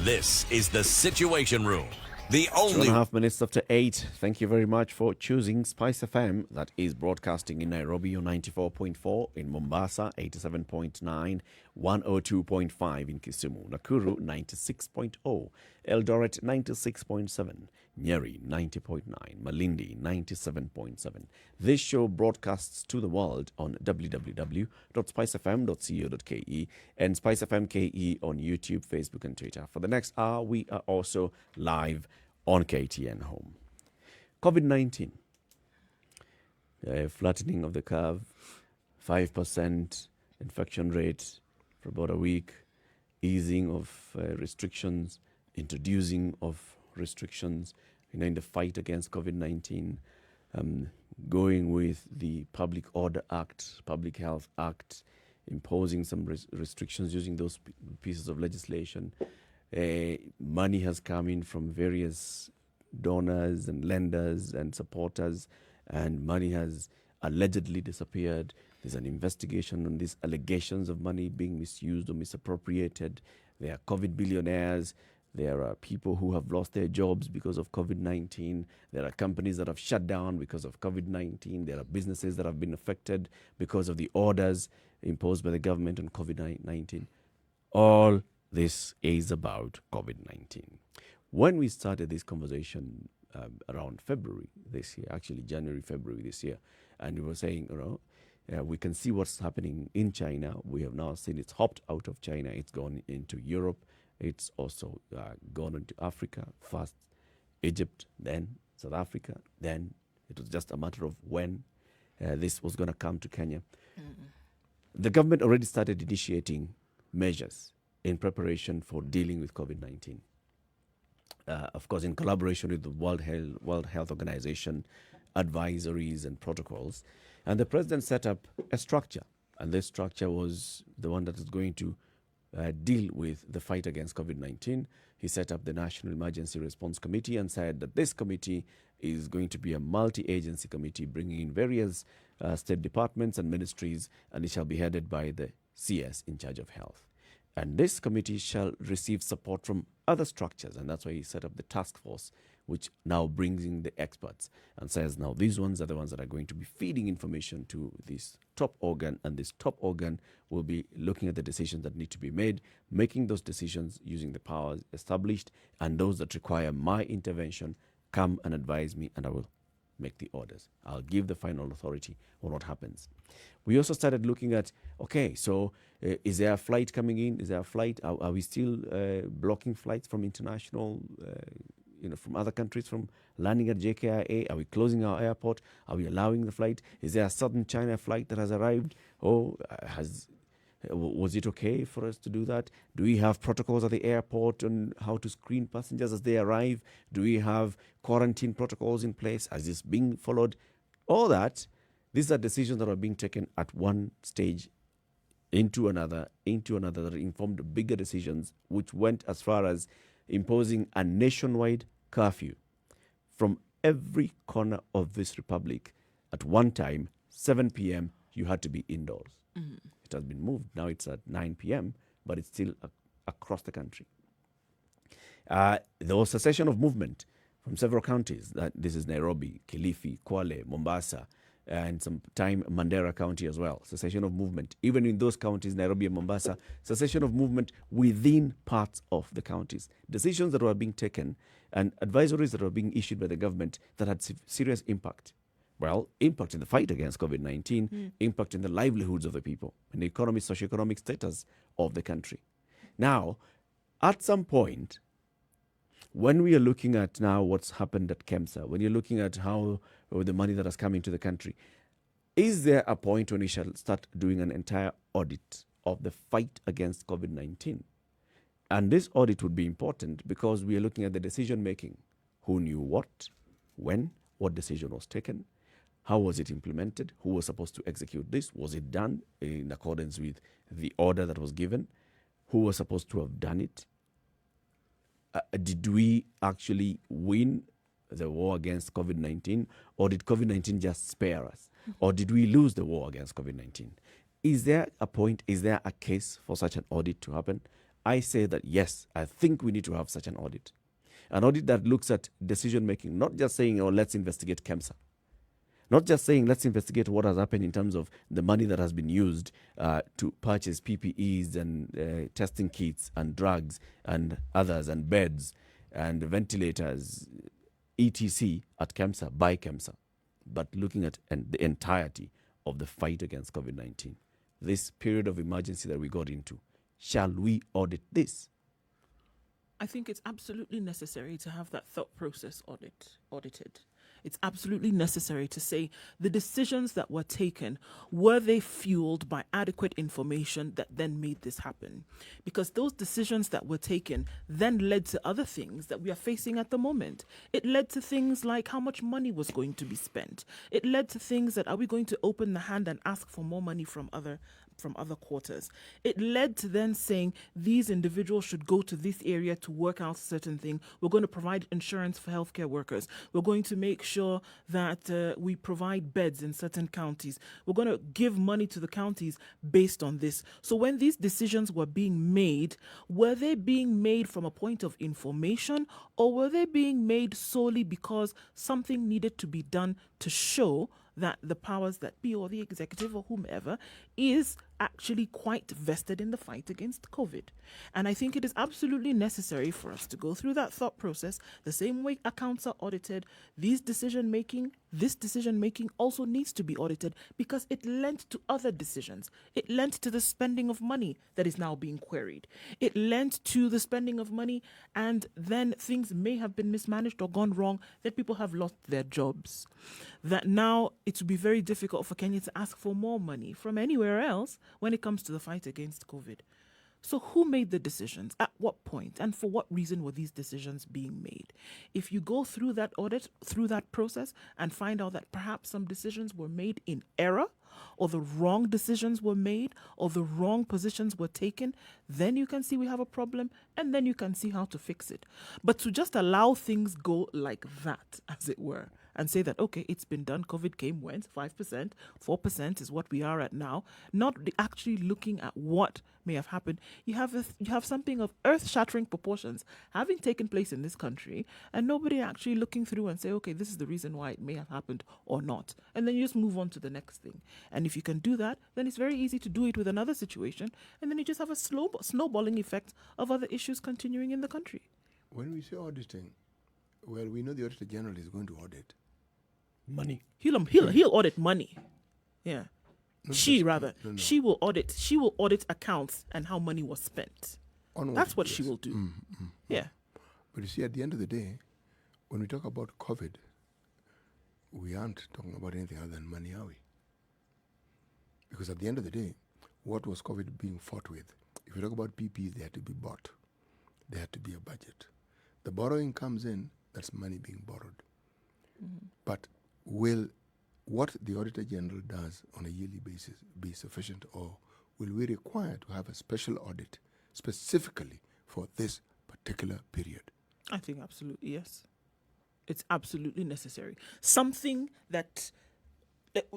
This is The Situation Room. The only 2.5 minutes after 8. Thank you very much for choosing Spice FM. That is broadcasting in Nairobi on 94.4, in Mombasa 87.9, 102.5 in Kisumu, Nakuru 96.0, Eldoret 96.7, Njeri 90.9, Malindi 97.7. This show broadcasts to the world on www.spicefm.co.ke and Spice FM KE on YouTube, Facebook and Twitter. For the next hour, we are also live on KTN Home. COVID-19, flattening of the curve, 5% infection rate for about a week, easing of restrictions, introducing of restrictions, in the fight against COVID-19, going with the Public Order Act, Public Health Act, imposing some restrictions using those pieces of legislation. Money has come in from various donors and lenders and supporters, and money has allegedly disappeared. There's an investigation on these allegations of money being misused or misappropriated. There are COVID billionaires. There are people who have lost their jobs because of COVID-19. There are companies that have shut down because of COVID-19. There are businesses that have been affected because of the orders imposed by the government on COVID-19. All this is about COVID-19. When we started this conversation around February this year, actually January, February this year, and we were saying, we can see what's happening in China. We have now seen it's hopped out of China. It's gone into Europe. It's also gone into Africa, first Egypt, then South Africa, then it was just a matter of when this was going to come to Kenya. The government already started initiating measures in preparation for dealing with COVID-19. Of course, in collaboration with the World Health Organization, advisories and protocols. And the president set up a structure, and this structure was the one that is going to deal with the fight against COVID-19. He set up the National Emergency Response Committee and said that this committee is going to be a multi-agency committee bringing in various state departments and ministries, and it shall be headed by the CS in charge of health. And this committee shall receive support from other structures, and that's why he set up the task force, which now brings in the experts and says, now these ones are the ones that are going to be feeding information to this top organ, and this top organ will be looking at the decisions that need to be made, making those decisions using the powers established, and those that require my intervention, come and advise me, and I will make the orders. I'll give the final authority on what happens. We also started looking at, okay, so is there a flight coming in? Is there a flight? Are we still blocking flights from international, from other countries from landing at JKIA? Are we closing our airport? Are we allowing the flight? Is there a southern China flight that has arrived? Was it okay for us to do that? Do we have protocols at the airport on how to screen passengers as they arrive? Do we have quarantine protocols in place? Is this being followed? All that, these are decisions that are being taken at one stage into another that informed bigger decisions, which went as far as imposing a nationwide curfew from every corner of this republic. At one time, 7 p.m., you had to be indoors. It has been moved. Now it's at 9 p.m., but it's still across the country. There was cessation of movement from several counties. This is Nairobi, Kilifi, Kwale, Mombasa, and some time Mandera County as well. Cessation of movement. Even in those counties, Nairobi and Mombasa, cessation of movement within parts of the counties. Decisions that were being taken and advisories that were being issued by the government that had serious impact. Well, impact in the fight against COVID-19, impact in the livelihoods of the people, and the economic, socioeconomic status of the country. Now, at some point, when we are looking at now what's happened at KEMSA, when you're looking at how the money that has come into the country, is there a point when we shall start doing an entire audit of the fight against COVID-19? And this audit would be important because we are looking at the decision making. Who knew what, when, what decision was taken, how was it implemented, who was supposed to execute this, was it done in accordance with the order that was given, who was supposed to have done it? Did we actually win the war against COVID-19, or did COVID-19 just spare us? Or did we lose the war against COVID-19? Is there a point, is there a case for such an audit to happen? I say that yes, I think we need to have such an audit. An audit that looks at decision-making, not just saying, oh, let's investigate KEMSA. Not just saying, let's investigate what has happened in terms of the money that has been used to purchase PPEs and testing kits and drugs and others and beds and ventilators, etc. at KEMSA, by KEMSA, but looking at the entirety of the fight against COVID-19. This period of emergency that we got into, shall we audit this? I think it's absolutely necessary to have that thought process audited. It's absolutely necessary to say the decisions that were taken, were they fueled by adequate information that then made this happen? Because those decisions that were taken then led to other things that we are facing at the moment. It led to things like how much money was going to be spent. It led to things that, are we going to open the hand and ask for more money from other quarters? It led to then saying these individuals should go to this area to work out a certain thing. We're going to provide insurance for healthcare workers. We're going to make sure that we provide beds in certain counties. We're going to give money to the counties based on this. So when these decisions were being made, were they being made from a point of information, or were they being made solely because something needed to be done to show that the powers that be, or the executive or whomever, is actually quite vested in the fight against COVID? And I think it is absolutely necessary for us to go through that thought process the same way accounts are audited. This decision making also needs to be audited because it lent to other decisions. It lent to the spending of money that is now being queried. It lent to the spending of money, and then things may have been mismanaged or gone wrong, that people have lost their jobs. That now it will be very difficult for Kenya to ask for more money from anywhere else when it comes to the fight against COVID. So who made the decisions? At what point? And for what reason were these decisions being made? If you go through that audit, through that process, and find out that perhaps some decisions were made in error, or the wrong decisions were made, or the wrong positions were taken, then you can see we have a problem, and then you can see how to fix it. But to just allow things go like that, as it were, and say that, okay, it's been done, COVID came, went, 5%, 4% is what we are at now, not actually looking at what may have happened. You have something of earth-shattering proportions having taken place in this country, and nobody actually looking through and say, okay, this is the reason why it may have happened or not. And then you just move on to the next thing. And if you can do that, then it's very easy to do it with another situation, and then you just have a snowballing effect of other issues continuing in the country. When we say auditing, well, we know the Auditor General is going to audit money. He'll audit money. Yeah. She will audit accounts and how money was spent. That's what she will do. Yeah. But you see, at the end of the day, when we talk about COVID, we aren't talking about anything other than money, are we? Because at the end of the day, what was COVID being fought with? If you talk about PPEs, they had to be bought. There had to be a budget. The borrowing comes in, that's money being borrowed. But will what the Auditor General does on a yearly basis be sufficient, or will we require to have a special audit specifically for this particular period? I think absolutely yes. It's absolutely necessary. Something that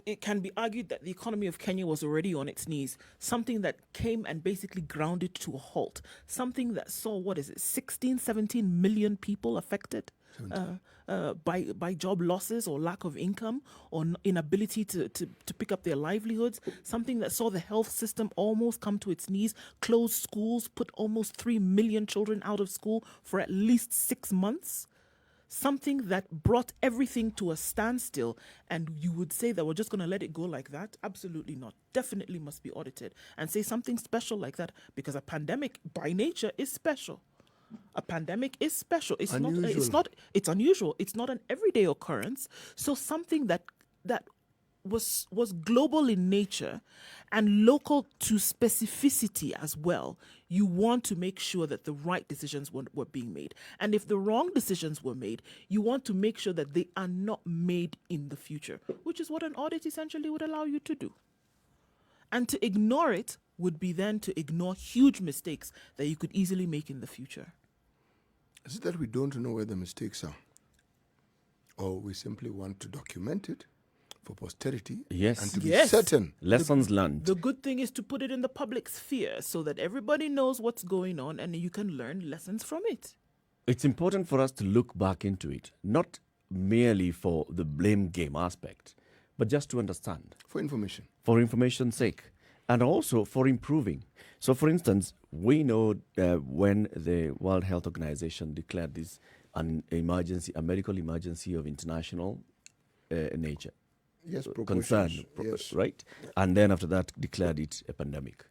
it can be argued that the economy of Kenya was already on its knees. Something that came and basically ground it to a halt. Something that saw, 16, 17 million people affected by job losses or lack of income or inability to pick up their livelihoods. Something that saw the health system almost come to its knees, close schools, put almost 3 million children out of school for at least 6 months. Something that brought everything to a standstill, and you would say that we're just going to let it go like that? Absolutely not. Definitely must be audited and say something special like that, because a pandemic by nature is special. A pandemic is special. It's unusual. It's unusual. It's not an everyday occurrence. So something that was global in nature and local to specificity as well. You want to make sure that the right decisions were being made. And if the wrong decisions were made, you want to make sure that they are not made in the future, which is what an audit essentially would allow you to do. And to ignore it would be then to ignore huge mistakes that you could easily make in the future. Is it that we don't know where the mistakes are? Or we simply want to document it for posterity Yes. and to be Yes. certain? Lessons learned. The good thing is to put it in the public sphere so that everybody knows what's going on and you can learn lessons from it. It's important for us to look back into it, not merely for the blame game aspect, but just to understand. For information. For information's sake, and also for improving. So, for instance, we know when the World Health Organization declared this an emergency, a medical emergency of international nature. Yes, Concern, yes. right? And then after that, declared it a pandemic.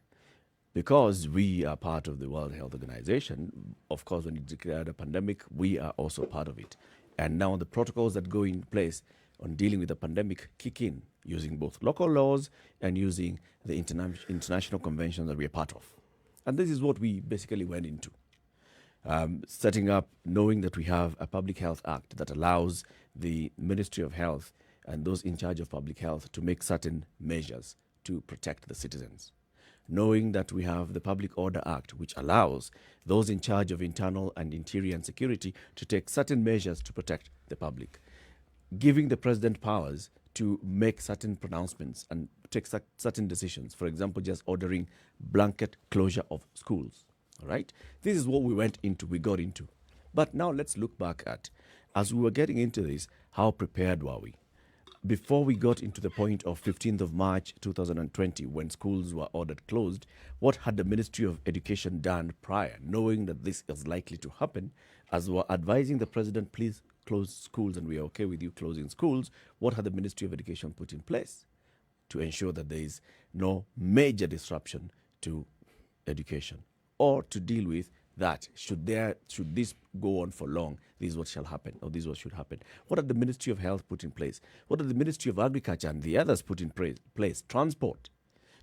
Because we are part of the World Health Organization, of course, when it declared a pandemic, we are also part of it. And now the protocols that go in place on dealing with the pandemic kick in, using both local laws and using the international conventions that we are part of. And this is what we basically went into. Setting up, knowing that we have a Public Health Act that allows the Ministry of Health and those in charge of public health to make certain measures to protect the citizens. Knowing that we have the Public Order Act, which allows those in charge of internal and interior and security to take certain measures to protect the public. Giving the president powers to make certain pronouncements and take certain decisions. For example, just ordering blanket closure of schools. All right? This is what we got into. But now let's look back at, as we were getting into this, how prepared were we? Before we got into the point of 15th of March 2020, when schools were ordered closed, what had the Ministry of Education done prior, knowing that this is likely to happen, as we were advising the president, please close schools and we are okay with you closing schools? What had the Ministry of Education put in place to ensure that there is no major disruption to education, or to deal with that should this go on for long, this is what shall happen, or this is what should happen? What did the Ministry of Health put in place? What did the Ministry of Agriculture and the others put in place? Transport,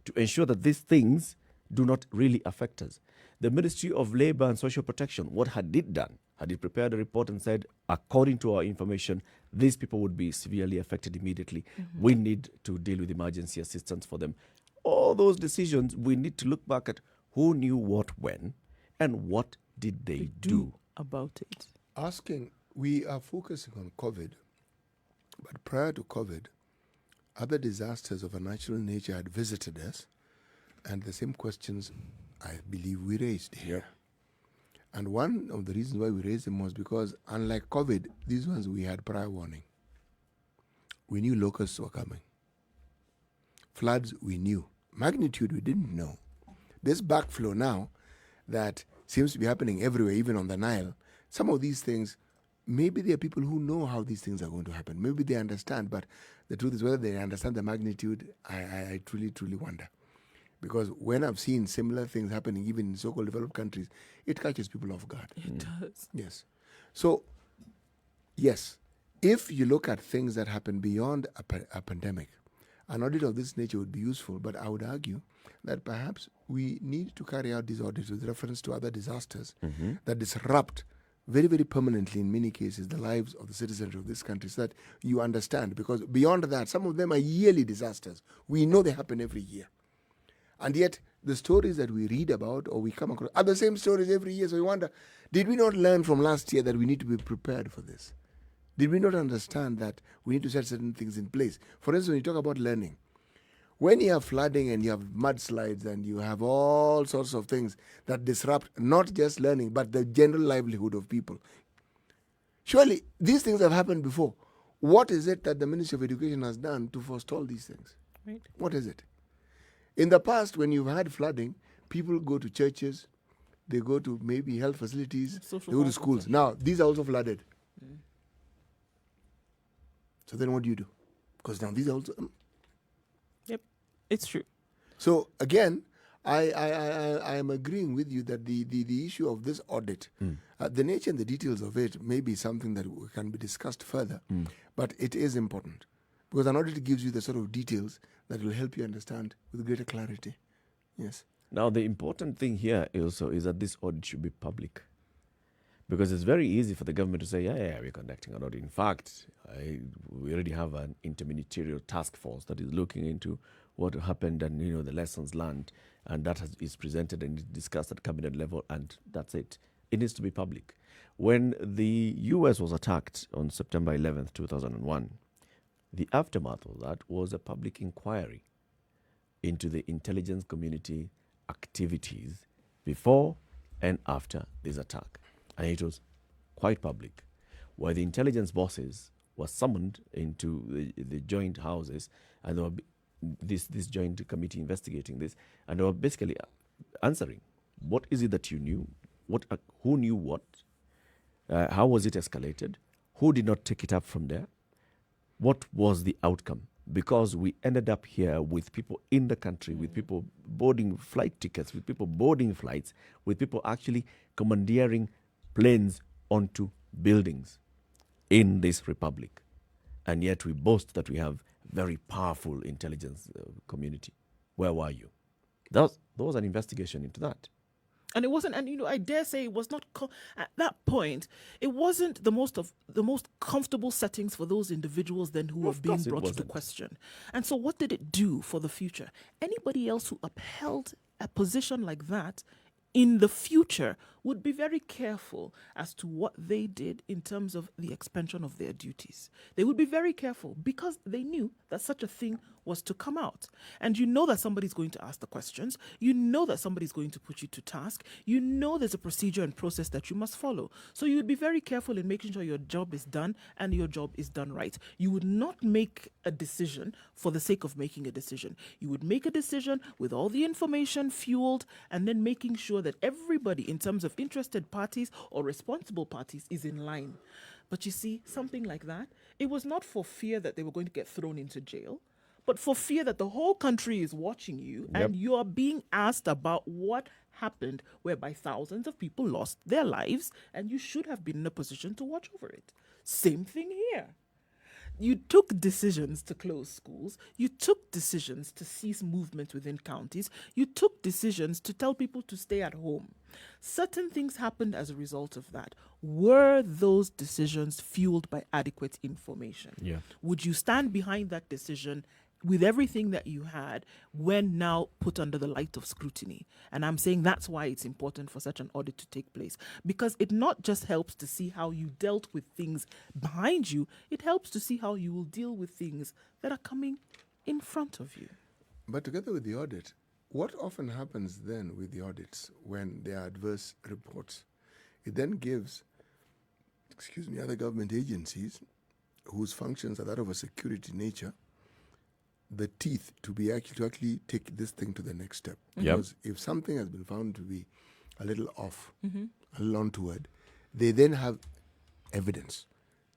to ensure that these things do not really affect us. The Ministry of Labour and Social Protection, what had it done? Had it prepared a report and said, according to our information, these people would be severely affected immediately. We need to deal with emergency assistance for them. All those decisions, we need to look back at who knew what when, and what did they do about it. We are focusing on COVID, but prior to COVID, other disasters of a natural nature had visited us, and the same questions I believe we raised here. Yep. And one of the reasons why we raised them was because, unlike COVID, these ones we had prior warning. We knew locusts were coming. Floods, we knew. Magnitude, we didn't know. This backflow now that seems to be happening everywhere, even on the Nile, some of these things, maybe there are people who know how these things are going to happen. Maybe they understand, but the truth is whether they understand the magnitude, I truly, truly wonder. Because when I've seen similar things happening, even in so-called developed countries, it catches people off guard. It does. Yes. So, yes, if you look at things that happen beyond a pandemic, an audit of this nature would be useful, but I would argue that perhaps we need to carry out these audits with reference to other disasters that disrupt very, very permanently, in many cases, the lives of the citizens of this country, so that you understand. Because beyond that, some of them are yearly disasters. We know they happen every year. And yet, the stories that we read about or we come across are the same stories every year. So we wonder, did we not learn from last year that we need to be prepared for this? Did we not understand that we need to set certain things in place? For instance, when you talk about learning, when you have flooding and you have mudslides and you have all sorts of things that disrupt not just learning, but the general livelihood of people, surely these things have happened before. What is it that the Ministry of Education has done to forestall these things? Right. What is it? In the past, when you've had flooding, people go to churches, they go to maybe health facilities, Social they go to housing schools. centers. Now, these are also flooded. So then what do you do? Because now these are also... Yep, it's true. So again, I am agreeing with you that the issue of this audit, the nature and the details of it may be something that can be discussed further, but it is important because an audit gives you the sort of details that will help you understand with greater clarity. Yes. Now, the important thing here also is that this audit should be public. Because it's very easy for the government to say, yeah, we're conducting an audit. In fact, we already have an interministerial task force that is looking into what happened and, the lessons learned. And that is presented and discussed at cabinet level, and that's it. It needs to be public. When the U.S. was attacked on September 11th, 2001, the aftermath of that was a public inquiry into the intelligence community activities before and after this attack. And it was quite public, where the intelligence bosses were summoned into the joint houses, and there were this joint committee investigating this, and they were basically answering, what is it that you knew? Who knew what? How was it escalated? Who did not take it up from there? What was the outcome? Because we ended up here with people in the country, with people boarding flight tickets, with people boarding flights, with people actually commandeering planes onto buildings in this republic. And yet we boast that we have very powerful intelligence community. Where were you? There was an investigation into that. And it wasn't, and I dare say it was not, at that point, it wasn't the most comfortable settings for those individuals then who were being brought into question. And so what did it do for the future? Anybody else who upheld a position like that in the future would be very careful as to what they did in terms of the expansion of their duties. They would be very careful because they knew that such a thing was to come out. And you know that somebody's going to ask the questions. You know that somebody's going to put you to task. You know there's a procedure and process that you must follow. So you would be very careful in making sure your job is done and your job is done right. You would not make a decision for the sake of making a decision. You would make a decision with all the information fueled and then making sure that everybody in terms of interested parties or responsible parties is in line. But you see, something like that, it was not for fear that they were going to get thrown into jail, but for fear that the whole country is watching you and you are being asked about what happened, whereby thousands of people lost their lives, and you should have been in a position to watch over it. Same thing here. You took decisions to close schools. You took decisions to cease movement within counties. You took decisions to tell people to stay at home. Certain things happened as a result of that. Were those decisions fueled by adequate information? Yeah. Would you stand behind that decision with everything that you had when now put under the light of scrutiny? And I'm saying that's why it's important for such an audit to take place, because it not just helps to see how you dealt with things behind you, it helps to see how you will deal with things that are coming in front of you. But together with the audit, what often happens then with the audits when there are adverse reports, it then gives, other government agencies whose functions are that of a security nature, the teeth to actually take this thing to the next step. Because if something has been found to be a little off, a little untoward, they then have evidence.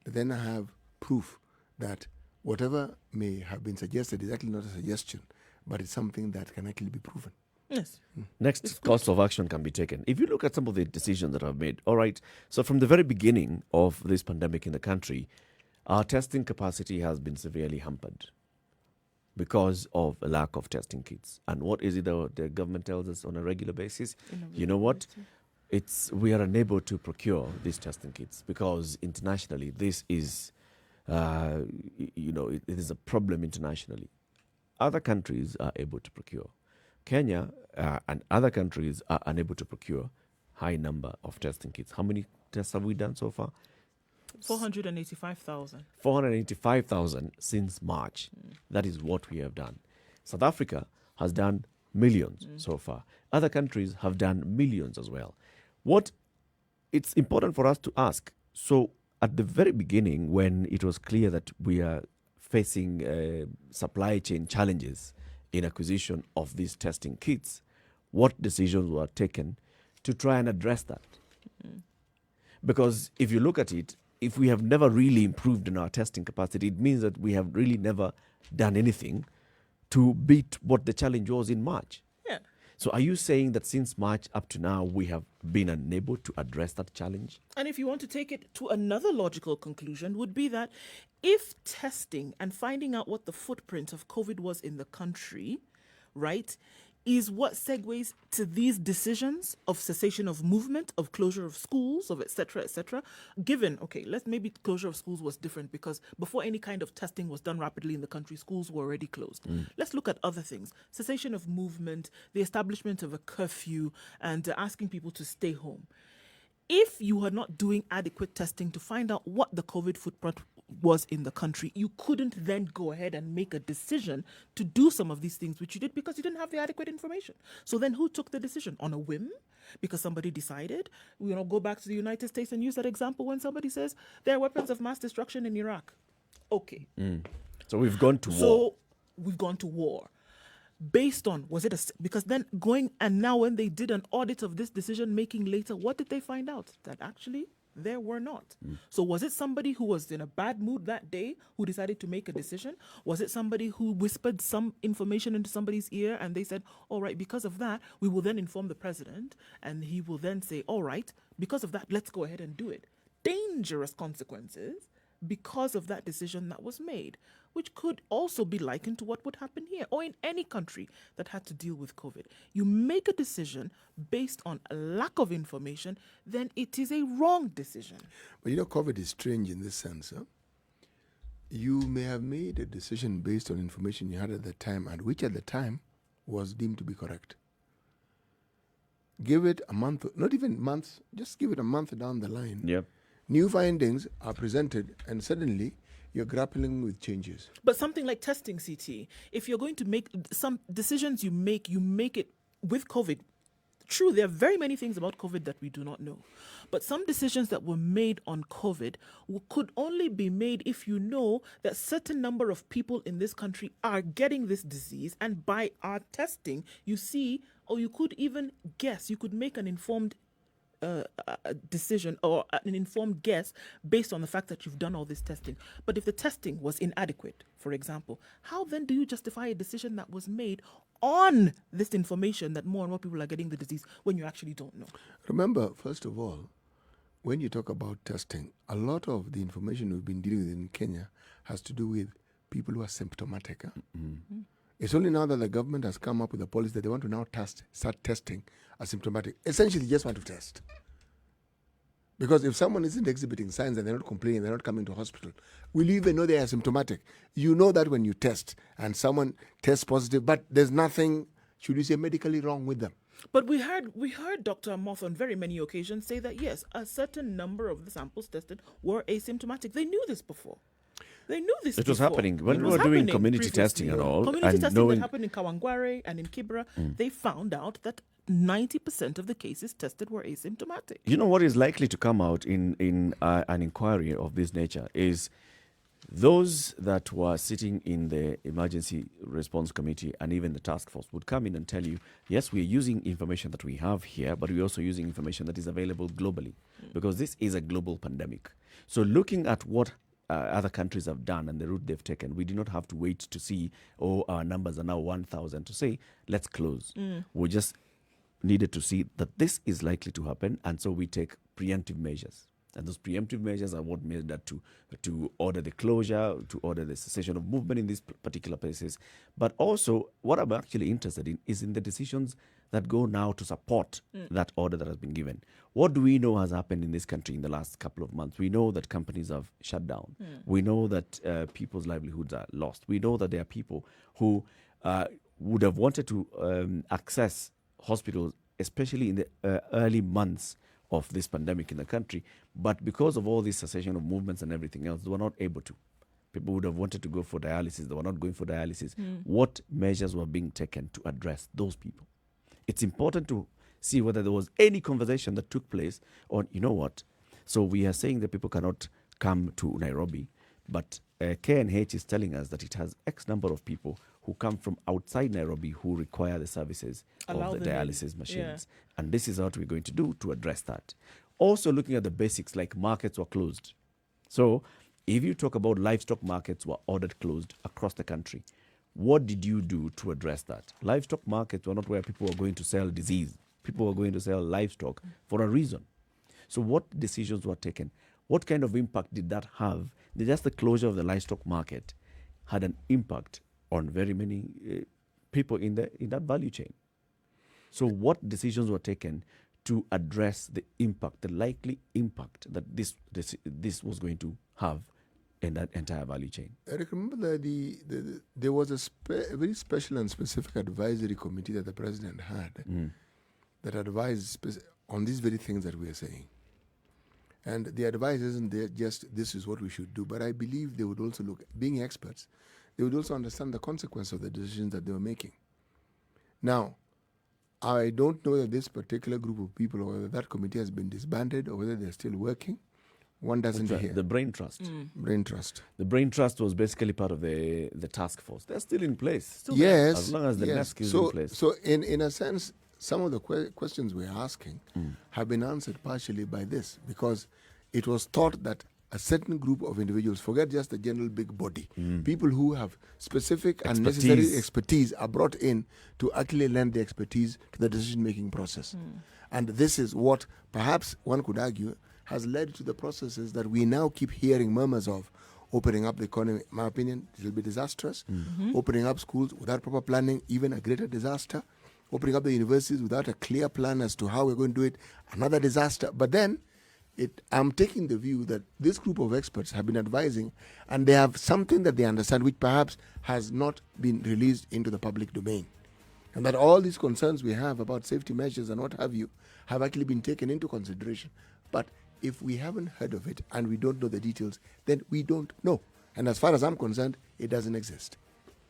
They then have proof that whatever may have been suggested is actually not a suggestion, but it's something that can actually be proven. Yes. Next course of action can be taken. If you look at some of the decisions that I've made, all right, so from the very beginning of this pandemic in the country, our testing capacity has been severely hampered because of a lack of testing kits. And what is it that the government tells us on a regular basis? You know what? We are unable to procure these testing kits because internationally this is, it is a problem internationally. Other countries are able to procure. Kenya and other countries are unable to procure high number of testing kits. How many tests have we done so far? 485,000. 485,000 since March. That is what we have done. South Africa has done millions so far. Other countries have done millions as well. What it's important for us to ask, so at the very beginning, when it was clear that we are facing supply chain challenges in acquisition of these testing kits, what decisions were taken to try and address that? Because if you look at it, if we have never really improved in our testing capacity, it means that we have really never done anything to beat what the challenge was in March. Yeah. So are you saying that since March up to now, we have been unable to address that challenge? And if you want to take it to another logical conclusion, would be that if testing and finding out what the footprint of COVID was in the country, right, is what segues to these decisions of cessation of movement, of closure of schools, of et cetera, given, okay, maybe closure of schools was different because before any kind of testing was done rapidly in the country, schools were already closed. Let's look at other things. Cessation of movement, the establishment of a curfew, and asking people to stay home. If you are not doing adequate testing to find out what the COVID footprint was in the country, you couldn't then go ahead and make a decision to do some of these things, which you did because you didn't have the adequate information. So then who took the decision? On a whim? Because somebody decided? Go back to the United States and use that example when somebody says there are weapons of mass destruction in Iraq. Okay. So we've gone to war. So we've gone to war. Based on, because then now when they did an audit of this decision making later, what did they find out? That actually there were not. So was it somebody who was in a bad mood that day who decided to make a decision? Was it somebody who whispered some information into somebody's ear and they said, all right, because of that, we will then inform the president and he will then say, all right, because of that, let's go ahead and do it. Dangerous consequences because of that decision that was made, which could also be likened to what would happen here or in any country that had to deal with COVID. You make a decision based on a lack of information, then it is a wrong decision. But COVID is strange in this sense. Huh? You may have made a decision based on information you had at the time, and which at the time was deemed to be correct. Give it a month, not even months, just give it a month down the line. Yep. New findings are presented, and suddenly you're grappling with changes. But something like testing, CT, if you're going to make some decisions you make it with COVID. True, there are very many things about COVID that we do not know. But some decisions that were made on COVID could only be made if you know that certain number of people in this country are getting this disease. And by our testing, you see, or you could even guess, you could make an informed decision or an informed guess based on the fact that you've done all this testing. But if the testing was inadequate, for example, how then do you justify a decision that was made on this information that more and more people are getting the disease when you actually don't know? Remember, first of all, when you talk about testing, a lot of the information we've been dealing with in Kenya has to do with people who are symptomatic. Huh? Mm-hmm. It's only now that the government has come up with a policy that they want to now start testing asymptomatic. Essentially, they just want to test. Because if someone isn't exhibiting signs and they're not complaining, they're not coming to hospital, will you even know they're asymptomatic? You know that when you test and someone tests positive, but there's nothing, should we say, medically wrong with them. But we heard Dr. Moth on very many occasions say that, yes, a certain number of the samples tested were asymptomatic. They knew this before. They knew this. It was before. happening when we were doing community testing and all. Community testing that happened in Kawangware and in Kibra, they found out that 90% of the cases tested were asymptomatic. You know what is likely to come out in an inquiry of this nature is those that were sitting in the emergency response committee and even the task force would come in and tell you, yes, we are using information that we have here, but we're also using information that is available globally because this is a global pandemic. So looking at what other countries have done and the route they've taken, we do not have to wait to see, our numbers are now 1,000 to say, let's close. We just needed to see that this is likely to happen, and so we take preemptive measures. And those preemptive measures are what made that to order the closure, to order the cessation of movement in these particular places. But also, what I'm actually interested in is in the decisions that go now to support that order that has been given. What do we know has happened in this country in the last couple of months? We know that companies have shut down. We know that people's livelihoods are lost. We know that there are people who would have wanted to access hospitals, especially in the early months of this pandemic in the country. But because of all this cessation of movements and everything else, they were not able to. People would have wanted to go for dialysis. They were not going for dialysis. What measures were being taken to address those people? It's important to see whether there was any conversation that took place on, you know what, so we are saying that people cannot come to Nairobi, but KNH is telling us that it has X number of people who come from outside Nairobi who require the services of the dialysis machines. And this is what we're going to do to address that. Also looking at the basics, like markets were closed. So if you talk about livestock markets were ordered closed across the country, what did you do to address that? Livestock markets were not where people were going to sell disease. People were going to sell livestock for a reason. So what decisions were taken? What kind of impact did that have? Just the closure of the livestock market had an impact on very many people in that value chain. So what decisions were taken to address the impact, the likely impact that this was going to have in that entire value chain? Eric, remember that there was a very special and specific advisory committee that the president had that advised on these very things that we are saying. And the advice isn't there just this is what we should do, but I believe they would also look, being experts, they would also understand the consequence of the decisions that they were making. Now, I don't know that this particular group of people or whether that committee has been disbanded or whether they're still working. One doesn't hear. The Brain Trust. Brain Trust. The Brain Trust was basically part of the task force. They're still in place. Yes. As long as the NESC is in place. So in a sense, some of the questions we're asking have been answered partially by this, because it was thought that a certain group of individuals, forget just the general big body, people who have specific and necessary expertise are brought in to actually lend the expertise to the decision-making process. And this is what perhaps one could argue has led to the processes that we now keep hearing murmurs of. Opening up the economy, in my opinion, it will be disastrous. Opening up schools without proper planning, even a greater disaster. Opening up the universities without a clear plan as to how we're going to do it, another disaster. But then, I'm taking the view that this group of experts have been advising, and they have something that they understand which perhaps has not been released into the public domain. And that all these concerns we have about safety measures and what have you have actually been taken into consideration. But if we haven't heard of it and we don't know the details, then we don't know. And as far as I'm concerned, it doesn't exist.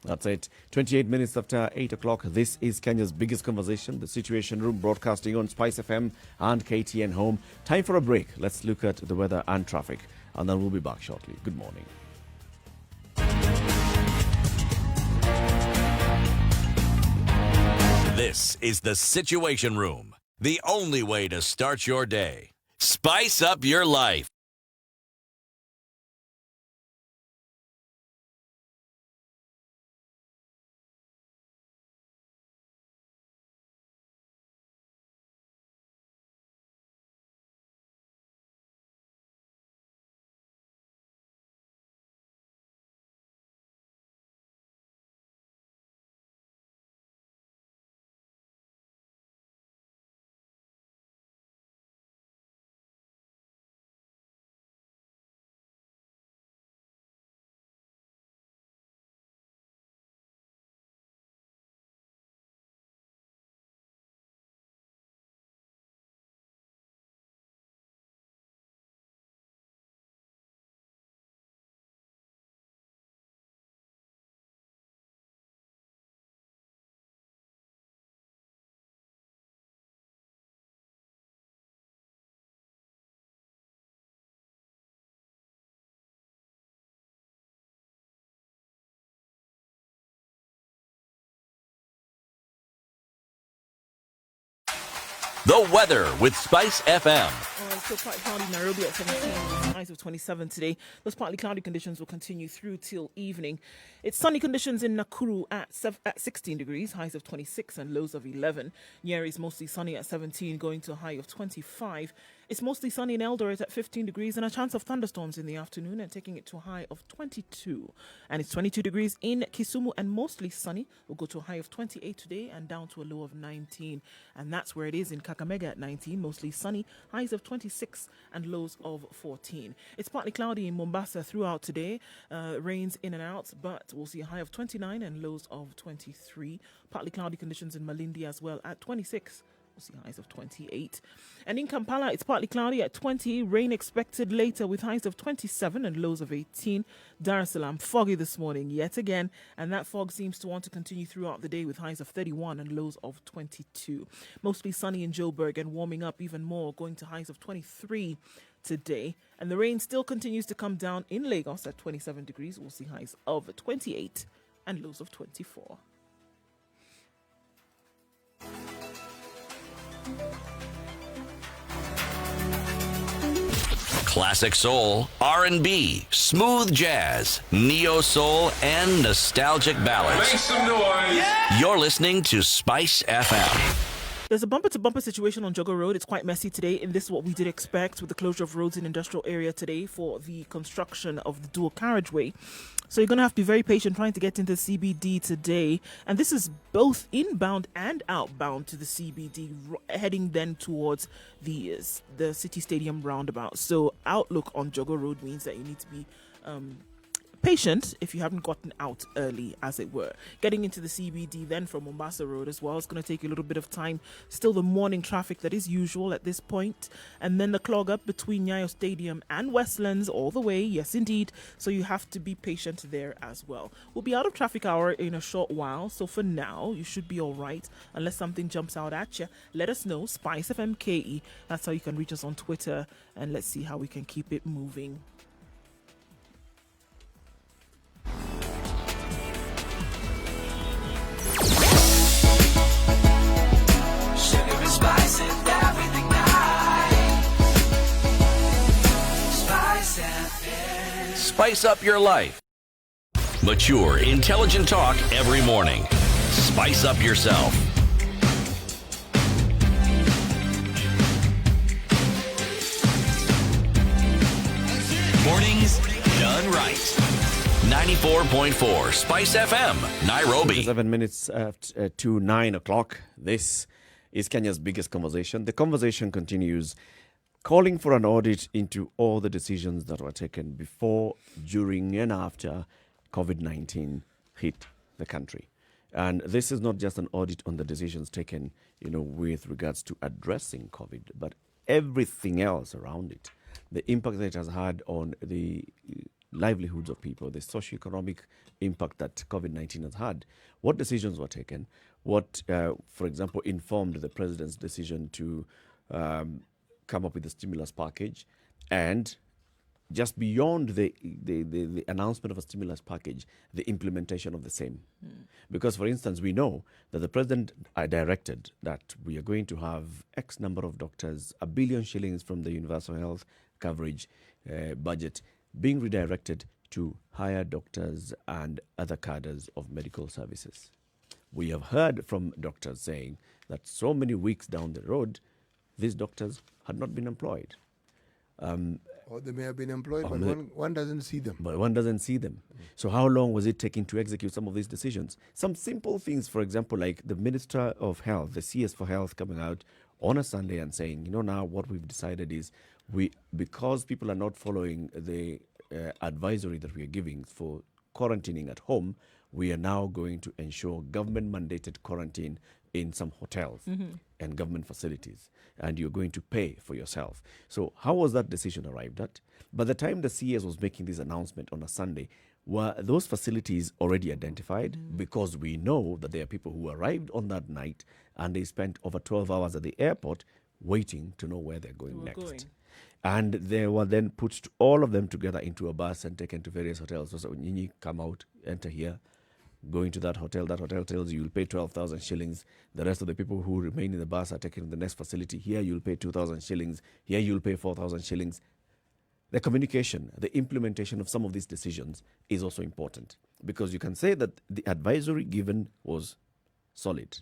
That's it. 28 minutes after 8 o'clock. This is Kenya's biggest conversation, the Situation Room, broadcasting on Spice FM and KTN Home. Time for a break. Let's look at the weather and traffic, and then we'll be back shortly. Good morning. This is the Situation Room, the only way to start your day. Spice up your life. The weather with Spice FM. It's still quite cloudy in Nairobi at 17, highs of 27 today. Those partly cloudy conditions will continue through till evening. It's sunny conditions in Nakuru at 16 degrees, highs of 26 and lows of 11. Njeri is mostly sunny at 17, going to a high of 25. It's mostly sunny in Eldoret at 15 degrees and a chance of thunderstorms in the afternoon and taking it to a high of 22. And it's 22 degrees in Kisumu and mostly sunny. We'll go to a high of 28 today and down to a low of 19. And that's where it is in Kakamega at 19, mostly sunny, highs of 26 and lows of 14. It's partly cloudy in Mombasa throughout today. Rains in and out, but we'll see a high of 29 and lows of 23. Partly cloudy conditions in Malindi as well at 26. We'll see highs of 28. And in Kampala, it's partly cloudy at 20. Rain expected later with highs of 27 and lows of 18. Dar es Salaam, foggy this morning yet again. And that fog seems to want to continue throughout the day with highs of 31 and lows of 22. Mostly sunny in Joburg and warming up even more, going to highs of 23 today. And the rain still continues to come down in Lagos at 27 degrees. We'll see highs of 28 and lows of 24. Classic soul, R&B, smooth jazz, neo soul, and nostalgic ballads. Make some noise. Yeah. You're listening to Spice FM. There's a bumper-to-bumper situation on Jogo Road. It's quite messy today, and this is what we did expect with the closure of roads in industrial area today for the construction of the dual carriageway. So you're going to have to be very patient trying to get into CBD today. And this is both inbound and outbound to the CBD, heading then towards the City Stadium roundabout. So outlook on Jogo Road means that you need to be patient if you haven't gotten out early, as it were. Getting into the CBD then from Mombasa Road as well, it's going to take you a little bit of time. Still the morning traffic that is usual at this point. And then the clog up between Nyayo Stadium and Westlands all the way, yes indeed. So you have to be patient there as well. We'll be out of traffic hour in a short while, so for now you should be all right unless something jumps out at you. Let us know, Spice FM KE. That's how you can reach us on Twitter, and let's see how we can keep it moving. Spice and everything nice. Spice FM. Spice up your life. Mature, intelligent talk every morning. Spice up yourself. Mornings done right. 94.4 Spice FM, Nairobi. 7 minutes to 9 o'clock. This is Kenya's biggest conversation. The conversation continues, calling for an audit into all the decisions that were taken before, during, and after COVID-19 hit the country. And this is not just an audit on the decisions taken, with regards to addressing COVID, but everything else around it. The impact that it has had on the livelihoods of people, the socioeconomic impact that COVID-19 has had, what decisions were taken, what, for example, informed the president's decision to come up with the stimulus package, and just beyond the announcement of a stimulus package, the implementation of the same. Because, for instance, we know that the president directed that we are going to have X number of doctors, 1 billion shillings from the universal health coverage budget being redirected to hire doctors and other cadres of medical services. We have heard from doctors saying that so many weeks down the road, these doctors had not been employed. Or they may have been employed, but one doesn't see them. But one doesn't see them. So how long was it taking to execute some of these decisions? Some simple things, for example, like the Minister of Health, the CS for Health, coming out on a Sunday and saying, now what we've decided is because people are not following the advisory that we are giving for quarantining at home, we are now going to ensure government-mandated quarantine in some hotels and government facilities, and you're going to pay for yourself. So how was that decision arrived at? By the time the CS was making this announcement on a Sunday, were those facilities already identified? Because we know that there are people who arrived on that night and they spent over 12 hours at the airport waiting to know where they're going next. And they were then put all of them together into a bus and taken to various hotels. So Nyinyi, come out, enter here, going to that hotel tells you you'll pay 12,000 shillings. The rest of the people who remain in the bus are taken to the next facility. Here you'll pay 2,000 shillings. Here you'll pay 4,000 shillings. The communication, the implementation of some of these decisions is also important, because you can say that the advisory given was solid.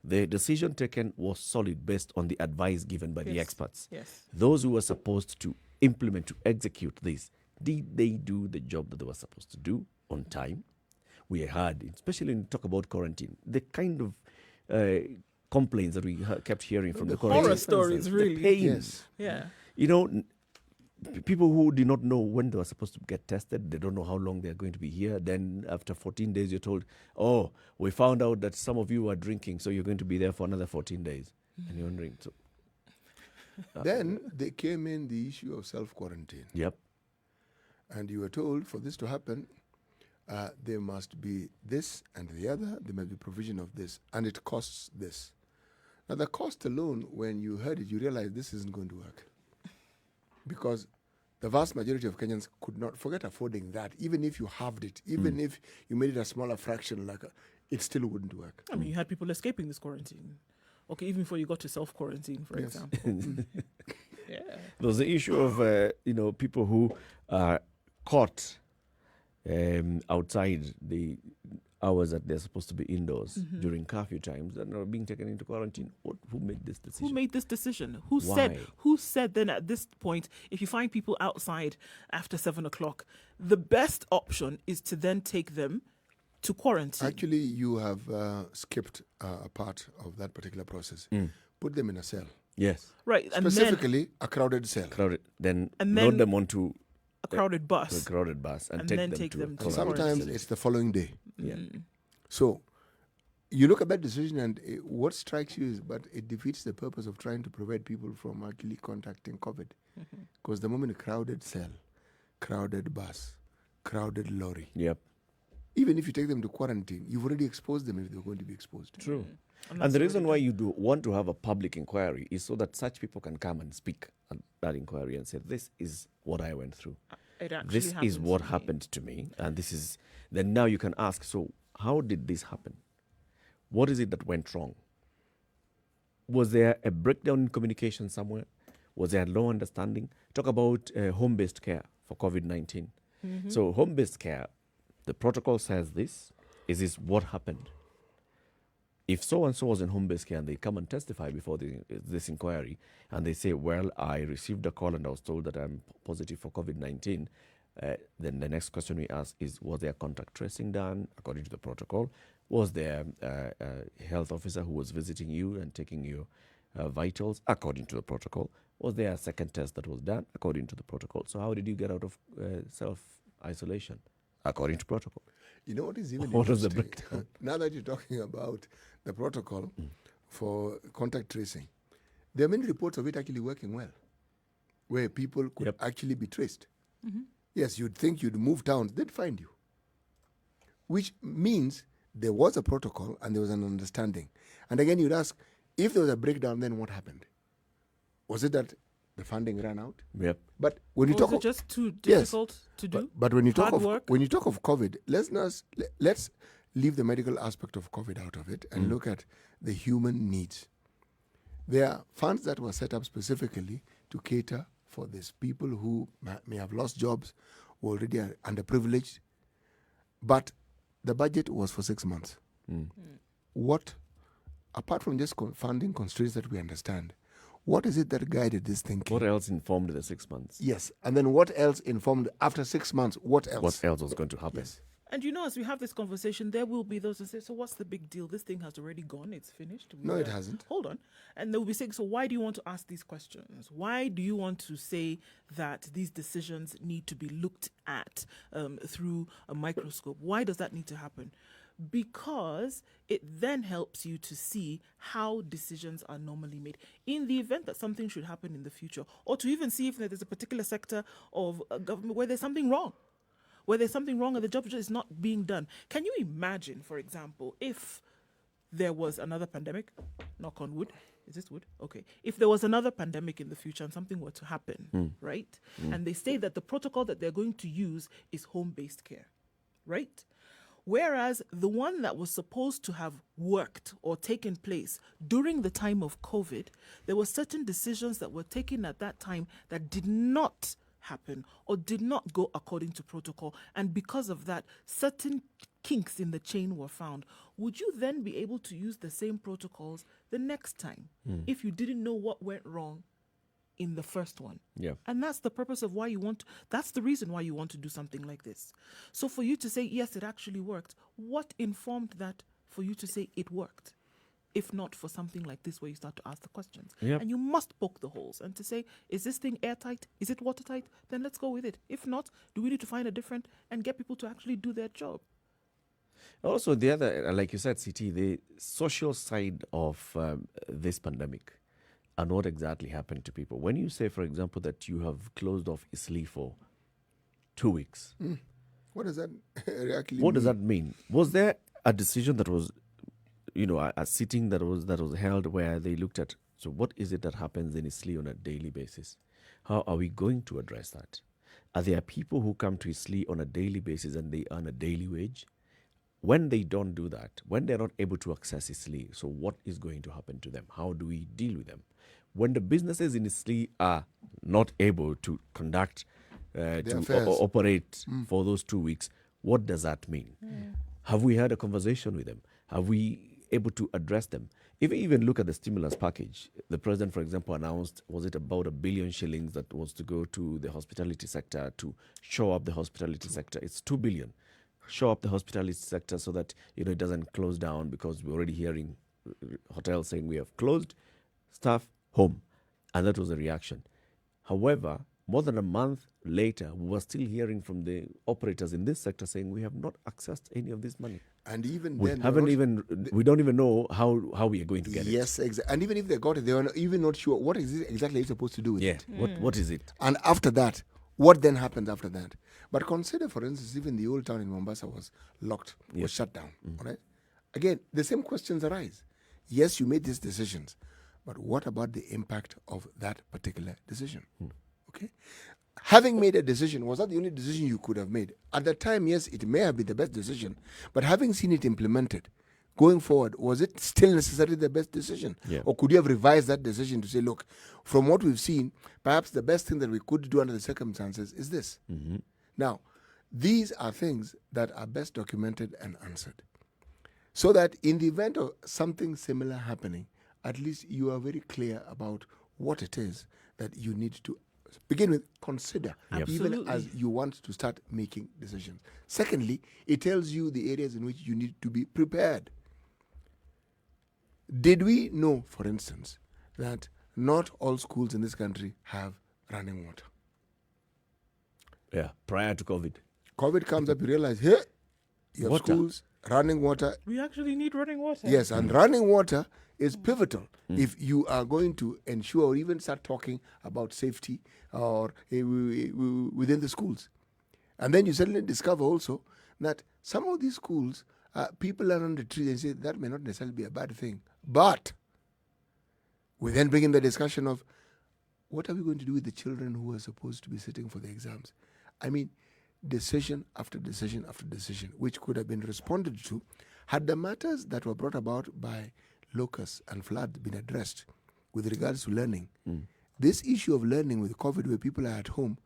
The decision taken was solid based on the advice given by the Yes. experts. Yes. Those who were supposed to implement, to execute this, did they do the job that they were supposed to do on time? We heard, especially when you talk about quarantine, the kind of complaints that we kept hearing from the quarantine horror centers, stories, really. the pain. Yes. Yeah. You know, people who did not know when they were supposed to get tested, they don't know how long they're going to be here. Then after 14 days, you're told, oh, we found out that some of you are drinking, so you're going to be there for another 14 days. And you're wondering, so... Then they came in the issue of self-quarantine. Yep. And you were told for this to happen, there must be this and the other, there must be provision of this, and it costs this. Now, the cost alone, when you heard it, you realized this isn't going to work. Because the vast majority of Kenyans could not, forget affording that, even if you halved it, even if you made it a smaller fraction, it still wouldn't work. I mean, you had people escaping this quarantine. Okay, even before you got to self-quarantine, for Yes. example. Yeah. There's the issue of, people who are caught outside the hours that they're supposed to be indoors during curfew times and are being taken into quarantine. Who made this decision? Who made this decision? Why? Who said then at this point, if you find people outside after 7 o'clock, the best option is to then take them to quarantine? Actually, you have skipped a part of that particular process. Put them in a cell. Yes. Right. And then Specifically, a crowded cell. Crowded. Then And load then them onto a crowded a bus. crowded bus and, And take then them take to them to a And quarantine. sometimes it's the following day. Yeah. So you look at that decision and what strikes you is, but it defeats the purpose of trying to prevent people from actually contacting COVID. Because the moment a crowded cell, crowded bus, crowded lorry, Yep. even if you take them to quarantine, you've already exposed them if they're going to be exposed. True. And And that's the already reason why you do want to have a public inquiry is so that such people can come and speak at that inquiry and say, this is what I went through. It actually This is happens what to me. happened to me. And this is, then now you can ask, so how did this happen? What is it that went wrong? Was there a breakdown in communication somewhere? Was there low understanding? Talk about home-based care for COVID-19. So home-based care, the protocol says this. Is this what happened? If so-and-so was in home-based care and they come and testify before this inquiry and they say, well, I received a call and I was told that I'm positive for COVID-19, then the next question we ask is, was there contact tracing done according to the protocol? Was there a health officer who was visiting you and taking your vitals according to the protocol? Was there a second test that was done according to the protocol? So how did you get out of self-isolation according to protocol? You know what is even What was the interesting? breakdown? Now that you're talking about the protocol for contact tracing, there are many reports of it actually working well, where people could Yep. actually be traced. Yes, you'd think you'd move towns, they'd find you. Which means there was a protocol and there was an understanding. And again, you'd ask, if there was a breakdown, then what happened? Was it that the funding ran out? Yep. But when you Or talk was it of, just too Yes. difficult to do? but when you talk Hard of work? when you talk of COVID, let's leave the medical aspect of COVID out of it and look at the human needs. There are funds that were set up specifically to cater for these people who may have lost jobs, who already are underprivileged, but the budget was for 6 months. What, apart from just funding constraints that we understand, what is it that guided this thinking? What else informed the 6 months? Yes, and then what else informed after 6 months? What else? What else was going to happen? Yes. And as we have this conversation, there will be those who say, so what's the big deal? This thing has already gone. It's finished. No, it hasn't. Hold on. And they'll be saying, so why do you want to ask these questions? Why do you want to say that these decisions need to be looked at through a microscope? Why does that need to happen? Because it then helps you to see how decisions are normally made in the event that something should happen in the future, or to even see if there's a particular sector of government where there's something wrong. Where there's something wrong and the job is not being done. Can you imagine, for example, if there was another pandemic, knock on wood, is this wood? Okay. If there was another pandemic in the future and something were to happen, right? And they say that the protocol that they're going to use is home-based care, right? Whereas the one that was supposed to have worked or taken place during the time of COVID, there were certain decisions that were taken at that time that did not happen or did not go according to protocol. And because of that, certain kinks in the chain were found, would you then be able to use the same protocols the next time if you didn't know what went wrong in the first one? Yeah. And that's the purpose of why that's the reason why you want to do something like this. So for you to say, yes, it actually worked, what informed that for you to say it worked? If not for something like this where you start to ask the questions. Yep. And you must poke the holes and to say, is this thing airtight? Is it watertight? Then let's go with it. If not, do we need to find a different and get people to actually do their job? Also, the other, like you said, CT, the social side of this pandemic and what exactly happened to people. When you say, for example, that you have closed off Isli for 2 weeks, What does that actually what mean? does that mean? Was there a decision that was, a sitting that was held where they looked at, so what is it that happens in Isli on a daily basis? How are we going to address that? Are there people who come to Isli on a daily basis and they earn a daily wage? When they don't do that, when they're not able to access Isli, so what is going to happen to them? How do we deal with them? When the businesses in Isli are not able to conduct, operate for those 2 weeks, what does that mean? Have we had a conversation with them? Have we able to address them? If you even look at the stimulus package, the president, for example, announced, was it about 1 billion shillings that was to go to the hospitality sector to show up the hospitality sector? It's 2 billion. Show up the hospitality sector so that it doesn't close down, because we're already hearing hotels saying we have closed, staff home, and that was the reaction. However, more than a month later, we were still hearing from the operators in this sector saying we have not accessed any of this money. And even We then, we don't even know how we are going to get it. yes, exactly. And even if they got it, they were even not sure what exactly you're supposed to do with it. What is it? And after that, what then happens after that? But consider, for instance, even the old town in Mombasa was locked, was shut down. All right. Again, the same questions arise. Yes, you made these decisions, but what about the impact of that particular decision? Okay. Having made a decision, was that the only decision you could have made? At the time, yes, it may have been the best decision, but having seen it implemented, going forward, was it still necessarily the best decision? Yeah. Or could you have revised that decision to say, look, from what we've seen, perhaps the best thing that we could do under the circumstances is this? Now, these are things that are best documented and answered. So that in the event of something similar happening, at least you are very clear about what it is that you need to begin with, consider, even as you want to start making decisions. Secondly, it tells you the areas in which you need to be prepared. Did we know, for instance, that not all schools in this country have running water? Yeah, prior to COVID. COVID comes up, you realize, hey, you have Water. schools, running water. We actually need running water. Yes, and running water is pivotal if you are going to ensure or even start talking about safety or within the schools. And then you suddenly discover also that some of these schools, people are on the tree and say that may not necessarily be a bad thing. But we then bring in the discussion of what are we going to do with the children who are supposed to be sitting for the exams? I mean, decision after decision after decision, which could have been responded to had the matters that were brought about by locusts and flood been addressed with regards to learning. This issue of learning with COVID, where people are at home,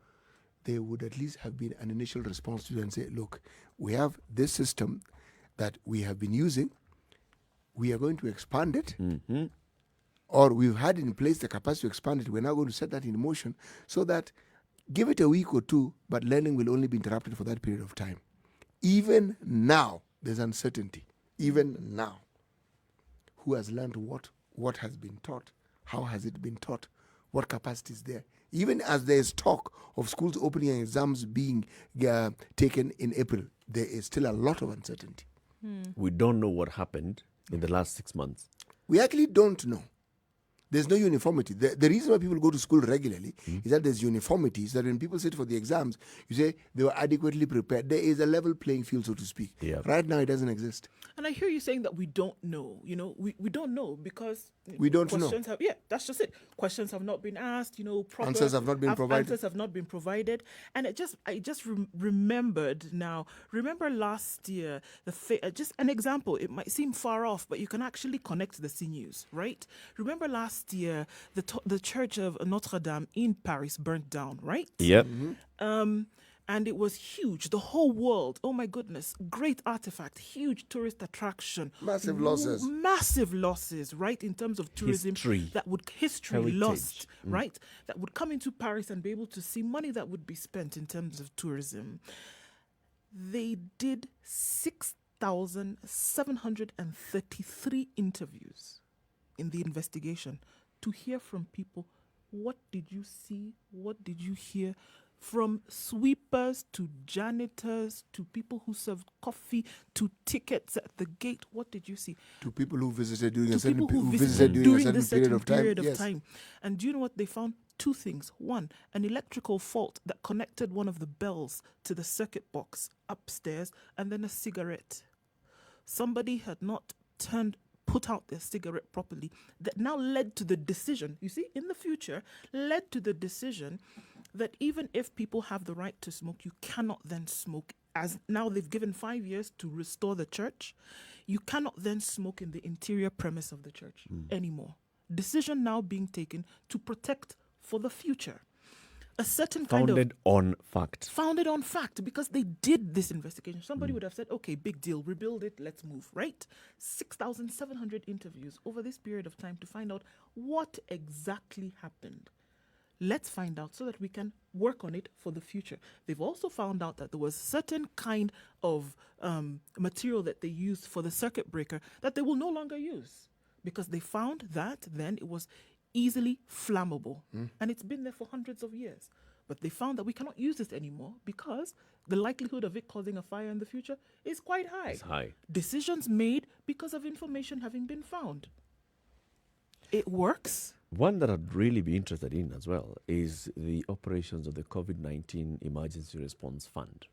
there would at least have been an initial response to it and say, look, we have this system that we have been using. We are going to expand it. Or we've had in place the capacity to expand it. We're now going to set that in motion so that give it a week or two, but learning will only be interrupted for that period of time. Even now, there's uncertainty. Even now. Who has learned what? What has been taught? How has it been taught? What capacity is there? Even as there is talk of schools opening and exams being taken in April, there is still a lot of uncertainty. We don't know what happened in the last 6 months. We actually don't know. There's no uniformity. The reason why people go to school regularly is that there's uniformity. Is that when people sit for the exams, you say they were adequately prepared. There is a level playing field, so to speak. Yeah. Right now, it doesn't exist. And I hear you saying that we don't know. We don't know because We don't know. questions have, that's just it. Questions have not been asked. Proper Answers have not been provided. Answers have not been provided. And I just remembered now. Remember last year, just an example. It might seem far off, but you can actually connect the sinews, right? Remember last year, the church of Notre Dame in Paris burnt down, right? Yep. And it was huge. The whole world, oh my goodness, great artifact, huge tourist attraction. Massive losses. Massive losses, right, in terms of tourism. History. History lost, Heritage. right? That would come into Paris and be able to see money that would be spent in terms of tourism. They did 6,733 interviews in the investigation to hear from people. What did you see? What did you hear? From sweepers to janitors to people who served coffee to tickets at the gate. What did you see? To people who visited during To a certain, people who visited during a certain period of time. period of Yes. time. And do you know what they found? Two things. One, an electrical fault that connected one of the bells to the circuit box upstairs, and then a cigarette. Somebody had not put out their cigarette properly. That now led to the decision, you see, in the future, led to the decision that even if people have the right to smoke, you cannot then smoke. As now they've given 5 years to restore the church, you cannot then smoke in the interior premise of the church anymore. Decision now being taken to protect for the future. A certain kind of Founded on fact. founded on fact, because they did this investigation. Somebody would have said, okay, big deal, rebuild it, let's move, right? 6,700 interviews over this period of time to find out what exactly happened. Let's find out so that we can work on it for the future. They've also found out that there was certain kind of material that they used for the circuit breaker that they will no longer use, because they found that then it was easily flammable. And it's been there for hundreds of years. But they found that we cannot use it anymore because the likelihood of it causing a fire in the future is quite high. It's high. Decisions made because of information having been found. It works. One that I'd really be interested in as well is the operations of the COVID-19 Emergency Response Fund.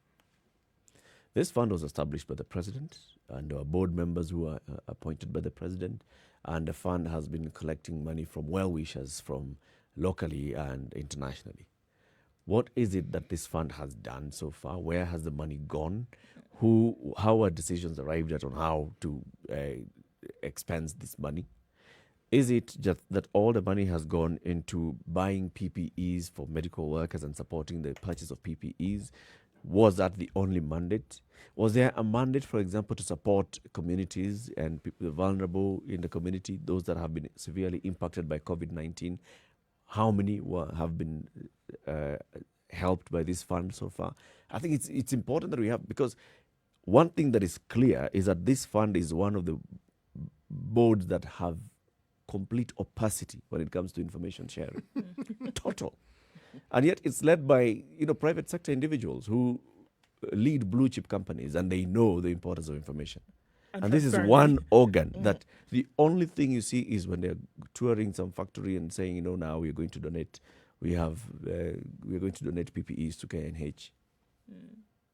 This fund was established by the president, and there are board members who are appointed by the president, and the fund has been collecting money from well-wishers from locally and internationally. What is it that this fund has done so far? Where has the money gone? How are decisions arrived at on how to expense this money? Is it just that all the money has gone into buying PPEs for medical workers and supporting the purchase of PPEs? Was that the only mandate? Was there a mandate, for example, to support communities and people vulnerable in the community, those that have been severely impacted by COVID-19? How many have been helped by this fund so far? I think it's important that we have, because one thing that is clear is that this fund is one of the boards that have complete opacity when it comes to information sharing. Total. And yet it's led by private sector individuals who lead blue chip companies, and they know the importance of information. And this is one organ that the only thing you see is when they're touring some factory and saying, now we're going to donate. We're going to donate PPEs to KNH.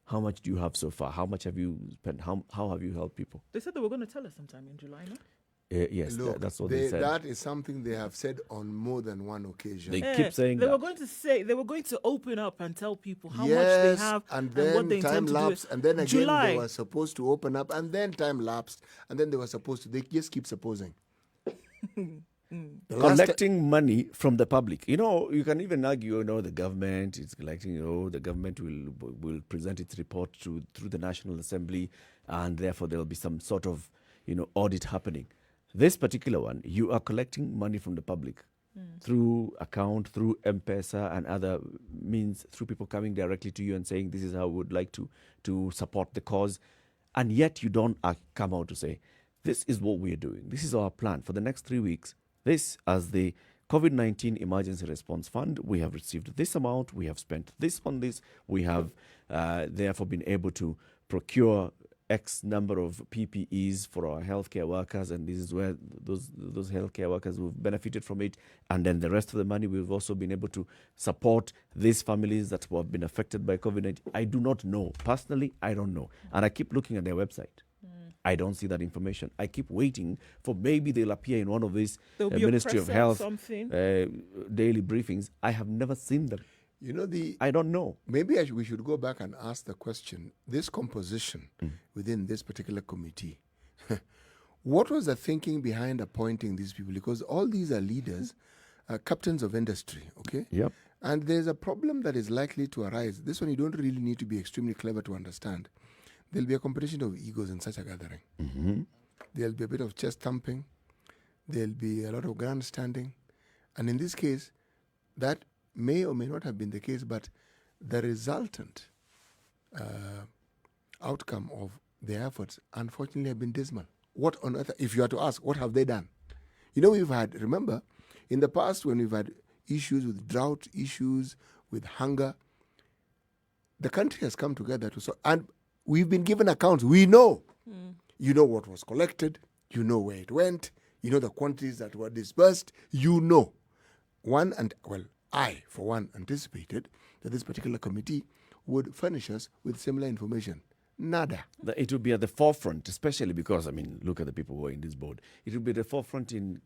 How much do you have so far? How much have you spent? How have you helped people? They said they were going to tell us sometime in July, no? Yes, Look, that's what they said. That is something they have said on more than one occasion. They keep saying they that. They were going to open up and tell people how much Yes, they have and and then what they time intend to do. lapsed, and then again July. they were supposed to open up, and then time lapsed, and then they were supposed to. They just keep supposing. The last Collecting money from the public. You can even argue, the government is collecting, the government will present its report through the National Assembly, and therefore there will be some sort of, audit happening. This particular one, you are collecting money from the public through account, through M-Pesa and other means, through people coming directly to you and saying, this is how we would like to support the cause. And yet you don't come out to say, this is what we are doing. This is our plan for the next 3 weeks. This, as the COVID-19 Emergency Response Fund, we have received this amount. We have spent this on this. We have therefore been able to procure X number of PPEs for our healthcare workers, and this is where those healthcare workers who have benefited from it. And then the rest of the money, we've also been able to support these families that have been affected by COVID-19. I do not know. Personally, I don't know. And I keep looking at their website. I don't see that information. I keep waiting for maybe they'll appear in one of these Ministry of Health daily briefings. I have never seen them. I don't know. Maybe we should go back and ask the question, this composition within this particular committee, what was the thinking behind appointing these people? Because all these are leaders, captains of industry, okay? Yep. And there's a problem that is likely to arise. This one you don't really need to be extremely clever to understand. There'll be a competition of egos in such a gathering. Mm-hmm. There'll be a bit of chest thumping. There'll be a lot of grandstanding. And in this case, that may or may not have been the case, but the resultant outcome of the efforts, unfortunately, have been dismal. What on earth, if you are to ask, what have they done? You know, remember, in the past when we've had issues with drought, issues with hunger, the country has come together to solve, and we've been given accounts. We know. You know what was collected. You know where it went. You know the quantities that were dispersed. You know. I, for one, anticipated that this particular committee would furnish us with similar information. Nada. It would be at the forefront, especially because, look at the people who are in this board. It would be at the forefront in,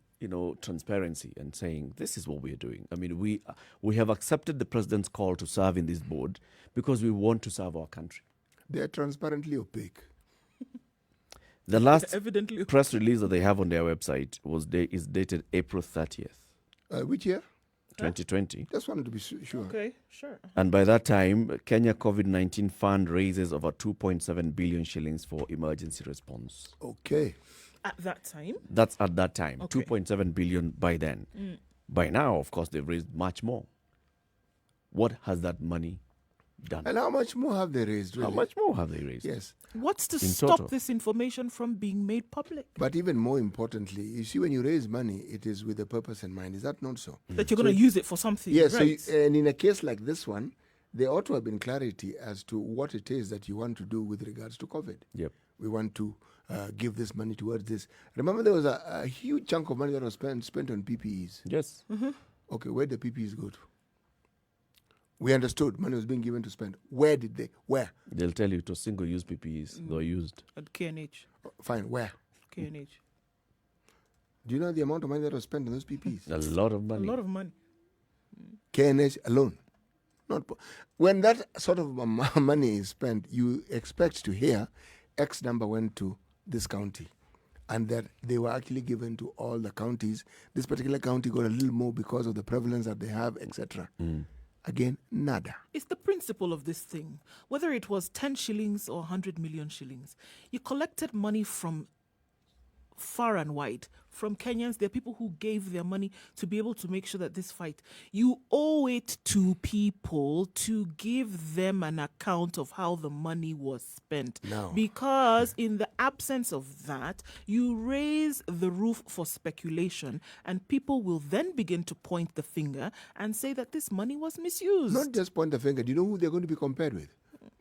transparency and saying, this is what we are doing. We have accepted the president's call to serve in this board because we want to serve our country. They are transparently opaque. The last Evidently. press release that they have on their website is dated April 30th. Which year? 2020. Just wanted to be sure. Okay, sure. And by that time, Kenya COVID-19 Fund raises over 2.7 billion shillings for emergency response. Okay. At that time? That's at that time. Okay. 2.7 billion by then. By now, of course, they've raised much more. What has that money done? And how much more have they raised, really? How much more have they raised? Yes. What's to In stop total. this information from being made public? But even more importantly, you see, when you raise money, it is with a purpose in mind. Is that not so? That you're going to use it for something, Yes. right? And in a case like this one, there ought to have been clarity as to what it is that you want to do with regards to COVID. Yep. We want to give this money towards this. Remember, there was a huge chunk of money that was spent on PPEs. Yes. Okay, where did the PPEs go to? We understood money was being given to spend. Where? Where? They'll tell you it was single-use PPEs. They were used. At KNH. Fine, where? KNH. Do you know the amount of money that was spent on those PPEs? A lot of money. A lot of money. KNH alone. When that sort of money is spent, you expect to hear X number went to this county and that they were actually given to all the counties. This particular county got a little more because of the prevalence that they have, etc. Again, nada. It's the principle of this thing. Whether it was 10 shillings or 100 million shillings, you collected money from far and wide. From Kenyans, there are people who gave their money to be able to make sure that this fight, you owe it to people to give them an account of how the money was spent. No. Because in the absence of that, you raise the roof for speculation, and people will then begin to point the finger and say that this money was misused. Not just point the finger. Do you know who they're going to be compared with?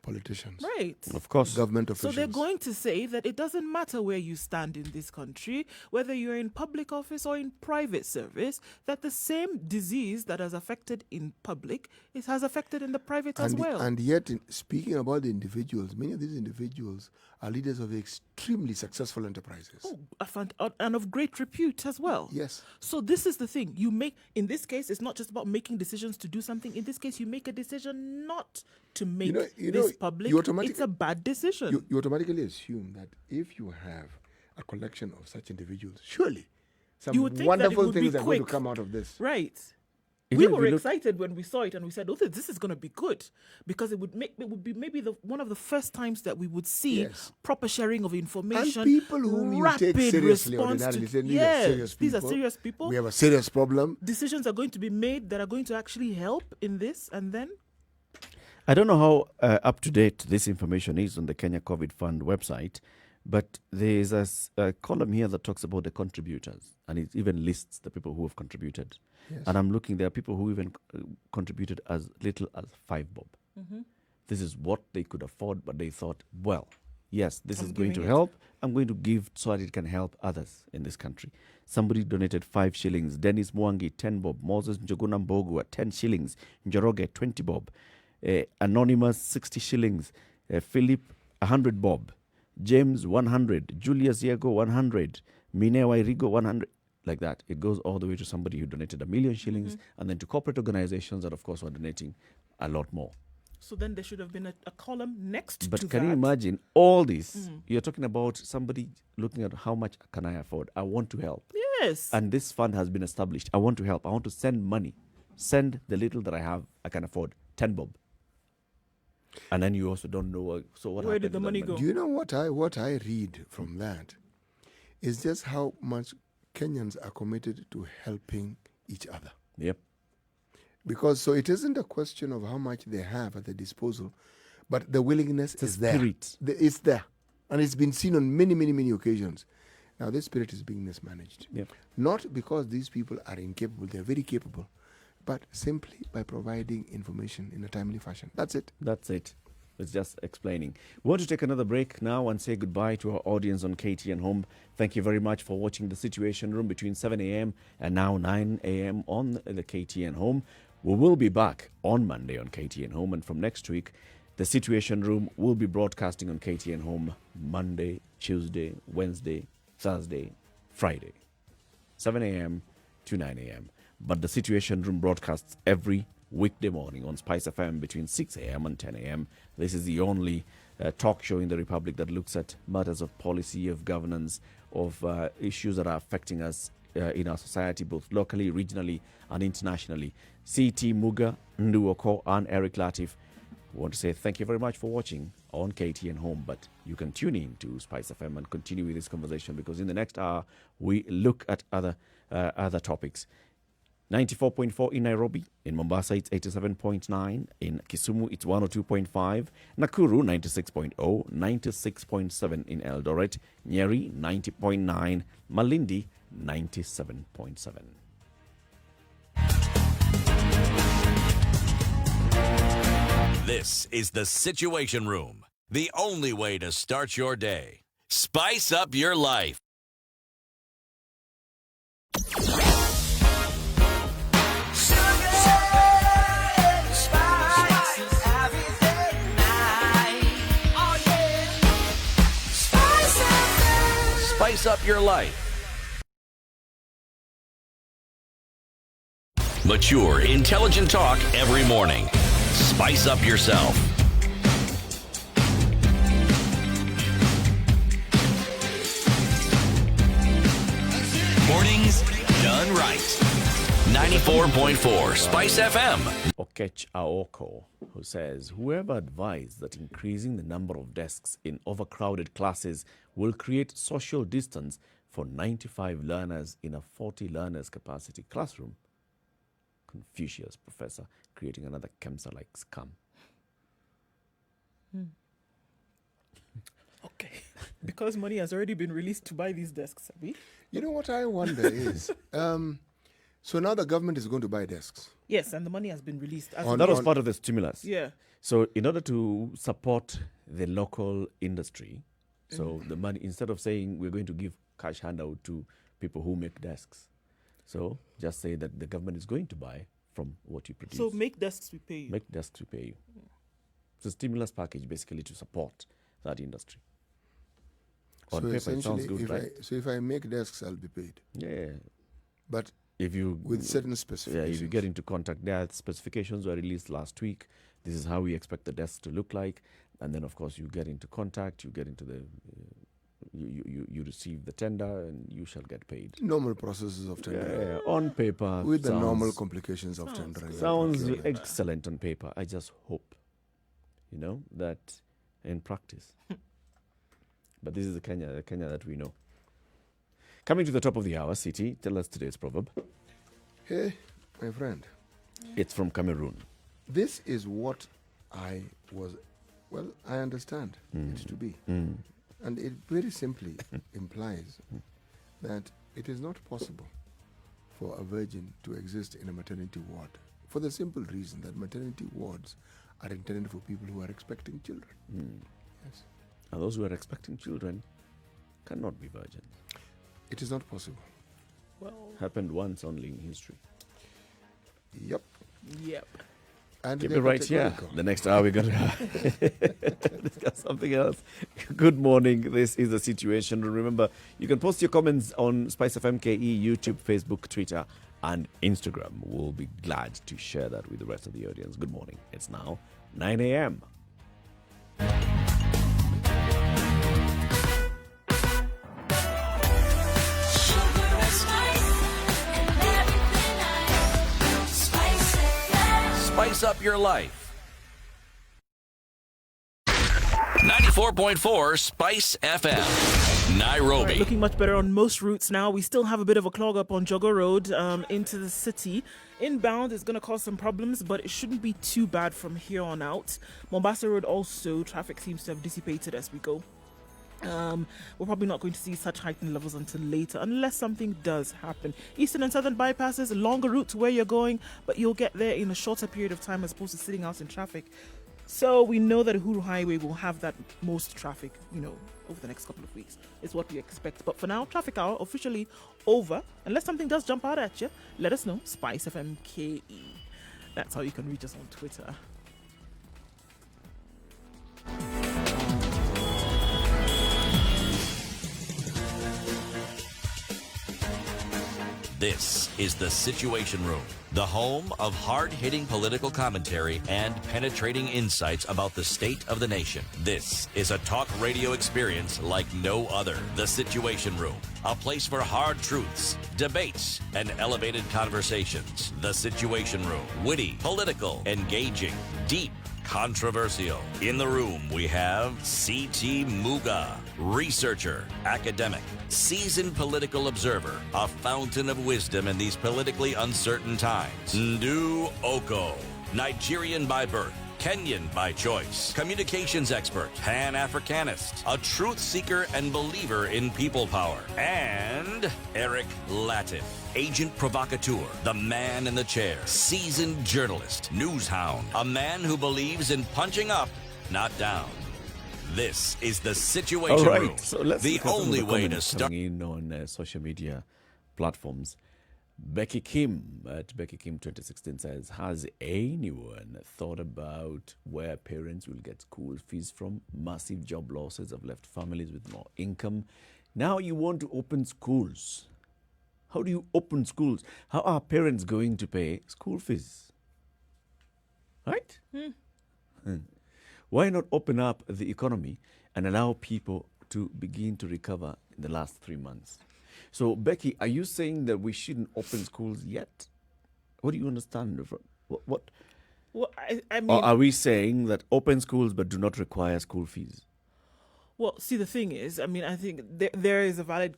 Politicians. Right. Of course. Government So officials. they're going to say that it doesn't matter where you stand in this country, whether you're in public office or in private service, that the same disease that has affected in public has affected in the private as well. And yet, speaking about the individuals, many of these individuals are leaders of extremely successful enterprises. And of great repute as well. Yes. So this is the thing. You make, in this case, it's not just about making decisions to do something. In this case, you make a decision not to make this public. It's a bad decision. You automatically assume that if you have a collection of such individuals, surely some You would think wonderful that it would things be are going to quick. come out of this. Right. Even We if were you look- excited when we saw it, and we said, "Oh, this is going to be good," because it would be maybe one of the first times that we would see Yes. proper sharing of information, And people whom you take rapid seriously response ordinarily, to, say, these yes, are serious people. these are serious people. We have a serious problem. Decisions are going to be made that are going to actually help in this, and then I don't know how up to date this information is on the Kenya COVID Fund website, but there is a column here that talks about the contributors, and it even lists the people who have contributed. Yes. And I'm looking, there are people who even contributed as little as 5 bob. This is what they could afford, but they thought, well, yes, this I'm is going to giving it. help. I'm going to give so that it can help others in this country. Somebody donated 5 shillings. Dennis Mwangi, 10 bob. Moses Njoguna Mbogua, 10 shillings. Njoroge, 20 bob. Anonymous, 60 shillings. Philip, 100 bob. James, 100. Julius Diego, 100. Minewa Irigo, 100. Like that. It goes all the way to somebody who donated 1 million shillings, and then to corporate organizations that, of course, were donating a lot more. so then there should have been a column next But to can that. you imagine all this? You're talking about somebody looking at how much can I afford? I want to help. Yes. And this fund has been established. I want to help. I want to send money send the little that I can afford, 10 bob. And then you also don't know, so what Where did happened the to that money go? Do you know what I read from that? Is just how much Kenyans are committed to helping each other. Yep. Because so it isn't a question of how much they have at their disposal, but the willingness is there. Spirit. It's there. And it's been seen on many, many, many occasions. Now, this spirit is being mismanaged. Yep. Not because these people are incapable, they're very capable, but simply by providing information in a timely fashion. That's it. That's it. It's just explaining. We want to take another break now and say goodbye to our audience on KTN Home. Thank you very much for watching the Situation Room between 7 a.m. and now 9 a.m. on the KTN Home. We will be back on Monday on KTN Home, and from next week, the Situation Room will be broadcasting on KTN Home Monday, Tuesday, Wednesday, Thursday, Friday, 7 a.m. to 9 a.m. But the Situation Room broadcasts every weekday morning on Spice FM between 6 a.m. and 10 a.m. This is the only talk show in the Republic that looks at matters of policy, of governance, of issues that are affecting us in our society, both locally, regionally, and internationally. CT Muga, Nduh Okoh, and Eric Latiff. We want to say thank you very much for watching on KTN Home, but you can tune in to Spice FM and continue with this conversation, because in the next hour we look at other topics. 94.4 in Nairobi. In Mombasa, it's 87.9. In Kisumu, it's 102.5. Nakuru, 96.0. 96.7 in Eldoret. Njeri, 90.9. Malindi, 97.7. This is the Situation Room, the only way to start your day. Spice up your life. Spice up your life. Mature, intelligent talk every morning. Spice up yourself. Mornings done right. 94.4 Spice FM. Dr Okoh, who says, whoever advised that increasing the number of desks in overcrowded classes will create social distance for 95 learners in a 40 learners capacity classroom. Confucius professor creating another KEMSA-like scam. Okay. Because money has already been released to buy these desks, have we? You know what I wonder is, so now the government is going to buy desks. Yes, and the money has been released. That was part of the stimulus. Yeah. So in order to support the local industry, so the money, instead of saying we're going to give cash handout to people who make desks, so just say that the government is going to buy from what you produce. So make desks, we pay you. Make desks, we pay you. It's a stimulus package basically to support that industry. On So paper, it sounds essentially, good, right? so if I make desks, I'll be paid. Yeah. But If you with certain specifications. if you get into contact, their specifications were released last week. This is how we expect the desk to look like, and then of course you get into contact. You get into the you receive the tender, and you shall get paid. Normal processes of tendering. Yeah, on paper. With the normal sounds- complications of tendering. and Sounds procurement. excellent on paper. I just hope, that in practice. But this is the Kenya that we know. Coming to the top of the hour, City, tell us today's proverb. Hey, my friend, It's from Cameroon. this is what I understand it to be. And it very simply implies that it is not possible for a virgin to exist in a maternity ward, for the simple reason that maternity wards are intended for people who are expecting children. Yes. And those who are expecting children cannot be virgins. It is not possible. Well, Happened once only in history. Yep. yep. And Keep they're it right here. categorical. The next hour we're going to discuss something else. Good morning. This is The Situation. Remember, you can post your comments on Spice FM KE, YouTube, Facebook, Twitter, and Instagram. We'll be glad to share that with the rest of the audience. Good morning. It's now 9 a.m. Sugar and spice and everything I spice spice up your life. 94.4 Spice FM, Nairobi. Right, looking much better on most routes now. We still have a bit of a clog up on Jogger Road into the city. Inbound is going to cause some problems, but it shouldn't be too bad from here on out. Mombasa Road also, traffic seems to have dissipated as we go. We're probably not going to see such heightened levels until later, unless something does happen. Eastern and southern bypasses, a longer route to where you're going, but you'll get there in a shorter period of time as opposed to sitting out in traffic. So we know that Uhuru Highway will have that most traffic, over the next couple of weeks, is what we expect. But for now, traffic hour officially over. Unless something does jump out at you, let us know. Spice FM KE. That's how you can reach us on Twitter. This is The Situation Room, the home of hard-hitting political commentary and penetrating insights about the state of the nation. This is a talk radio experience like no other. The Situation Room, a place for hard truths, debates, and elevated conversations. The Situation Room, witty, political, engaging, deep, controversial. In the room, we have C.T. Muga, researcher, academic, seasoned political observer, a fountain of wisdom in these politically uncertain times. Nduh Okoh, Nigerian by birth, Kenyan by choice, communications expert, Pan-Africanist, a truth seeker and believer in people power, and Eric Latiff, agent provocateur, the man in the chair, seasoned journalist, news hound, a man who believes in punching up, not down. This is The Situation Room, so let's the look at some of only the way to comments start. coming in on social media platforms. Becky Kim at Becky Kim 2016 says, has anyone thought about where parents will get school fees from? Massive job losses have left families with more income. Now you want to open schools. How do you open schools? How are parents going to pay school fees? Right? Why not open up the economy and allow people to begin to recover in the last 3 months? So, Becky, are you saying that we shouldn't open schools yet? What do you understand? What? Well, I mean, or are we saying that open schools but do not require school fees? well, see, the thing is, I mean, I think there is a valid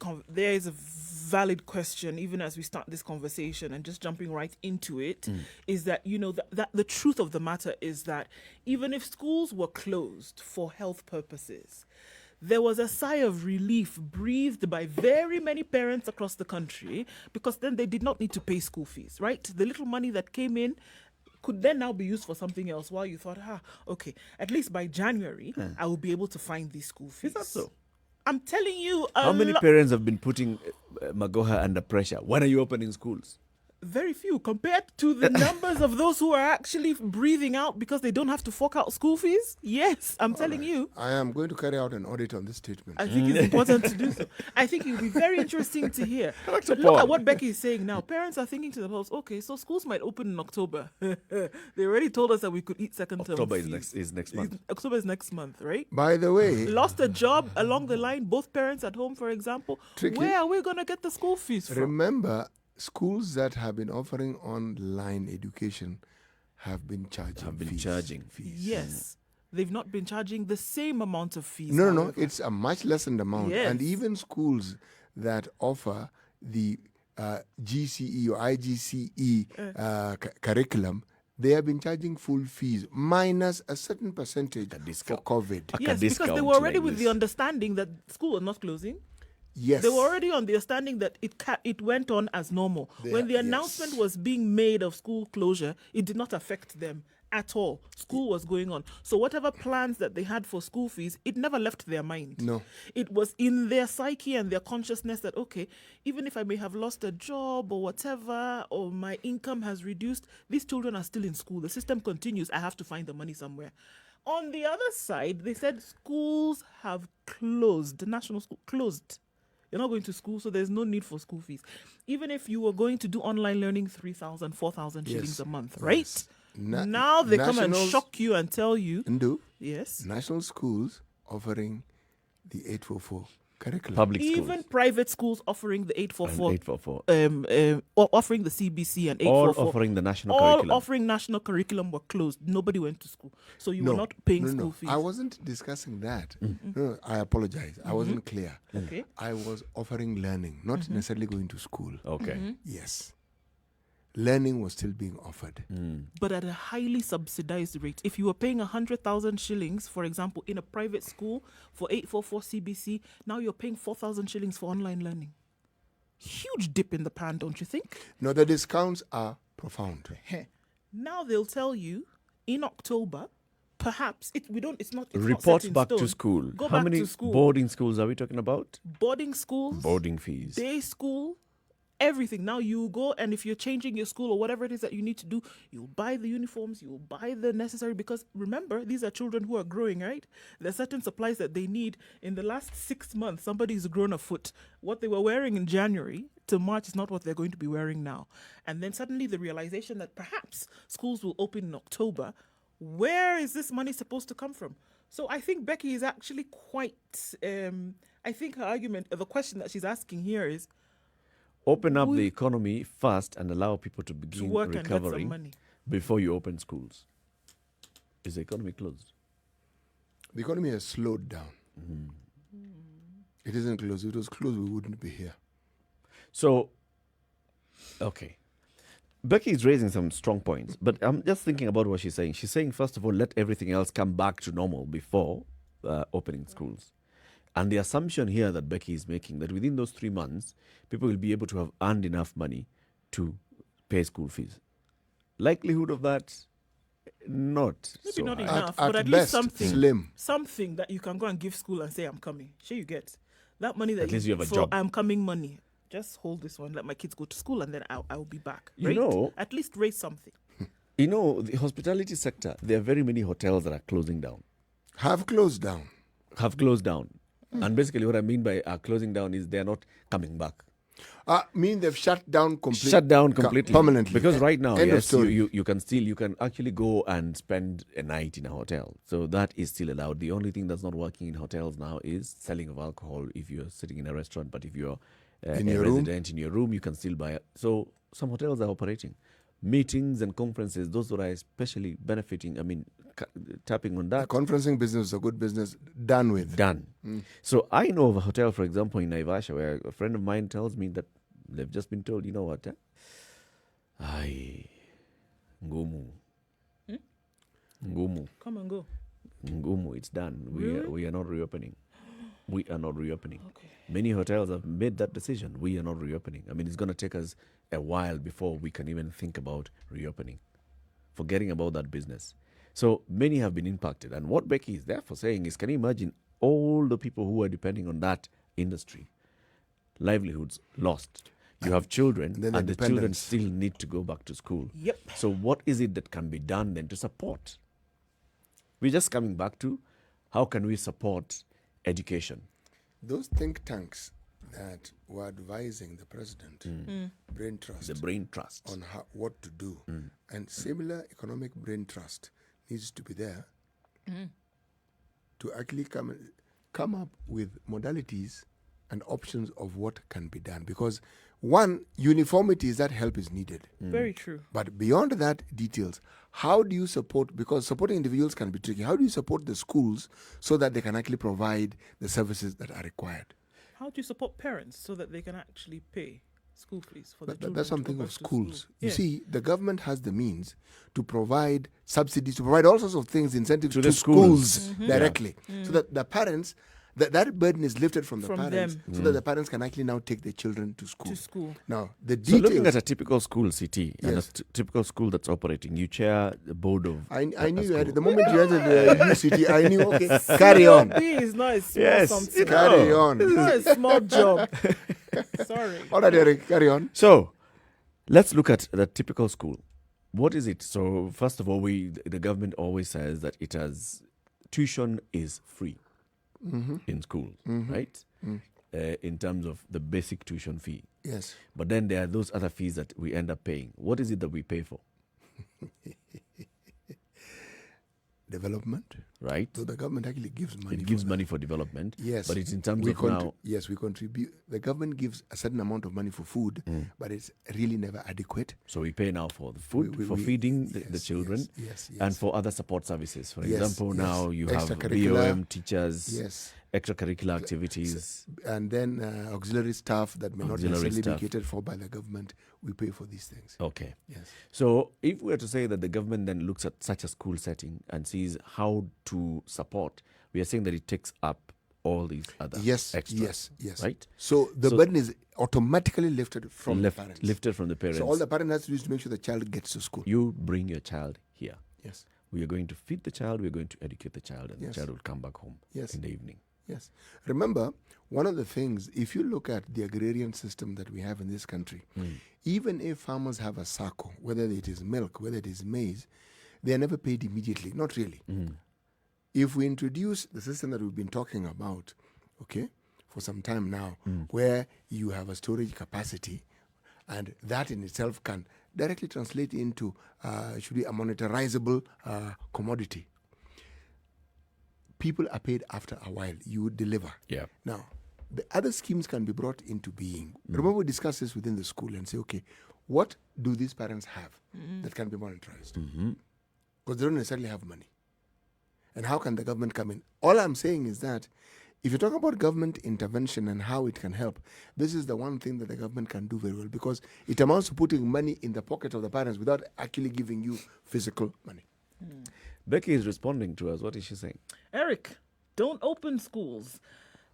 question, even as we start this conversation and just jumping right into it, is that, that the truth of the matter is that even if schools were closed for health purposes, there was a sigh of relief breathed by very many parents across the country, because then they did not need to pay school fees, right? The little money that came in could then now be used for something else, while you thought, okay, at least by January, I will be able to find these school fees. Is that so? I'm telling you. How many parents have been putting Magoha under pressure? When are you opening schools? Very few compared to the numbers of those who are actually breathing out because they don't have to fork out school fees. Yes, I'm telling you. I am going to carry out an audit on this statement. I think it's important to do so. I think it will be very interesting to hear. But look at what Becky is saying now. Parents are thinking to themselves, okay, so schools might open in October. They already told us that we could eat second term October fees. is next month. October is next month, right? By the way, Lost a job along the line, both parents at home, for example. Tricky. Where are we going to get the school fees from? remember, schools that have been offering online education have been charging fees. Yes. They've not been charging the same amount of fees. No, however. it's a much lessened amount. Yes. And even schools that offer the GCE or IGCE curriculum, they have been charging full fees minus a certain percentage for COVID. Yes, because they were already with the understanding that school was not closing. Yes. They were already on the understanding that it went on as normal. When the announcement was being made of school closure, it did not affect them at all. School was going on. So whatever plans that they had for school fees, it never left their mind. No. It was in their psyche and their consciousness that, okay, even if I may have lost a job or whatever, or my income has reduced, these children are still in school. The system continues. I have to find the money somewhere. On the other side, they said schools have closed. The national school closed. You're not going to school, so there's no need for school fees. Even if you were going to do online learning, 3,000, 4,000 shillings a month, right? Yes. Now they come and shock you and tell you. Nduh, Yes. national schools offering the 844 Curriculum. Public Even schools. private schools offering the And 844, 844. or offering the CBC and All 844, offering the national all curriculum. offering national curriculum were closed. Nobody went to school, so you were not paying school fees. I wasn't discussing that. No, I apologize. I wasn't clear. Okay. I was offering learning, not necessarily going to school. Okay. Yes. Learning was still being offered. But at a highly subsidized rate. If you were paying 100,000 shillings, for example, in a private school for 844 CBC, now you're paying 4,000 shillings for online learning. Huge dip in the pan, don't you think? No, the discounts are profound. Now they'll tell you in October, perhaps it's not set Report in back to stone. school. Go How back many to school. boarding schools are we talking about? Boarding schools, Boarding fees. day school, everything. Now you go, and if you're changing your school or whatever it is that you need to do, you'll buy the uniforms, you'll buy the necessary, because remember, these are children who are growing, right? There are certain supplies that they need. In the last 6 months, somebody's grown a foot. What they were wearing in January to March is not what they're going to be wearing now. And then suddenly the realization that perhaps schools will open in October. Where is this money supposed to come from? So I think Becky is actually quite, I think her argument, the question that she's asking here is, Open up the economy first and allow people to begin work and get some recovering money. before you open schools. Is the economy closed? The economy has slowed down. It isn't closed. If it was closed, we wouldn't be here. So, okay. Becky is raising some strong points, but I'm just thinking about what she's saying. She's saying, first of all, let everything else come back to normal before opening schools. And the assumption here that Becky is making, that within those 3 months, people will be able to have earned enough money to pay school fees. Likelihood of that, not Maybe so not high. enough, At but at best, least something. slim. Something that you can go and give school and say, I'm coming. Sure, you get that money that At least you have a for job. I'm coming money. Just hold this one, let my kids go to school, and then I'll be back. You right? know- At least raise something. You know, the hospitality sector, there are very many hotels that are closing down. Have closed down. Have closed down. And basically what I mean by closing down is they're not coming back. Mean they've shut down completely. Shut down completely. Permanently. Because right now, End of yes, story. you can actually go and spend a night in a hotel. So that is still allowed. The only thing that's not working in hotels now is selling of alcohol if you're sitting in a restaurant. But if you're In a your room? resident in your room, you can still buy it. So some hotels are operating. Meetings and conferences, those that are especially benefiting, tapping on The that. conferencing business is a good business. Done with. Done. So I know of a hotel, for example, in Naivasha, where a friend of mine tells me that they've just been told, you know what? Ngumu. Ngumu. Come and go. Ngumu, it's done. Really? We are not reopening. We are not reopening. Okay. Many hotels have made that decision. We are not reopening. It's going to take us a while before we can even think about reopening, forgetting about that business. So many have been impacted. And what Becky is therefore saying is, can you imagine all the people who are depending on that industry? Livelihoods lost. You have children, then and the the children dependents. still need to go back to school. Yep. So what is it that can be done then to support? We're just coming back to how can we support education? Those think tanks that were advising the president, brain trust, The brain trust. on what to do, and similar economic brain trust needs to be there to actually come up with modalities and options of what can be done. Because one, uniformity is that help is needed. Very true. But beyond that, details. How do you support, because supporting individuals can be tricky, how do you support the schools so that they can actually provide the services that are required? How do you support parents so that they can actually pay school fees for the children? That's to go something back of to schools. school? You Yeah. see, the government has the means to provide subsidies, to provide all sorts of things, incentives To to the schools schools. directly, so that the parents, that burden is lifted from the From parents, them. so that the parents can actually now take their children to school. To school. Now, the So details. looking at a typical school, CT, and a Yes. typical school that's operating, you chair the board of I a knew you had school. it. The moment you entered the UCT, I knew, okay, carry on. B is not a small Yes, something. you know. Carry on. It's not a small job. Sorry. All right, Eric, carry on. So let's look at the typical school. What is it? So first of all, the government always says that tuition is free in schools, right? In terms of the basic tuition fee. Yes. But then there are those other fees that we end up paying. What is it that we pay for? Development. right? So the government actually gives money. It gives money for development. Yes. But it's in terms of now. Yes, we contribute. The government gives a certain amount of money for food, but it's really never adequate. So we pay now for the food, for feeding the children, yes, and for other support services. For Yes, example, yes. now you have Extracurricular, BOM teachers, yes, extracurricular activities. and then auxiliary staff that may not Auxiliary necessarily staff. be catered for by the government. We pay for these things. Okay. Yes. So if we were to say that the government then looks at such a school setting and sees how to support, we are saying that it takes up all these other extras. Yes. Right? So the burden is automatically lifted from the parents. Lifted from the parents. So all the parent has to do is to make sure the child gets to school. You bring your child here. Yes. We are going to feed the child, we are going to educate the child, and Yes. the child will come back home in the evening. Yes. Remember, one of the things, if you look at the agrarian system that we have in this country, even if farmers have a SACCO, whether it is milk, whether it is maize, they are never paid immediately. Not really. If we introduce the system that we've been talking about, okay, for some time now, where you have a storage capacity, and that in itself can directly translate into should be a monetizable commodity. People are paid after a while. You deliver. Yeah. Now, the other schemes can be brought into being. Remember, we discussed this within the school and say, okay, what do these parents have that can be monetized? Because they don't necessarily have money. And how can the government come in? All I'm saying is that if you talk about government intervention and how it can help, this is the one thing that the government can do very well, because it amounts to putting money in the pocket of the parents without actually giving you physical money. Becky is responding to us. What is she saying? Eric, don't open schools.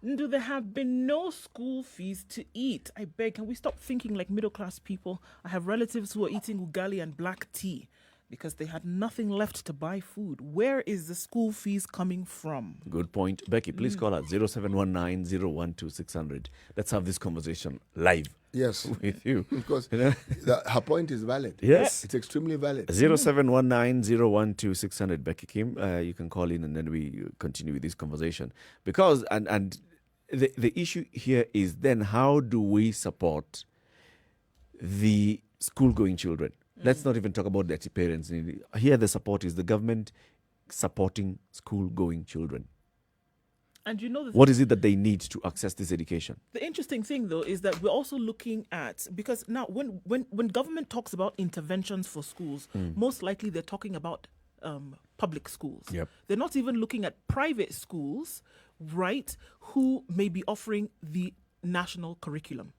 Do there have been no school fees to eat? I beg, can we stop thinking like middle-class people? I have relatives who are eating ugali and black tea because they had nothing left to buy food. Where is the school fees coming from? Good point. Becky, please call us 0719-012-600. Let's have this conversation live. Yes. With you. Because her point is valid. Yes. It's extremely valid. 0719-012-600. Becky Kim, you can call in and then we continue with this conversation. Because, and the issue here is then how do we support the school-going children? Let's not even talk about their parents. Here the support is the government supporting school-going children. And you know what is it that they need to access this education? The interesting thing, though, is that we're also looking at, because now when government talks about interventions for schools, most likely they're talking about public schools. Yep. They're not even looking at private schools, right, who may be offering the national curriculum,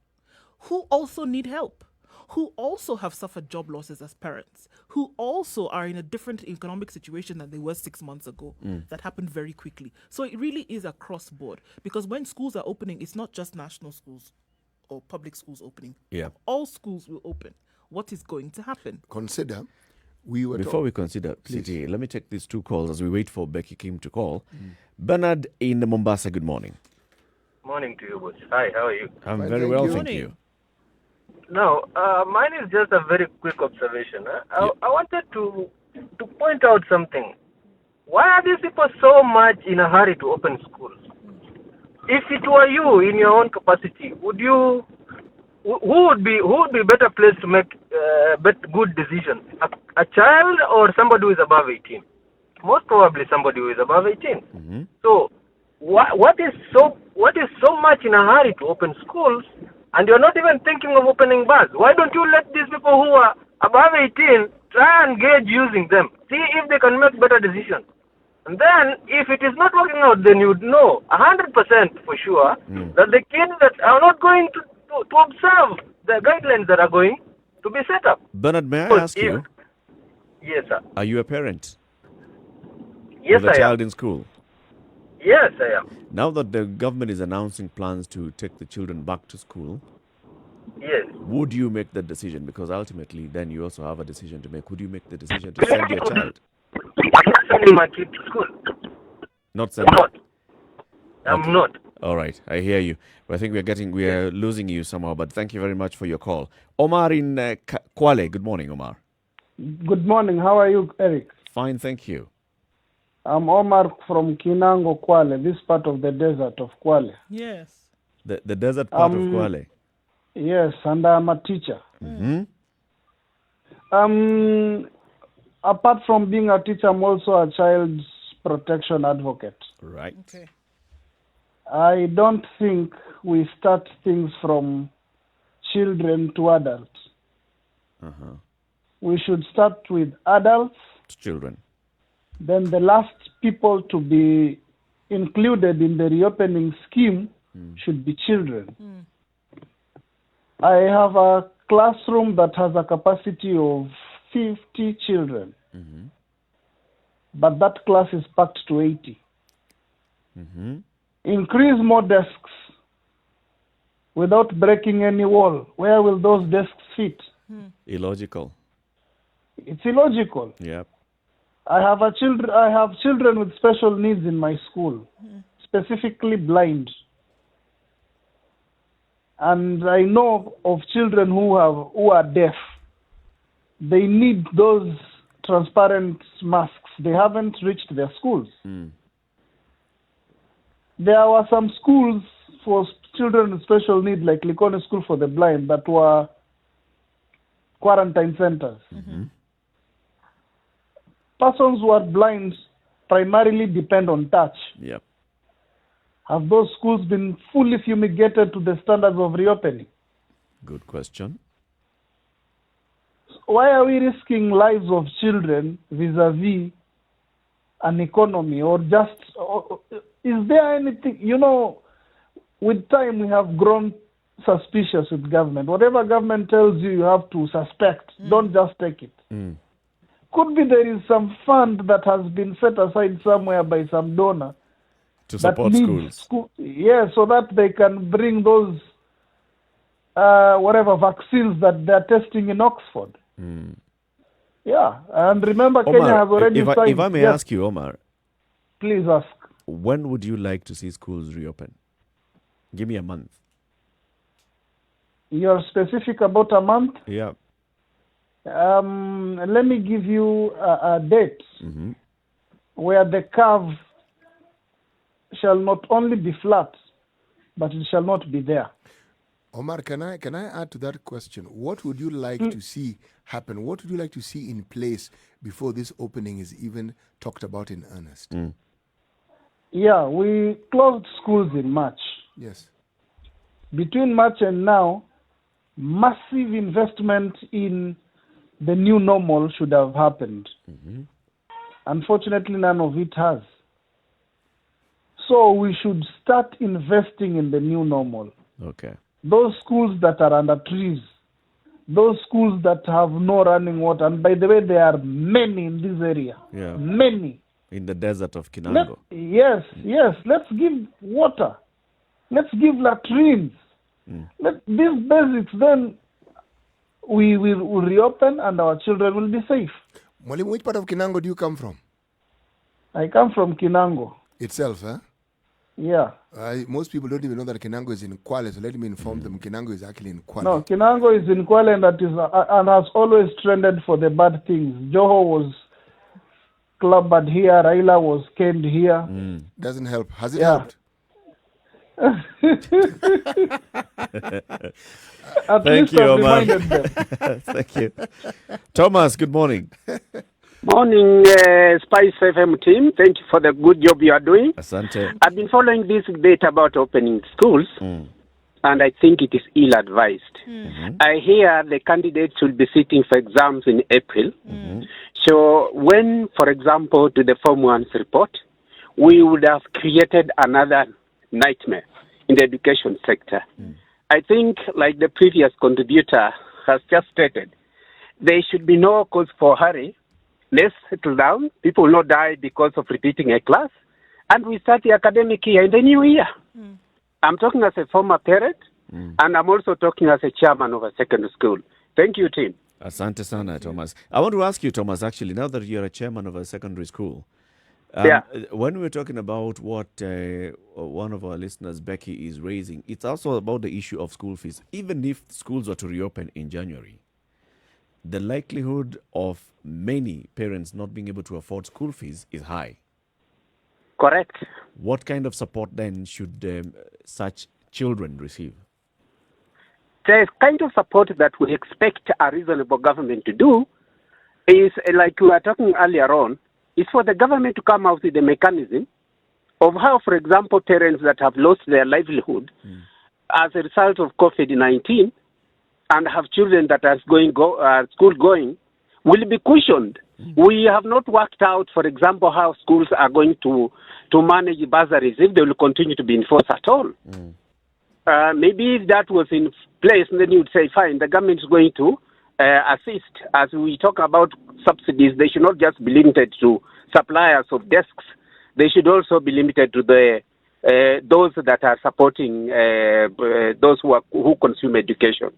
who also need help, who also have suffered job losses as parents, who also are in a different economic situation than they were 6 months ago. That happened very quickly. So it really is across board, because when schools are opening, it's not just national schools or public schools opening. Yeah. All schools will open. What is going to happen? Consider, before we consider CTA, let me take these two calls as we wait for Becky Kim to call. Bernard in Mombasa, good morning. Morning to you, boss. Hi, how are you? I'm Fine, very thank well, you. thank you. Now, mine is just a very quick observation. I wanted to point out something. Why are these people so much in a hurry to open schools? If it were you in your own capacity, who would be better placed to make good decisions? A child or somebody who is above 18? Most probably somebody who is above 18. So, what is so much in a hurry to open schools? And you're not even thinking of opening bars. Why don't you let these people who are above 18 try and gauge using them? See if they can make better decisions. And then, if it is not working out, then you'd know 100% for sure that the kids that are not going to observe the guidelines that are going to be set up. Bernard, may I ask you? Yes, sir. Are you a parent? Yes, with a I child am. in school? Yes, I am. Now that the government is announcing plans to take the children back to school, yes, would you make that decision? Because ultimately, then you also have a decision to make. Would you make the decision to send your child? I'm not sending my kid to school. Not sending? I'm not. All right, I hear you. I think we are losing you somehow, but thank you very much for your call. Omar in Kwale. Good morning, Omar. Good morning. How are you, Eric? Fine, thank you. I'm Omar from Kinango, Kwale, this part of the desert of Kwale. Yes. The desert part of Kwale? Yes, and I'm a teacher. Apart from being a teacher, I'm also a child's protection advocate. Right. Okay. I don't think we start things from children to adults. We should start with adults, Children. then the last people to be included in the reopening scheme should be children. I have a classroom that has a capacity of 50 children, but that class is packed to 80. Increase more desks without breaking any wall. Where will those desks fit? Illogical. It's illogical. Yep. I have children with special needs in my school, specifically blind. And I know of children who are deaf. They need those transparent masks. They haven't reached their schools. There were some schools for children with special needs, like Likoni School for the Blind, that were quarantine centers. Persons who are blind primarily depend on touch. Yep. Have those schools been fully fumigated to the standards of reopening? Good question. Why are we risking lives of children vis-a-vis an economy? Or just, is there anything, with time we have grown suspicious with government. Whatever government tells you, you have to suspect. Don't just take it. Could be there is some fund that has been set aside somewhere by some donor to support schools. So that they can bring those whatever vaccines that they're testing in Oxford. Yeah, and remember, Omar, Kenya has already signed. If I may ask you, Omar, please ask. When would you like to see schools reopen? Give me a month. You're specific about a month? Yeah. Let me give you a date where the curve shall not only be flat, but it shall not be there. Omar, can I add to that question? What would you like to see happen? What would you like to see in place before this opening is even talked about in earnest? Yeah, we closed schools in March. Yes. Between March and now, massive investment in the new normal should have happened. Unfortunately, none of it has. So we should start investing in the new normal. Okay. Those schools that are under trees, those schools that have no running water, and by the way, there are many in this area. Yeah. Many. In the desert of Kinango. Yes. Let's give water. Let's give latrines. These basics, then we will reopen and our children will be safe. Mwalimu, which part of Kinango do you come from? I come from Kinango. Itself, huh? Yeah. Most people don't even know that Kinango is in Kwale, so let me inform them Kinango is actually in Kwale. No, Kinango is in Kwale and has always trended for the bad things. Joho was clubbed here, Raila was caned here. Doesn't help. Has it helped? Thank you, Omar. Thank you. Thomas, good morning. Morning, Spice FM team. Thank you for the good job you are doing. Asante. I've been following this debate about opening schools, and I think it is ill-advised. I hear the candidates will be sitting for exams in April. So when, for example, to the Form 1's report, we would have created another nightmare in the education sector. I think, like the previous contributor has just stated, there should be no cause for hurry. Let's settle down. People will not die because of repeating a class. And we start the academic year in the new year. I'm talking as a former parent, and I'm also talking as a chairman of a secondary school. Thank you, team. Asante sana, Thomas. I want to ask you, Thomas, actually, now that you're a chairman of a secondary school, when we're talking about what one of our listeners, Becky, is raising, it's also about the issue of school fees. Even if schools were to reopen in January, the likelihood of many parents not being able to afford school fees is high. Correct. What kind of support then should such children receive? The kind of support that we expect a reasonable government to do is, like we were talking earlier on, is for the government to come out with a mechanism of how, for example, parents that have lost their livelihood as a result of COVID-19 and have children that are school going will be cushioned. We have not worked out, for example, how schools are going to manage bursaries if they will continue to be enforced at all. Maybe if that was in place, then you would say, fine, the government is going to assist. As we talk about subsidies, they should not just be limited to suppliers of desks. They should also be limited to the those that are supporting those who consume education.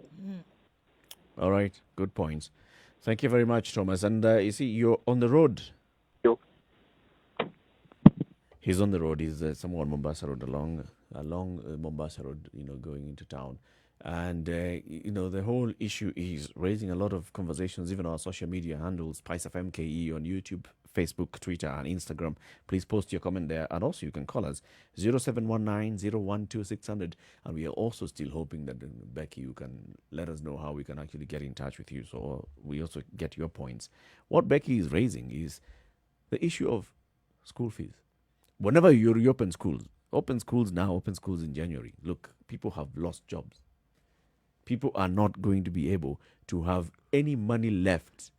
All right, good points. Thank you very much, Thomas. And you see, you're on the road. He's on the road. He's somewhere on Mombasa Road, along Mombasa Road, going into town. And, the whole issue is raising a lot of conversations, even on our social media handles, Spice of MKE on YouTube, Facebook, Twitter, and Instagram. Please post your comment there. And also, you can call us 0719-012-600. And we are also still hoping that, Becky, you can let us know how we can actually get in touch with you. So we also get your points. What Becky is raising is the issue of school fees. Whenever you reopen schools, open schools now, open schools in January. Look, people have lost jobs. People are not going to be able to have any money left,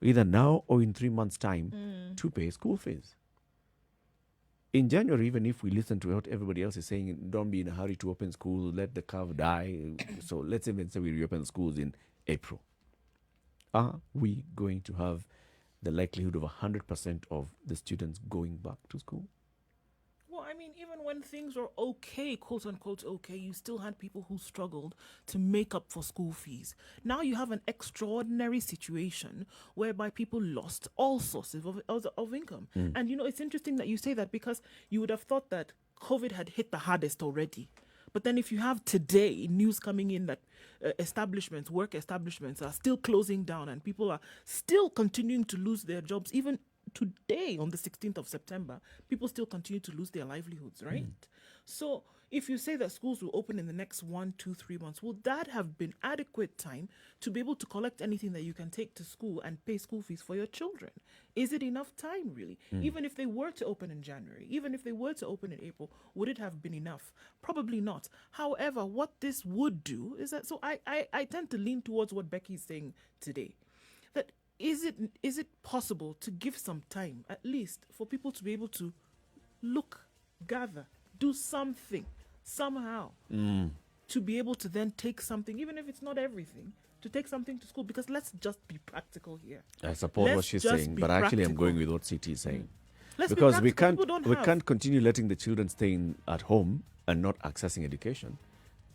either now or in 3 months' time, to pay school fees. In January, even if we listen to what everybody else is saying, don't be in a hurry to open schools, let the curve die. So let's even say we reopen schools in April. Are we going to have the likelihood of 100% of the students going back to school? Well, I mean, even when things were okay, quote unquote okay, you still had people who struggled to make up for school fees. Now you have an extraordinary situation whereby people lost all sources of income. And, it's interesting that you say that, because you would have thought that COVID had hit the hardest already. But then if you have today news coming in that work establishments are still closing down and people are still continuing to lose their jobs, even today, on the 16th of September, people still continue to lose their livelihoods, right? So if you say that schools will open in the next 1, 2, 3 months, will that have been adequate time to be able to collect anything that you can take to school and pay school fees for your children? Is it enough time, really? Even if they were to open in January, even if they were to open in April, would it have been enough? Probably not. However, what this would do is that, so I tend to lean towards what Becky's saying today, that is it possible to give some time, at least, for people to be able to look, gather, do something, somehow, to be able to then take something, even if it's not everything, to take something to school? Because let's just be practical here. I support what she's saying, but actually I'm going with what CT is saying. Because we can't continue letting the children stay at home and not accessing education.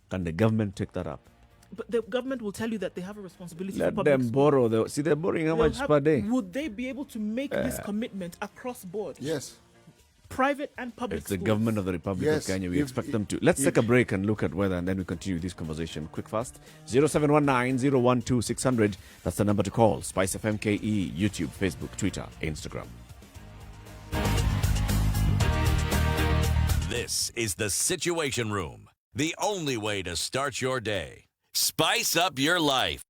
Can the government take that up? But the government will tell you that they have a responsibility Let for public them school. borrow. See, they're borrowing how much per day? Would they be able to make this commitment across board? Yes. Private and public It's schools. the government of the Republic of Kenya. We expect them to. Let's take a break and look at whether, and then we continue this conversation. Quick, fast. 0719-012-600. That's the number to call. Spice FM KE, YouTube, Facebook, Twitter, Instagram. This is the Situation Room, the only way to start your day. Spice up your life.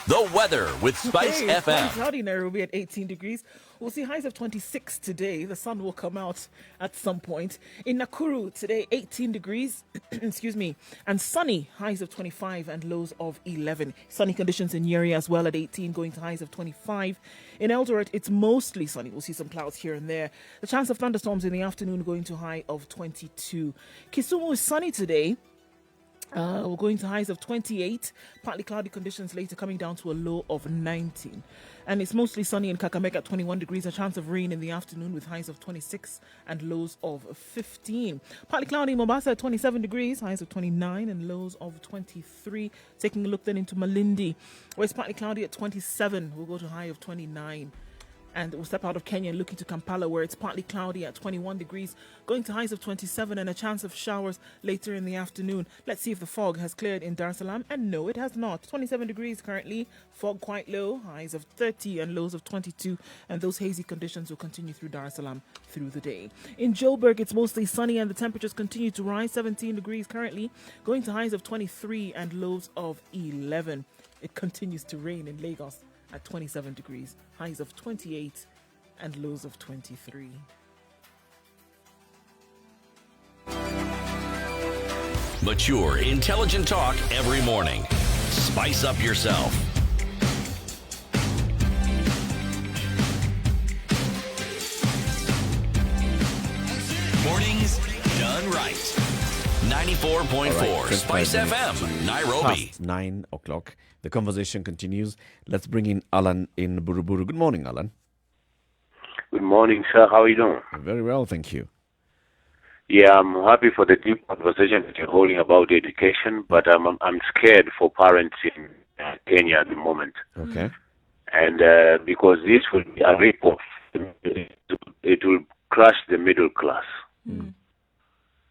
The weather with Spice It's FM. cloudy in Nairobi at 18 degrees. We'll see highs of 26 today. The sun will come out at some point. In Nakuru today, 18 degrees, excuse me, and sunny, highs of 25 and lows of 11. Sunny conditions in Njeri as well at 18, going to highs of 25. In Eldoret, it's mostly sunny. We'll see some clouds here and there. The chance of thunderstorms in the afternoon going to high of 22. Kisumu is sunny today. We're going to highs of 28, partly cloudy conditions later, coming down to a low of 19. And it's mostly sunny in Kakamega at 21 degrees, a chance of rain in the afternoon with highs of 26 and lows of 15. Partly cloudy in Mombasa at 27 degrees, highs of 29 and lows of 23. Taking a look then into Malindi, where it's partly cloudy at 27. We'll go to high of 29. And we'll step out of Kenya and look into Kampala, where it's partly cloudy at 21 degrees, going to highs of 27 and a chance of showers later in the afternoon. Let's see if the fog has cleared in Dar es Salaam. And no, it has not. 27 degrees currently, fog quite low, highs of 30 and lows of 22. And those hazy conditions will continue through Dar es Salaam through the day. In Joburg, it's mostly sunny and the temperatures continue to rise. 17 degrees currently, going to highs of 23 and lows of 11. It continues to rain in Lagos at 27 degrees, highs of 28 and lows of 23. Mature, intelligent talk every morning. Spice up yourself. Mornings done right. 94.4 Spice FM, Nairobi. Past 9 o'clock. The conversation continues. Let's bring in Alan in Buruburu. Good morning, Alan. Good morning, sir. How are you doing? Very well, thank you. Yeah, I'm happy for the deep conversation that you're holding about education, but I'm scared for parents in Kenya at the moment. Okay. And because this will be a rip-off, it will crush the middle class.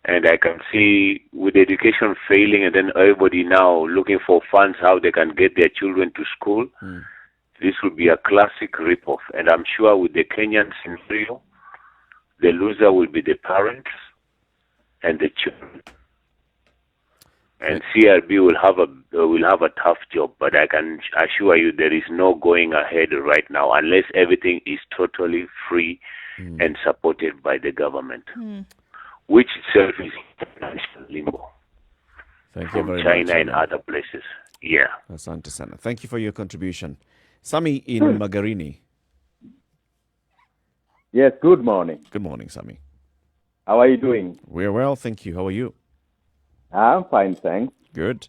And I can see with education failing and then everybody now looking for funds how they can get their children to school, this will be a classic rip-off. And I'm sure with the Kenyan scenario, the loser will be the parents and the children. And CRB will have a tough job, but I can assure you there is no going ahead right now unless everything is totally free and supported by the government, which itself is financial limbo. Thank you from very China much. and other places. Yeah. Asante sana. Thank you for your contribution. Sami in Magarini. Yes, good morning. Good morning, Sami. How are you doing? We're well, thank you. How are you? I'm fine, thanks. Good.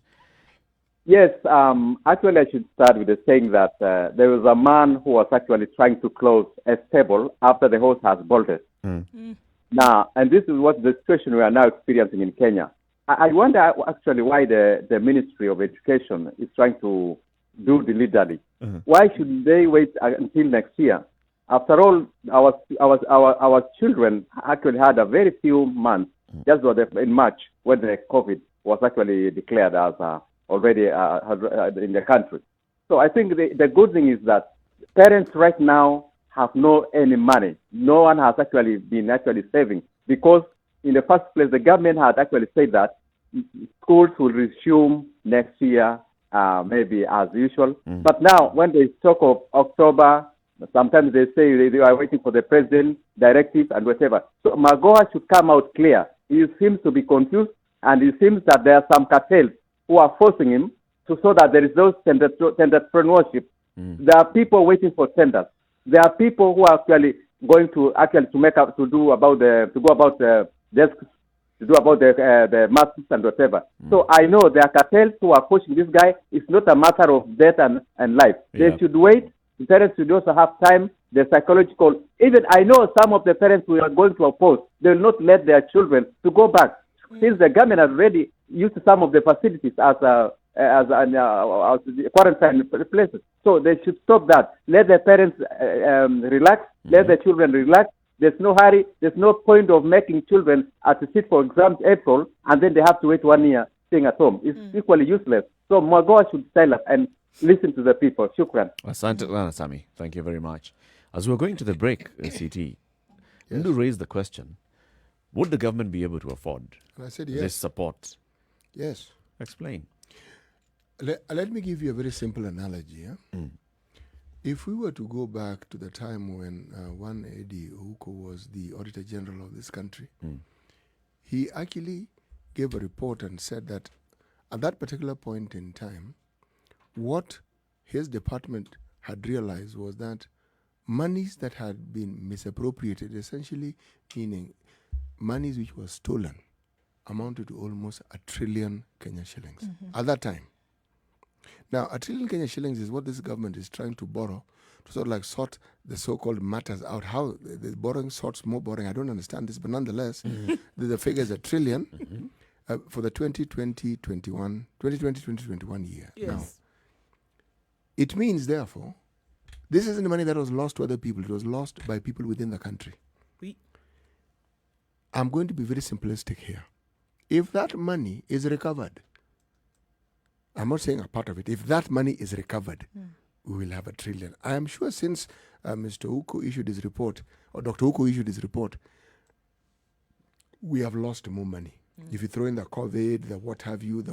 Yes, actually, I should start with the saying that there was a man who was actually trying to close a stable after the horse has bolted. Now, and this is what the situation we are now experiencing in Kenya. I wonder actually why the Ministry of Education is trying to do dilly-dally. Why should they wait until next year? After all, our children actually had a very few months, just in March, when the COVID was actually declared as already in the country. So I think the good thing is that parents right now have no any money. No one has actually been saving, because in the first place, the government had actually said that schools will resume next year, maybe as usual. But now, when they talk of October, sometimes they say they are waiting for the president directive and whatever. So Magoha should come out clear. He seems to be confused, and it seems that there are some cartels who are forcing him to so that there is no entrepreneurship. There are people waiting for tenders. There are people who are actually going to go about the desks, to do about the masks and whatever. So I know there are cartels who are pushing this guy. It's not a matter of death and life. Yeah. They should wait. The parents should also have time. The psychological. Even I know some of the parents who are going to oppose. They will not let their children to go back, since the government has already used some of the facilities as quarantine places. So they should stop that. Let the parents relax. Let the children relax. There's no hurry. There's no point of making children to sit for exams April and then they have to wait 1 year staying at home. It's equally useless. So Magoha should stand up and listen to the people. Shukran. Asante sana, Sami. Thank you very much. As we're going to the break, CT, Nduh raised the question, would the government be able to afford And I said yes. this support? Yes. Explain. Let me give you a very simple analogy. Yeah? If we were to go back to the time when one Nduh Okoh was the Auditor General of this country, he actually gave a report and said that at that particular point in time, what his department had realized was that monies that had been misappropriated, essentially meaning monies which were stolen, amounted to almost 1 trillion Kenya shillings at that time. Now, 1 trillion Kenya shillings is what this government is trying to borrow to sort of like sort the so-called matters out. How the borrowing sorts more borrowing, I don't understand this, but nonetheless, the figure is 1 trillion for the 2020-2021 year. Yes. Now, it means, therefore, this isn't money that was lost to other people. It was lost by people within the country. I'm going to be very simplistic here. If that money is recovered, I'm not saying a part of it, if that money is recovered, we will have 1 trillion. I am sure since Mr. Okoh issued his report, or Dr. Okoh issued his report, we have lost more money. If you throw in the COVID, the what have you.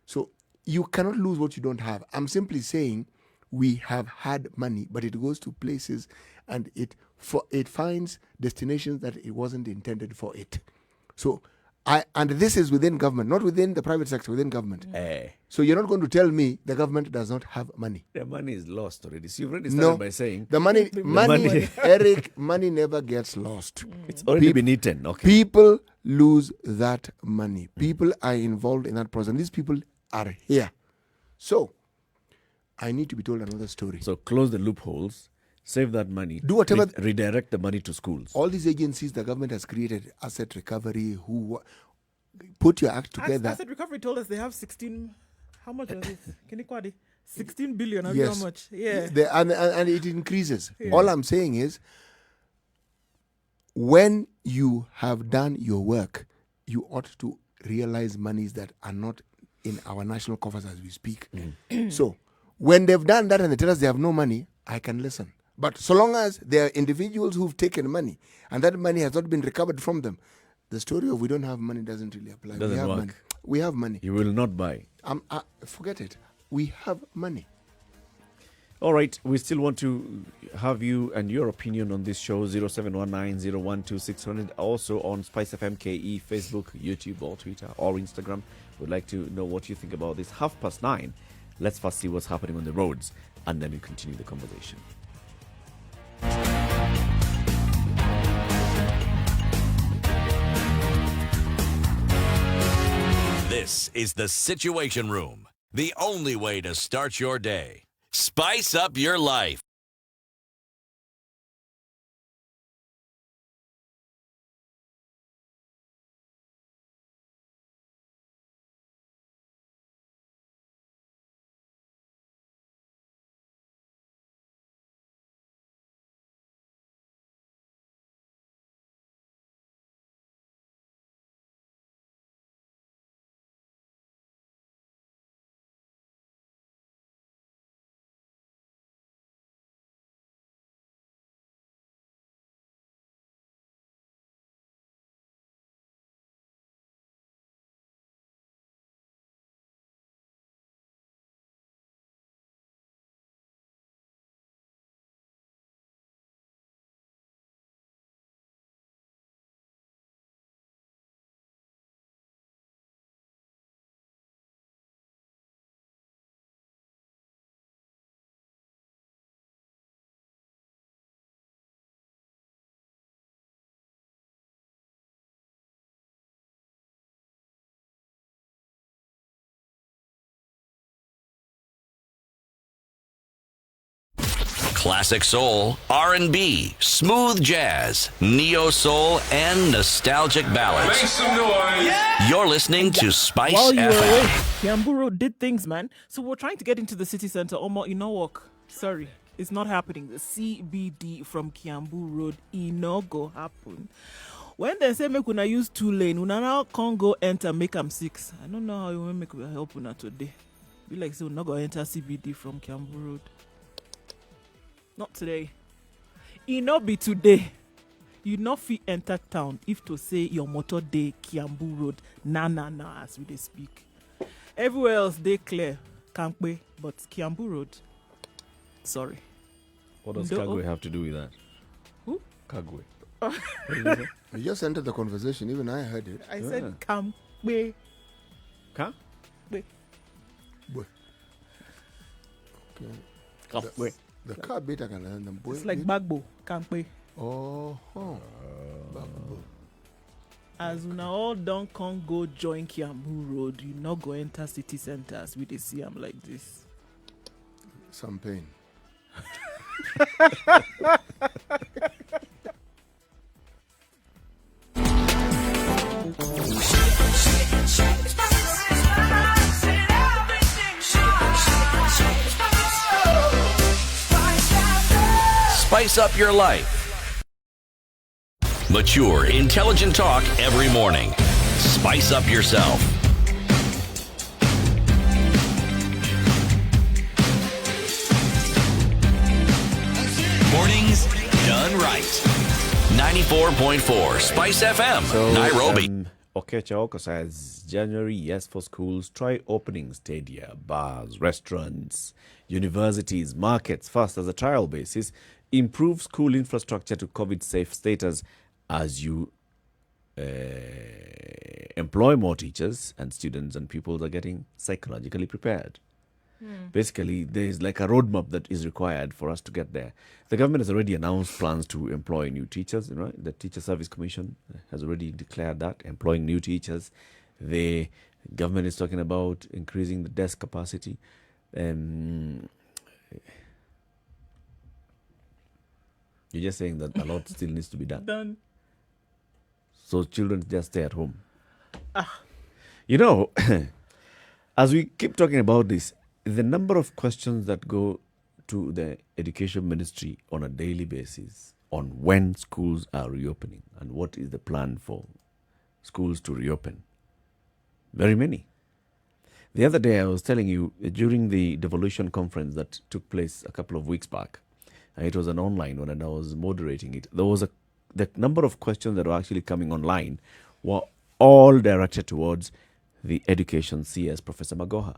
So you cannot lose what you don't have. I'm simply saying we have had money, but it goes to places and it finds destinations that it wasn't intended for it. So, and this is within government, not within the private sector, within government. So you're not going to tell me the government does not have money. The money is lost already. So you've already started by saying the money, Eric, money never gets lost. It's already been eaten. Okay. People lose that money. People are involved in that process. These people are here. So I need to be told another story. So close the loopholes. Save that money. Do whatever. Redirect the money to schools. All these agencies the government has created, asset recovery, put your act together. Asset recovery told us they have 16. How much is it? Can you quote it? 16 billion. Yes. How much? Yeah. And it increases. Yeah. All I'm saying is, when you have done your work, you ought to realize monies that are not in our national coffers as we speak. So when they've done that and they tell us they have no money, I can listen. But so long as there are individuals who've taken money and that money has not been recovered from them, the story of we don't have money doesn't really apply. Doesn't work. Money. We have money. You will not buy. Forget it. We have money. All right. We still want to have you and your opinion on this show. 0719-012-600. Also on Spice FM KE, Facebook, YouTube, or Twitter, or Instagram. We'd like to know what you think about this. 9:30. Let's first see what's happening on the roads, and then we continue the conversation. This is the Situation Room, the only way to start your day. Spice up your life. Classic soul, R&B, smooth jazz, neo soul, and nostalgic ballads. Make some noise. Yeah. You're listening to Spice While you were FM. away, Kiambu Road did things, man. So we're trying to get into the city center. Omo, you know what? Sorry, it's not happening. The CBD from Kiambu Road, it no go happen. When they say make una use 2 lane, una now can't go enter make am 6. I don't know how you will make help una today. Be like say una go enter CBD from Kiambu Road. Not today. It not be today. You not fit enter town if to say your motor day Kiambu Road. Nah, as we dey speak. Everywhere else they clear. Kankwe, but Kiambu Road. Sorry. What does Nduh Kagwe have to do with that? Who? Kagwe. You just entered the conversation. Even I heard it. I said Kankwe. Ka? Kwe. Okay. Kankwe. The car better can learn them. It's like Bagbo. Kankwe. Bagbo. As una all don't come go join Kiambu Road, you not go enter city centers with the CM like this. Some pain. Spice up your life. Mature, intelligent talk every morning. Spice up yourself. Mornings done right. 94.4 Spice FM, So, Nairobi. Okecha Okoh says January, yes, for schools. Try opening stadia, bars, restaurants, universities, markets first as a trial basis. improve school infrastructure to COVID-safe status as you employ more teachers and students and pupils are getting psychologically prepared. Basically, there is like a roadmap that is required for us to get there. The government has already announced plans to employ new teachers. The Teacher Service Commission has already declared that, employing new teachers. The government is talking about increasing the desk capacity. You're just saying that a lot still needs to be done. So children just stay at home. As we keep talking about this, the number of questions that go to the Education Ministry on a daily basis on when schools are reopening and what is the plan for schools to reopen. Very many. The other day I was telling you, during the devolution conference that took place a couple of weeks back, and it was an online one and I was moderating it, the number of questions that were actually coming online were all directed towards the Education CS, Professor Magoha.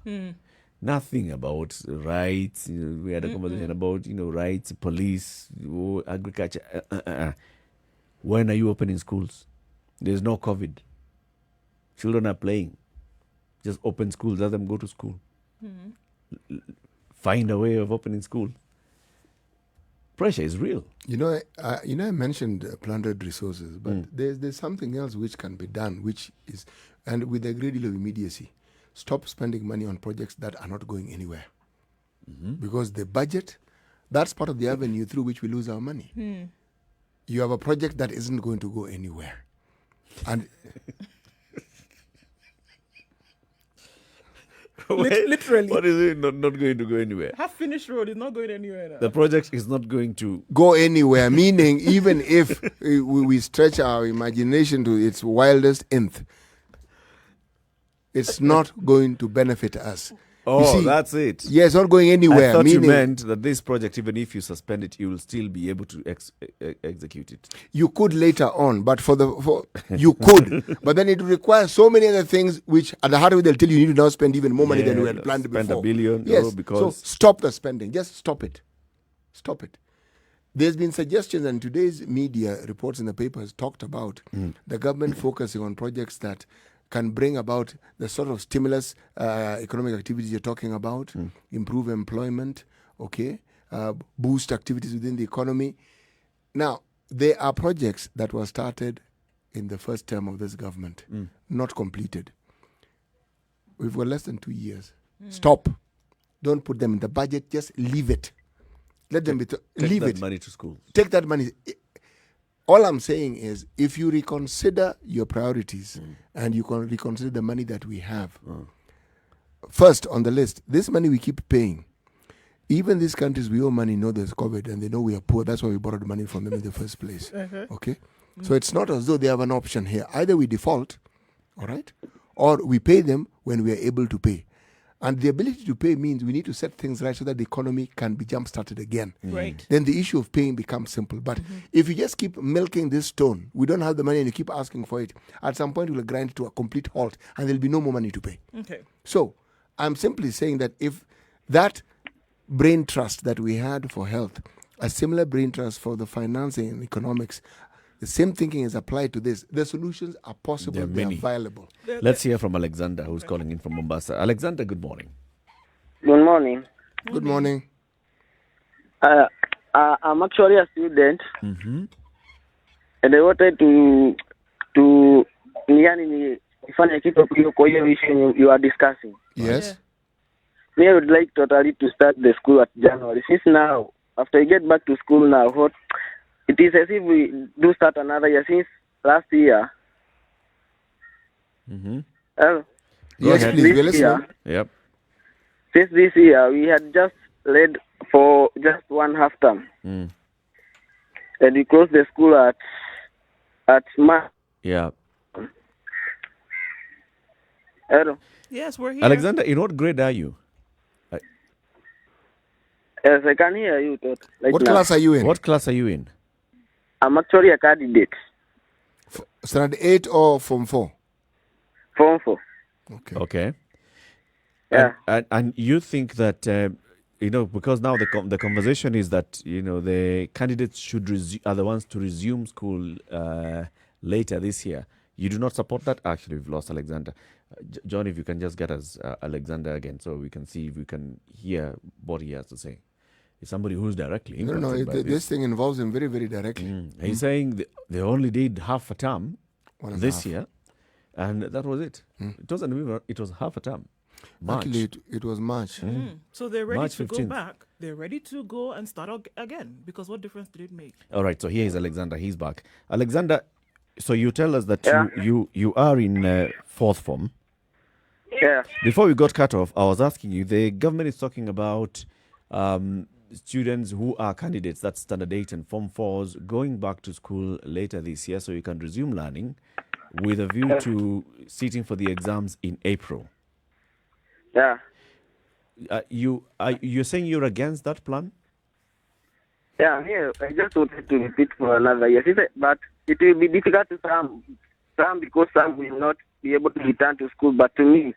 Nothing about rights. We had a conversation about, rights, police, agriculture. When are you opening schools? There's no COVID. Children are playing. Just open schools, let them go to school. Find a way of opening school. Pressure is real. I mentioned plundered resources, but there's something else which can be done, which is, and with a great deal of immediacy. Stop spending money on projects that are not going anywhere. Because the budget, that's part of the avenue through which we lose our money. You have a project that isn't going to go anywhere. And literally. What is it not going to go anywhere? Half-finished road is not going anywhere now. The project is not going to go anywhere, meaning even if we stretch our imagination to its wildest nth, it's not going to benefit us. Oh, that's it. Yeah, it's not going anywhere. I thought you meant that this project, even if you suspend it, you will still be able to execute it. You could later on, but you could. But then it would require so many other things, which at the heart of it, they'll tell you you need to now spend even more money than we had planned before. Spend $1 billion. Yes, because so stop the spending. Just stop it. Stop it. There's been suggestions, and today's media reports in the papers talked about the government focusing on projects that can bring about the sort of stimulus economic activities you're talking about, improve employment, boost activities within the economy. Now, there are projects that were started in the first term of this government, not completed. We've got less than 2 years. Stop. Don't put them in the budget. Just leave it. Let them leave it. Take that money to school. Take that money. All I'm saying is, if you reconsider your priorities and you can reconsider the money that we have, first on the list, this money we keep paying. Even these countries we owe money know there's COVID and they know we are poor. That's why we borrowed money from them in the first place. Okay? So it's not as though they have an option here. Either we default, all right, or we pay them when we are able to pay. And the ability to pay means we need to set things right so that the economy can be jump-started again. Right. Then the issue of paying becomes simple. But if you just keep milking this stone, we don't have the money and you keep asking for it, at some point we'll grind to a complete halt and there'll be no more money to pay. Okay. So I'm simply saying that if that brain trust that we had for health, a similar brain trust for the financing and economics, the same thinking is applied to this. The solutions are possible, they are viable. Let's hear from Alexander, who's calling in from Mombasa. Alexander, good morning. Good morning. Good morning. I'm actually a student, and I wanted to ifanye kitu kwa hiyo issue you are discussing. Yes. Me, I would like totally to start the school at January. Since now, after I get back to school now, it is as if we do start another year since last year. Yes, please, we're listening. Yep. Since this year, we had just led for just one half term. And we closed the school at March. Yeah. Hello. Yes, we're here. Alexander, in what grade are you? Yes, I can hear you. What class are you in? What class are you in? I'm actually a candidate. Standard 8 or Form 4? Form 4. Okay. Okay. Yeah. And you think that because now the conversation is that, the candidates are the ones to resume school later this year. You do not support that? Actually, we've lost Alexander. John, if you can just get us Alexander again so we can see if we can hear what he has to say. It's somebody who's directly impacted by this thing involves him very, very directly. He's saying they only did half a term this year, and that was it. It wasn't even, it was half a term. March. Actually, it was March. So they're ready March to 15th. go back. They're ready to go and start again, because what difference did it make? All right, so here is Alexander. He's back. Alexander, so you tell us that you are in fourth form. Yeah. Before we got cut off, I was asking you, the government is talking about students who are candidates, that's standard 8 and form 4s, going back to school later this year so you can resume learning with a view to sitting for the exams in April. Yeah. You're saying you're against that plan? Yeah, I just wanted to repeat for another year. But it will be difficult to some because some will not be able to return to school. But to me,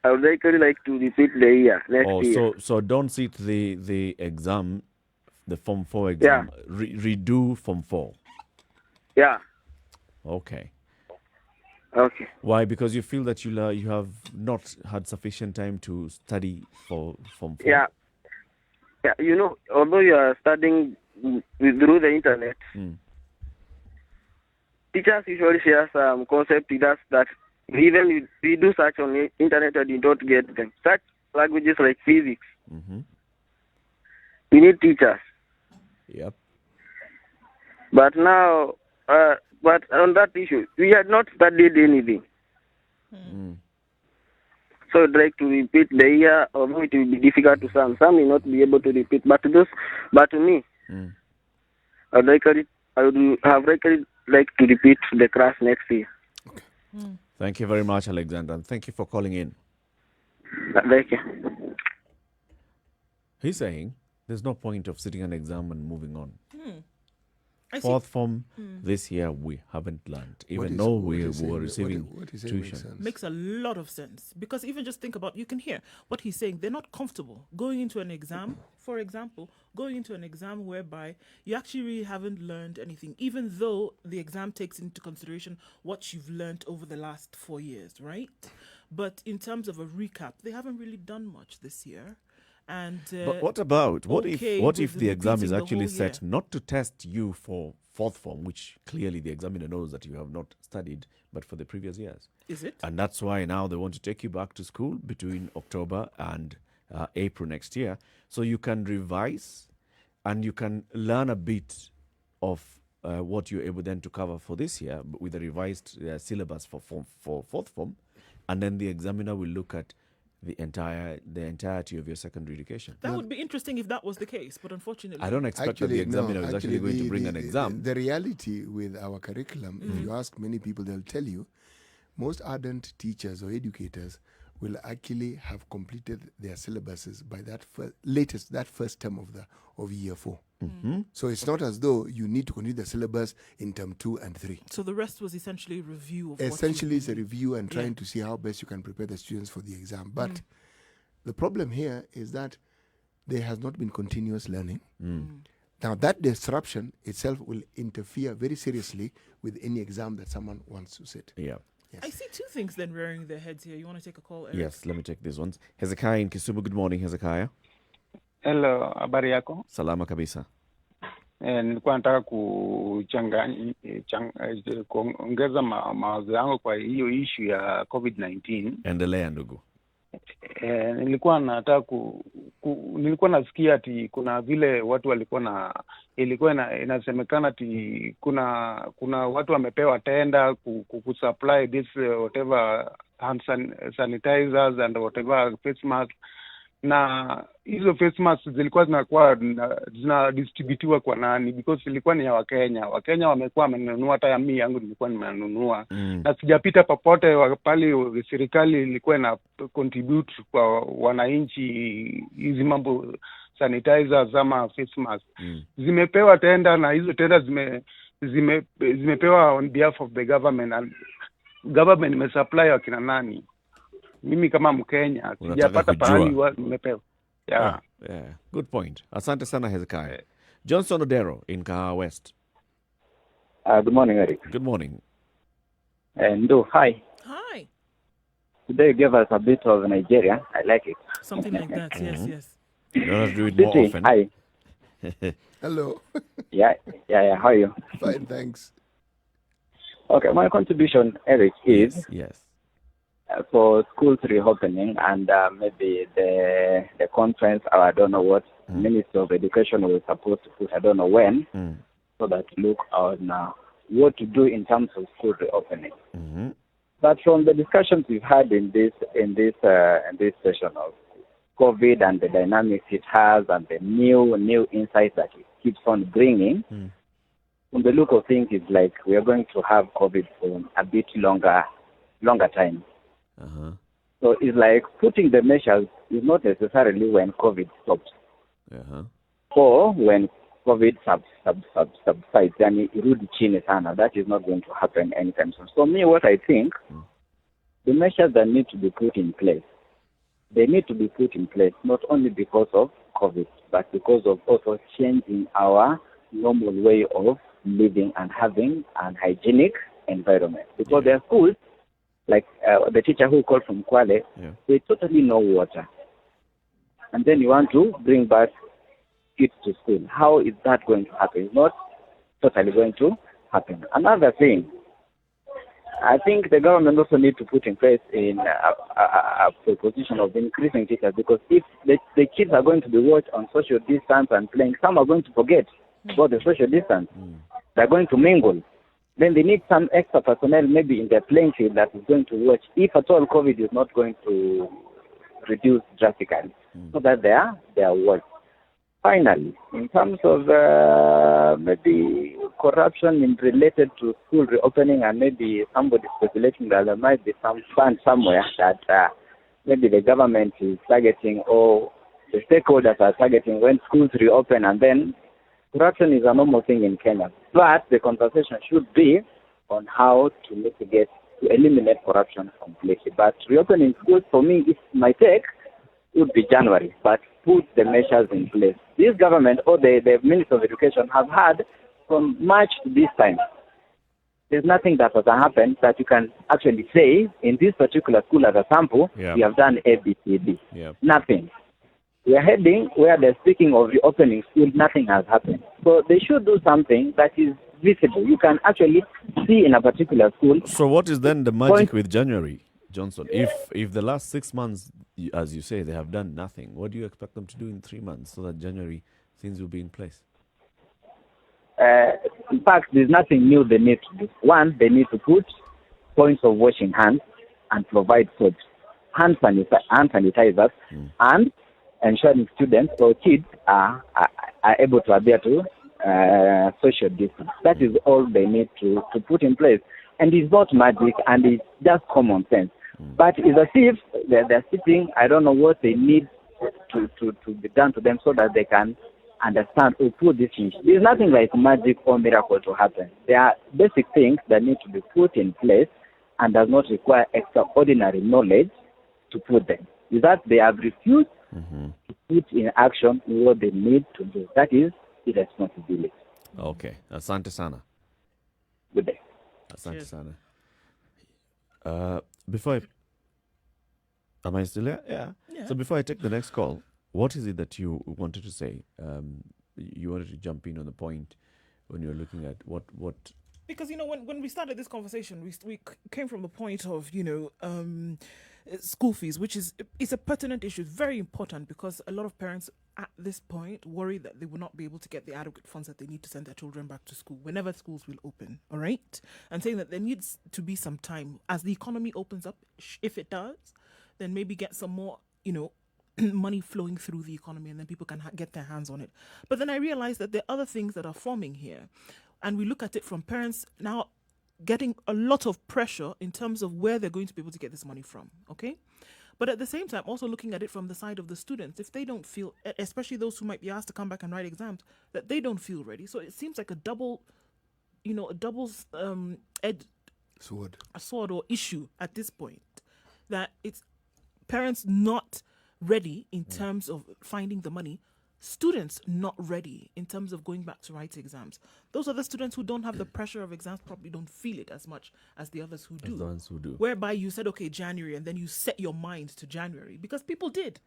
I would actually like to repeat the year next year. So don't sit the exam, the Form 4 exam. Yeah. Redo Form 4. Yeah. Okay. Okay. Why? Because you feel that you have not had sufficient time to study for Form 4. Yeah. Yeah. Although you are studying through the internet, teachers usually share some concept with us that even if we do search on the internet and you don't get them. Such languages like physics. We need teachers. Yep. But now, but on that issue, we had not studied anything. So I'd like to repeat the year, although it will be difficult to some. Some may not be able to repeat, but to me, I would have likely like to repeat the class next year. Thank you very much, Alexander, and thank you for calling in. Thank you. He's saying there's no point of sitting an exam and moving on. Fourth form this year we haven't learned, even though we were receiving tuition. Makes a lot of sense, because even just think about, you can hear what he's saying. They're not comfortable going into an exam, for example, going into an exam whereby you actually really haven't learned anything, even though the exam takes into consideration what you've learned over the last 4 years, right? But in terms of a recap, they haven't really done much this year. And but what if the exam is actually set not to test you for fourth form, which clearly the examiner knows that you have not studied, but for the previous years? Is it? And that's why now they want to take you back to school between October and April next year, so you can revise and you can learn a bit of what you're able then to cover for this year with a revised syllabus for fourth form, and then the examiner will look at the entirety of your secondary education. That would be interesting if that was the case, but unfortunately, I don't expect that the examiner is actually going to bring an exam. The reality with our curriculum, if you ask many people, they'll tell you, most ardent teachers or educators will actually have completed their syllabuses by that first term of year 4. So it's not as though you need to continue the syllabus in term 2 and 3. So the rest was essentially a review of essentially it's a review and trying to see how best you can prepare the students for the exam. But the problem here is that there has not been continuous learning. Now that disruption itself will interfere very seriously with any exam that someone wants to sit. Yeah. Yes. I see two things then rearing their heads here. You want to take a call, Eric? Yes, let me take these ones. Hezekiah in Kisumu. Good morning, Hezekiah. Hello, habari yako? Salama kabisa. Nilikuwa nataka kuongeza mawazo yangu kwa hiyo issue ya COVID-19. Endelea ndugu. Nilikuwa nataka nilikuwa nasikia ati kuna vile watu walikuwa inasemekana ati kuna watu wamepewa tenda kusupply this whatever hand sanitizers and whatever face mask, na hizo face masks zilikuwa zinadistributiwa kwa nani? Because ilikuwa ni ya Wakenya wamekuwa wamenunua, hata mimi yangu nilikuwa nimenunua na sijapita popote pale serikali ilikuwa ina contribute kwa wananchi hizi mambo sanitizers ama face mask. Zimepewa tenda, na hizo tenda zimepewa on behalf of the government, and government imesupply wakina nani? Mimi kama Mkenya sijapata pahali nimepewa. Yeah. Yeah. Good point. Asante sana Hezekiah. Johnson Odero in Kahawa West. Good morning, Eric. Good morning. And hi. Hi. Today you gave us a bit of Nigeria. I like it. Something like that. Yes, yes. You want to do it more Titi, often? Hi. Hello. Yeah. How are you? Fine, thanks. Okay, my contribution, Eric, is yes. For schools reopening and maybe the conference, or I don't know what Minister of Education was supposed to put, I don't know when, so that look on what to do in terms of school reopening. But from the discussions we've had in this session of COVID and the dynamics it has and the new insights that it keeps on bringing, from the look of things, it's like we are going to have COVID for a bit longer time. So it's like putting the measures is not necessarily when COVID stops, or when COVID subsides, yani irudi chini sana. That is not going to happen anytime soon. So me, what I think, the measures that need to be put in place, they need to be put in place not only because of COVID, but because of also changing our normal way of living and having an hygienic environment. Because there are schools, like the teacher who called from Kwale, they totally no water. And then you want to bring back kids to school. How is that going to happen? It's not totally going to happen. Another thing, I think the government also need to put in place in a proposition of increasing teachers, because if the kids are going to be watched on social distance and playing, some are going to forget about the social distance. They're going to mingle. Then they need some extra personnel maybe in their playing field that is going to watch if at all COVID is not going to reduce drastically, so that they are watched. Finally, in terms of maybe corruption related to school reopening, and maybe somebody speculating that there might be some fund somewhere that maybe the government is targeting or the stakeholders are targeting when schools reopen, and then corruption is a normal thing in Kenya. But the conversation should be on how to eliminate corruption completely. But reopening schools, for me, if my take would be January, but put the measures in place. This government or the Minister of Education have had from March to this time. There's nothing that has happened that you can actually say in this particular school as a sample, we have done ABCD. Nothing. We are heading where they're speaking of reopening schools, nothing has happened. So they should do something that is visible. You can actually see in a particular school. So what is then the magic with January, Johnson? If the last 6 months, as you say, they have done nothing, what do you expect them to do in 3 months so that January things will be in place? In fact, there's nothing new they need to do. One, they need to put points of washing hands and provide soap, hand sanitizers, and ensuring students or kids are able to adhere to social distance. That is all they need to put in place. And it's not magic, and it's just common sense. But it's as if they're sitting, I don't know what they need to be done to them so that they can understand or put this in. There's nothing like magic or miracle to happen. There are basic things that need to be put in place and does not require extraordinary knowledge to put them. Is that they have refused to put in action what they need to do. That is irresponsibility. Okay. Asante sana. Good day. Asante sana. Before am I still here? Yeah. So before I take the next call, what is it that you wanted to say? You wanted to jump in on the point when you're looking at what. Because when we started this conversation, we came from the point of school fees, which is a pertinent issue, very important, because a lot of parents at this point worry that they will not be able to get the adequate funds that they need to send their children back to school whenever schools will open. All right, and saying that there needs to be some time as the economy opens up. If it does, then maybe get some more money flowing through the economy, and then people can get their hands on it. But then I realized that there are other things that are forming here, and we look at it from parents now getting a lot of pressure in terms of where they're going to be able to get this money from, okay? But at the same time, also looking at it from the side of the students, if they don't feel, especially those who might be asked to come back and write exams, that they don't feel ready. So it seems like a sword or issue at this point, that it's parents not ready in terms of finding the money. Students not ready in terms of going back to write exams. Those are the students who don't have the pressure of exams, probably don't feel it as much as the others who do. the ones who do. Whereby you said, okay, January, and then you set your mind to January, because people did.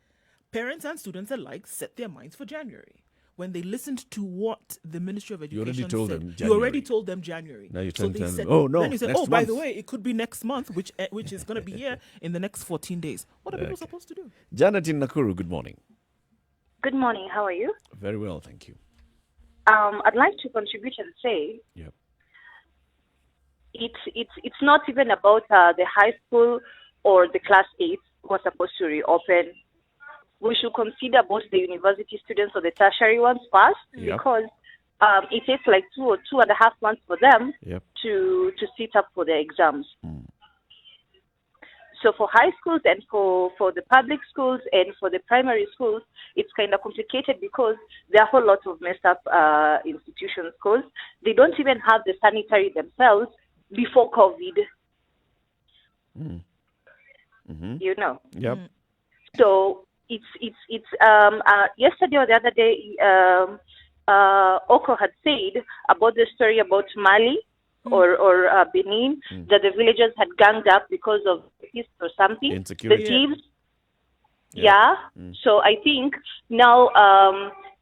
Parents and students alike set their minds for January. When they listened to what the Ministry of Education already told said, them you already told them January. Now you so tell they them, said, oh no, then you said, next oh, by month. the way, it could be next month, which is going to be here in the next 14 days. What are people supposed to do? Janet in Nakuru, good morning. Good morning. How are you? Very well, thank you. I'd like to contribute and say, Yep. It's not even about the high school or the class 8 who are supposed to reopen. We should consider both the university students or the tertiary ones first, Yep. because it takes like 2 or 2.5 months for them Yep. to sit up for their exams. So for high schools and for the public schools and for the primary schools, it's kind of complicated because there are a whole lot of messed up institutions, because they don't even have the sanitary themselves before COVID. You know. Yep. So it's yesterday or the other day, Okoh had said about the story about Mali or Benin, that the villagers had ganged up because of peace or something. Insecurity. The thieves. Yeah. So I think now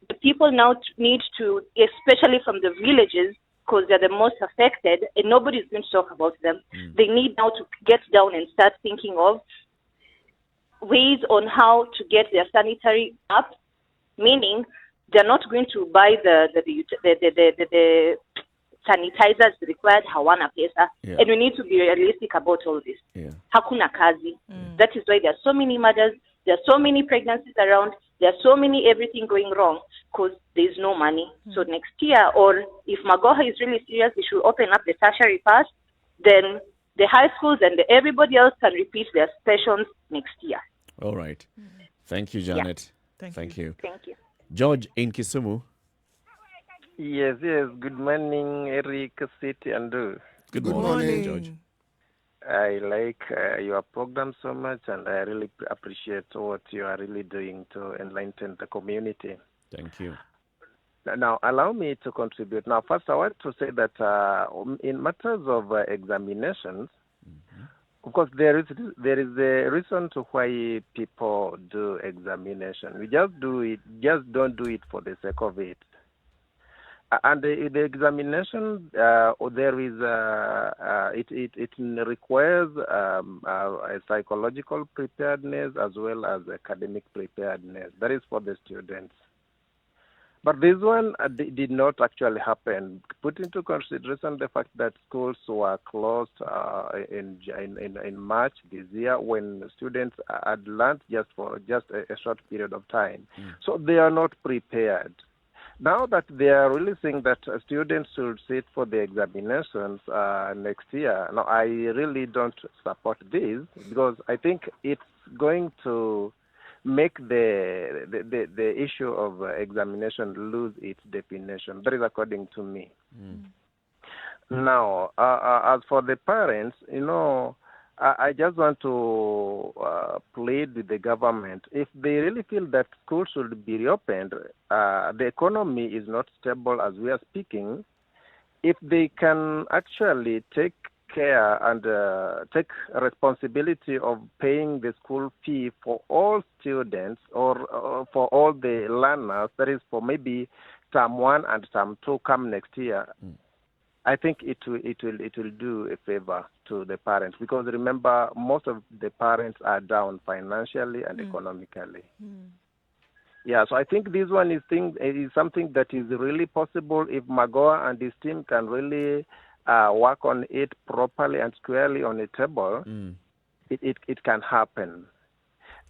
the people now need to, especially from the villages, because they're the most affected, and nobody's going to talk about them. They need now to get down and start thinking of ways on how to get their sanitary up, meaning they're not going to buy the sanitizers required, hawana pesa. Yeah. And we need to be realistic about all this. Yeah. Hakuna kazi. That is why there are so many mothers, there are so many pregnancies around, there are so many everything going wrong, because there's no money. So next year, or if Magoha is really serious, we should open up the tertiary first, then the high schools and everybody else can repeat their sessions next year. All right. Thank you, Janet. Thank you. Thank you. George in Kisumu. Yes. Good morning, Eric, City, and Nduh. Good morning, George. I like your program so much, and I really appreciate what you are really doing to enlighten the community. Thank you. Now, allow me to contribute. Now, first, I want to say that in matters of examinations, of course, there is a reason to why people do examination. We just don't do it for the sake of it. And the examination, there is it requires a psychological preparedness as well as academic preparedness. That is for the students. But this one did not actually happen. Put into consideration the fact that schools were closed in March this year, when students had learned just a short period of time. So they are not prepared. Now that they are really saying that students should sit for the examinations next year, now I really don't support this, because I think it's going to make the issue of examination lose its definition. That is according to me. Now, as for the parents, I just want to plead with the government. If they really feel that schools should be reopened, the economy is not stable as we are speaking. If they can actually take care and take responsibility of paying the school fee for all students or for all the learners, that is for maybe term 1 and term 2 come next year, I think it will do a favor to the parents, because remember, most of the parents are down financially and economically. Yeah, so I think this one is something that is really possible if Magoha and his team can really work on it properly and squarely on a table. It can happen.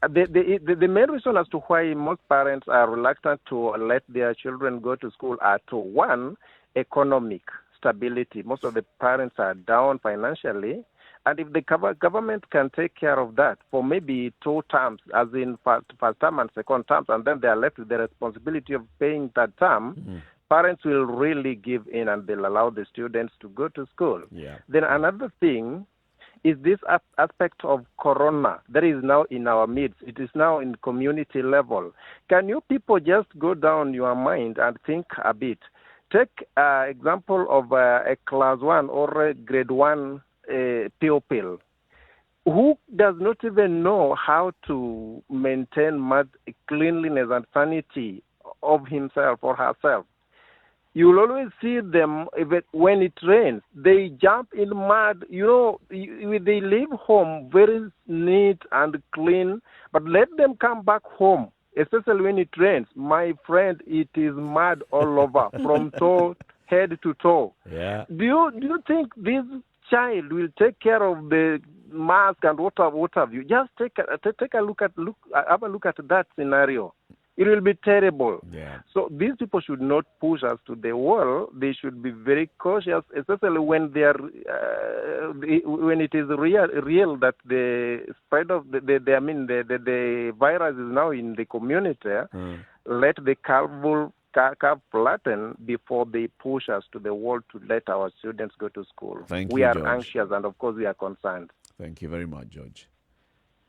The main reason as to why most parents are reluctant to let their children go to school are two. One, economic stability. Most of the parents are down financially, and if the government can take care of that for maybe 2 terms, as in first term and second terms, and then they are left with the responsibility of paying that term, parents will really give in and they'll allow the students to go to school. Yeah. Then another thing, is this aspect of corona that is now in our midst. It is now in community level. Can you people just go down your mind and think a bit? Take example of a class 1 or a grade 1 pupil who does not even know how to maintain cleanliness and sanity of himself or herself. You'll always see them when it rains. They jump in mud. They leave home very neat and clean, but let them come back home, especially when it rains. My friend, it is mud all over, from head to toe. Yeah. Do you think this child will take care of the mask and what have you? Just have a look at that scenario. It will be terrible. Yeah. So these people should not push us to the wall. They should be very cautious, especially when they are when it is real that the spread of the virus is now in the community. Let the curve flatten before they push us to the wall to let our students go to school. We are George. anxious, and of course we are concerned. Thank you very much, George.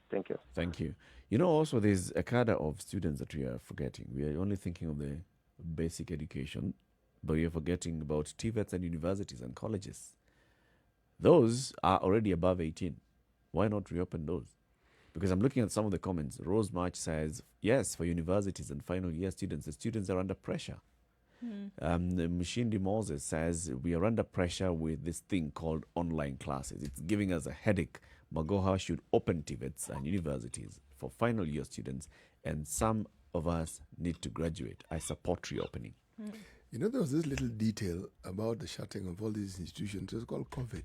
Thank you. Thank you. Also there's a cadre of students that we are forgetting. We are only thinking of the basic education, but we are forgetting about TVETs and universities and colleges. Those are already above 18. Why not reopen those? Because I'm looking at some of the comments. Rose March says, yes, for universities and final year students, the students are under pressure. Mshindi Moses says, we are under pressure with this thing called online classes. It's giving us a headache. Magoha should open TVETs and universities for final year students, and some of us need to graduate. I support reopening. There was this little detail about the shutting of all these institutions. It's called COVID.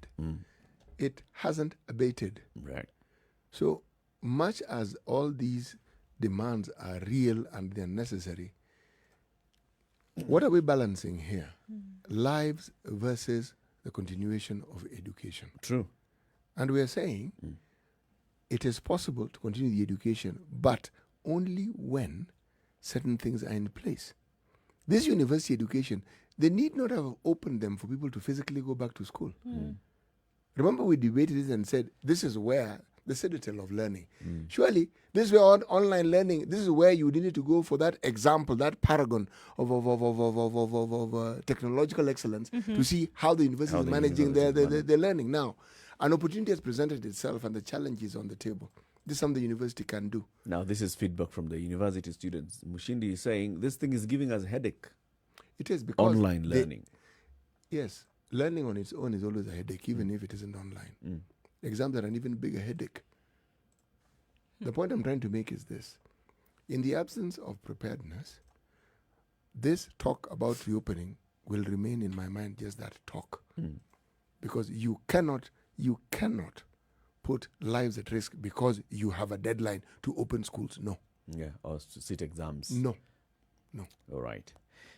It hasn't abated. Right. So much as all these demands are real and they're necessary, what are we balancing here? Lives versus the continuation of education. True. And we are saying it is possible to continue the education, but only when certain things are in place. This university education, they need not have opened them for people to physically go back to school. Remember, we debated this and said, this is where the citadel of learning. Surely, this is where online learning, this is where you needed to go for that example, that paragon of technological excellence to see how the university is managing their learning. Now, an opportunity has presented itself and the challenge is on the table. This is something the university can do. Now, this is feedback from the university students. Mushindi is saying this thing is giving us a headache. It is because online learning. Yes, learning on its own is always a headache, even if it isn't online. Exams are an even bigger headache. The point I'm trying to make is this. In the absence of preparedness, this talk about reopening will remain in my mind just that talk. Because you cannot put lives at risk because you have a deadline to open schools. No. Yeah, or to sit exams. No. All right.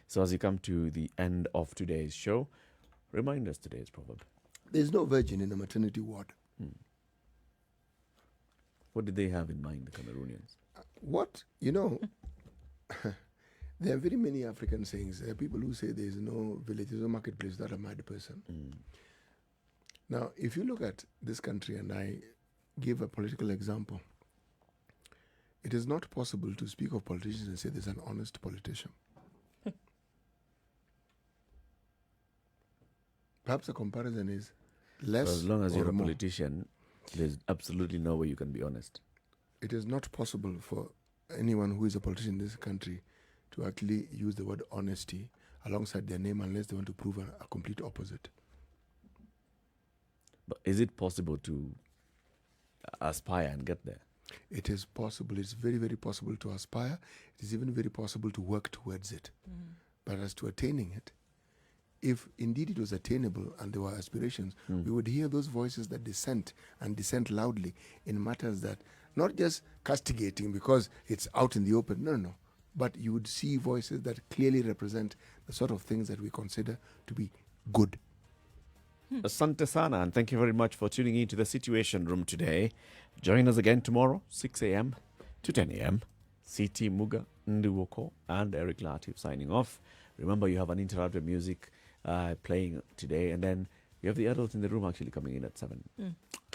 So as you come to the end of today's show, remind us today's proverb. There's no virgin in a maternity ward. What did they have in mind, the Cameroonians? What? There are very many African sayings. There are people who say there's no village, there's no marketplace without a mad person. Now, if you look at this country, and I give a political example, it is not possible to speak of politicians and say there's an honest politician. Perhaps the comparison is less. So as long as or you're a more. politician, there's absolutely no way you can be honest. It is not possible for anyone who is a politician in this country to actually use the word honesty alongside their name unless they want to prove a complete opposite. But is it possible to aspire and get there? It is possible. It's very, very possible to aspire. It is even very possible to work towards it. But as to attaining it, if indeed it was attainable and there were aspirations, we would hear those voices that dissent and dissent loudly in matters that, not just castigating because it's out in the open, no. But you would see voices that clearly represent the sort of things that we consider to be good. Asante sana, and thank you very much for tuning in to the Situation Room today. Join us again tomorrow, 6 a.m. to 10 a.m. CT Muga, Nduh Okoh, and Eric Latiff signing off. Remember, you have uninterrupted music playing today, and then you have the adults in the room actually coming in at 7.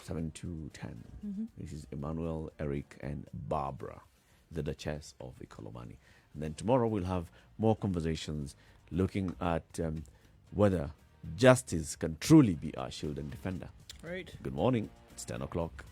7 to 10. This is Emmanuel, Eric, and Barbara, the Duchess of Ikolomani. And then tomorrow we'll have more conversations looking at whether justice can truly be our shield and defender. Right. Good morning. It's 10 o'clock.